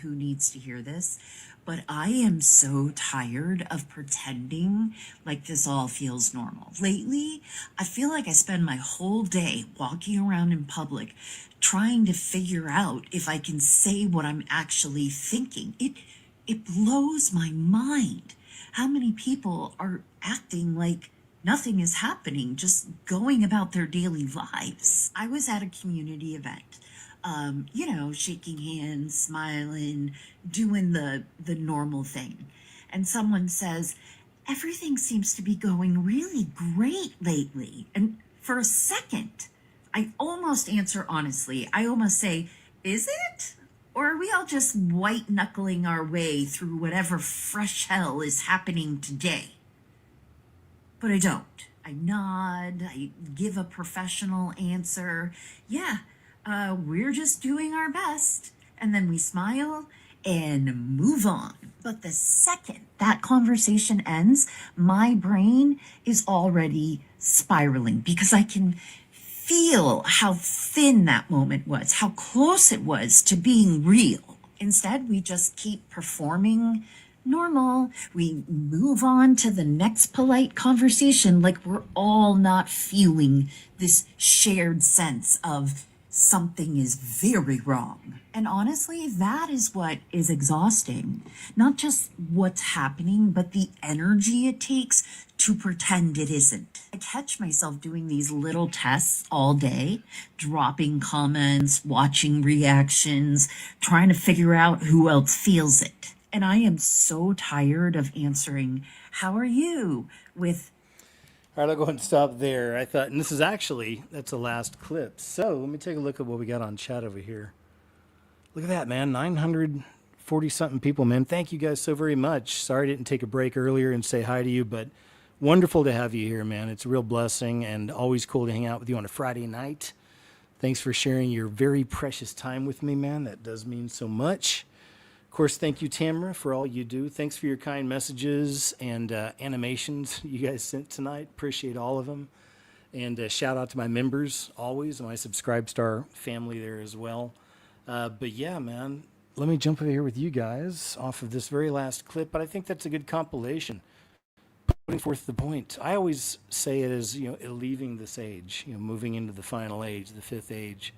Who needs to hear this? But I am so tired of pretending like this all feels normal. Lately, I feel like I spend my whole day walking around in public trying to figure out if I can say what I'm actually thinking. It blows my mind how many people are acting like nothing is happening, just going about their daily lives. I was at a community event. You know, shaking hands, smiling, doing the normal thing. And someone says, everything seems to be going really great lately. And for a second, I almost answer honestly. I almost say, is it? Or are we all just white knuckling our way through whatever fresh hell is happening today? But I don't. I nod, I give a professional answer. Yeah. We're just doing our best. And then we smile and move on. But the second that conversation ends, my brain is already spiraling because I can feel how thin that moment was, how close it was to being real. Instead, we just keep performing normal. We move on to the next polite conversation like we're all not feeling this shared sense of something is very wrong. And honestly, that is what is exhausting. Not just what's happening, but the energy it takes to pretend it isn't. I catch myself doing these little tests all day, dropping comments, watching reactions, trying to figure out who else feels it. And I am so tired of answering, "How are you?" with, All right, I'll go ahead and stop there. I thought, and that's the last clip. So let me take a look at what we got on chat over here. Look at that, man. 940 something people, man. Thank you guys so very much. Sorry I didn't take a break earlier and say hi to you, but wonderful to have you here, man. It's a real blessing and always cool to hang out with you on a Friday night. Thanks for sharing your very precious time with me, man. That does mean so much. Of course, thank you, Tamara, for all you do. Thanks for your kind messages and animations you guys sent tonight. Appreciate all of them. And shout out to my members always, my Subscribe family there as well. But yeah, man, let me jump over here with you guys off of this very last clip. But I think that's a good compilation, putting forth the point. I always say it as, you know, leaving this age, you know, moving into the final age, the fifth age.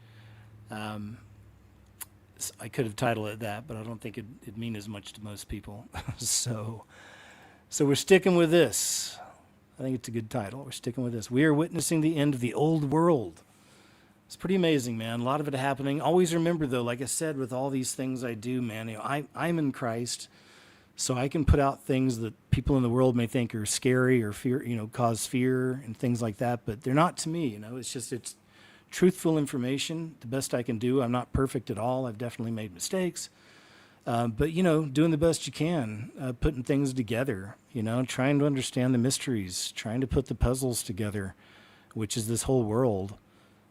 I could have titled it that, but I don't think it'd mean as much to most people. So we're sticking with this. I think it's a good title. We're sticking with this. We are witnessing the end of the old world. It's pretty amazing, man. A lot of it happening. Always remember, though, like I said, with all these things I do, man, you know, I'm in Christ. So I can put out things that people in the world may think are scary or fear, cause fear and things like that, but they're not to me. It's truthful information, the best I can do. I'm not perfect at all. I've definitely made mistakes. But, doing the best you can, putting things together, trying to understand the mysteries, trying to put the puzzles together, which is this whole world.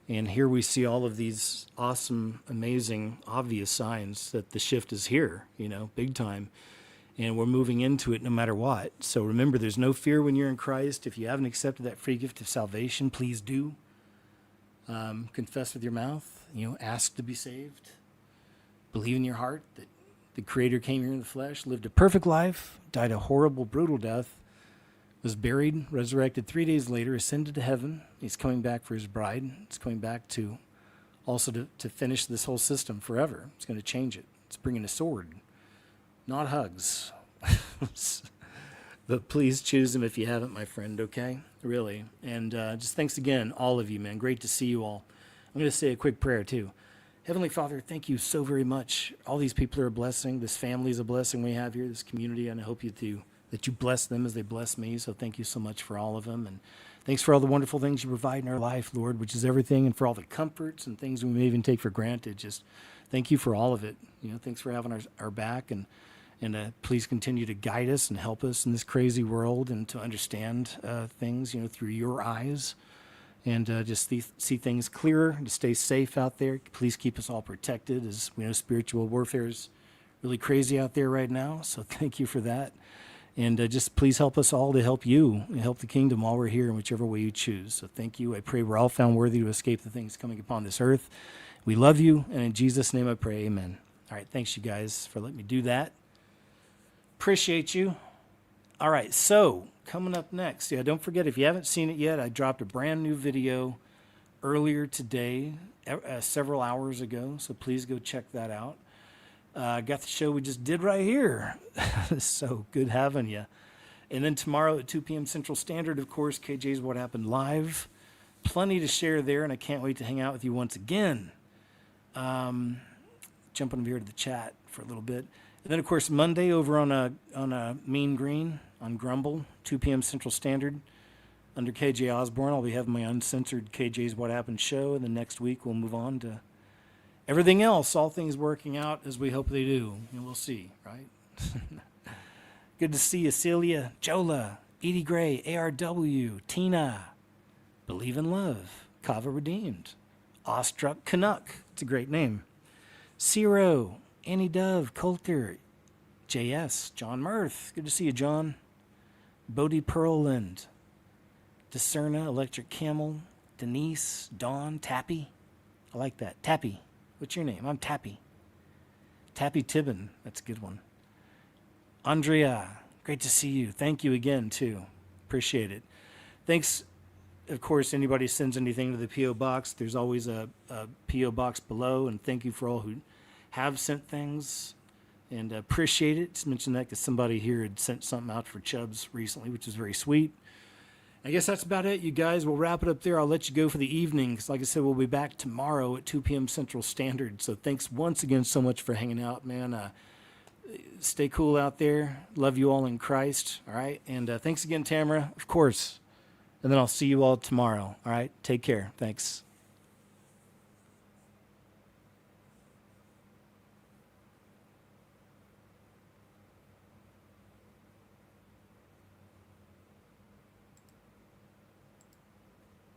And here we see all of these awesome, amazing, obvious signs that the shift is here, big time. And we're moving into it no matter what. So remember, there's no fear when you're in Christ. If you haven't accepted that free gift of salvation, please do. Confess with your mouth, ask to be saved. Believe in your heart that the Creator came here in the flesh, lived a perfect life, died a horrible, brutal death, was buried, resurrected 3 days later, ascended to heaven. He's coming back for his bride. He's coming back to finish this whole system forever. It's going to change it. It's bringing a sword, not hugs. But please choose him if you haven't, my friend, okay? Really. And just thanks again, all of you, man. Great to see you all. I'm going to say a quick prayer, too. Heavenly Father, thank you so very much. All these people are a blessing. This family is a blessing we have here, this community, and I hope that you bless them as they bless me. So thank you so much for all of them. And thanks for all the wonderful things you provide in our life, Lord, which is everything, and for all the comforts and things we may even take for granted. Just thank you for all of it. Thanks for having our back, and please continue to guide us and help us in this crazy world and to understand things, through your eyes. And just see things clearer, to stay safe out there. Please keep us all protected, as we know spiritual warfare is really crazy out there right now. So thank you for that. And just please help us all to help you and help the kingdom while we're here in whichever way you choose. So thank you. I pray we're all found worthy to escape the things coming upon this earth. We love you, and in Jesus' name I pray, amen. All right, thanks you guys for letting me do that. Appreciate you. All right, so coming up next, don't forget, if you haven't seen it yet, I dropped a brand new video earlier today, several hours ago, so please go check that out. Got the show we just did right here. So good having you. And then tomorrow at 2 p.m. Central Standard, of course, KJ's What Happened Live. Plenty to share there, and I can't wait to hang out with you once again. Jumping over here to the chat for a little bit. And then, of course, Monday over on a Mean Green on Grumble, 2 p.m. Central Standard, under KJ Osborne. I'll be having my uncensored KJ's What Happened show, and then next week we'll move on to everything else, all things working out as we hope they do. And we'll see, right? Good to see you, Celia, Jola, Edie Gray, ARW, Tina, Believe in Love, Kava Redeemed, Awestruck Canuck, it's a great name, Ciro, Annie Dove, Coulter, JS, John Mirth, good to see you, John, Bodie Pearland, Discerna, Electric Camel, Denise, Dawn, Tappy, I like that, Tappy, what's your name? I'm Tappy. Tappy Tibbin, that's a good one. Andrea, great to see you. Thank you again, too. Appreciate it. Thanks, of course, anybody sends anything to the P.O. Box. There's always a P.O. Box below, and thank you for all who have sent things, and appreciate it. Just mentioned that because somebody here had sent something out for Chubbs recently, which is very sweet. I guess that's about it, you guys. We'll wrap it up there. I'll let you go for the evening because, like I said, we'll be back tomorrow at 2 p.m. Central Standard. So thanks once again so much for hanging out, man. Stay cool out there. Love you all in Christ, all right? And thanks again, Tamara, of course. And then I'll see you all tomorrow, all right? Take care. Thanks.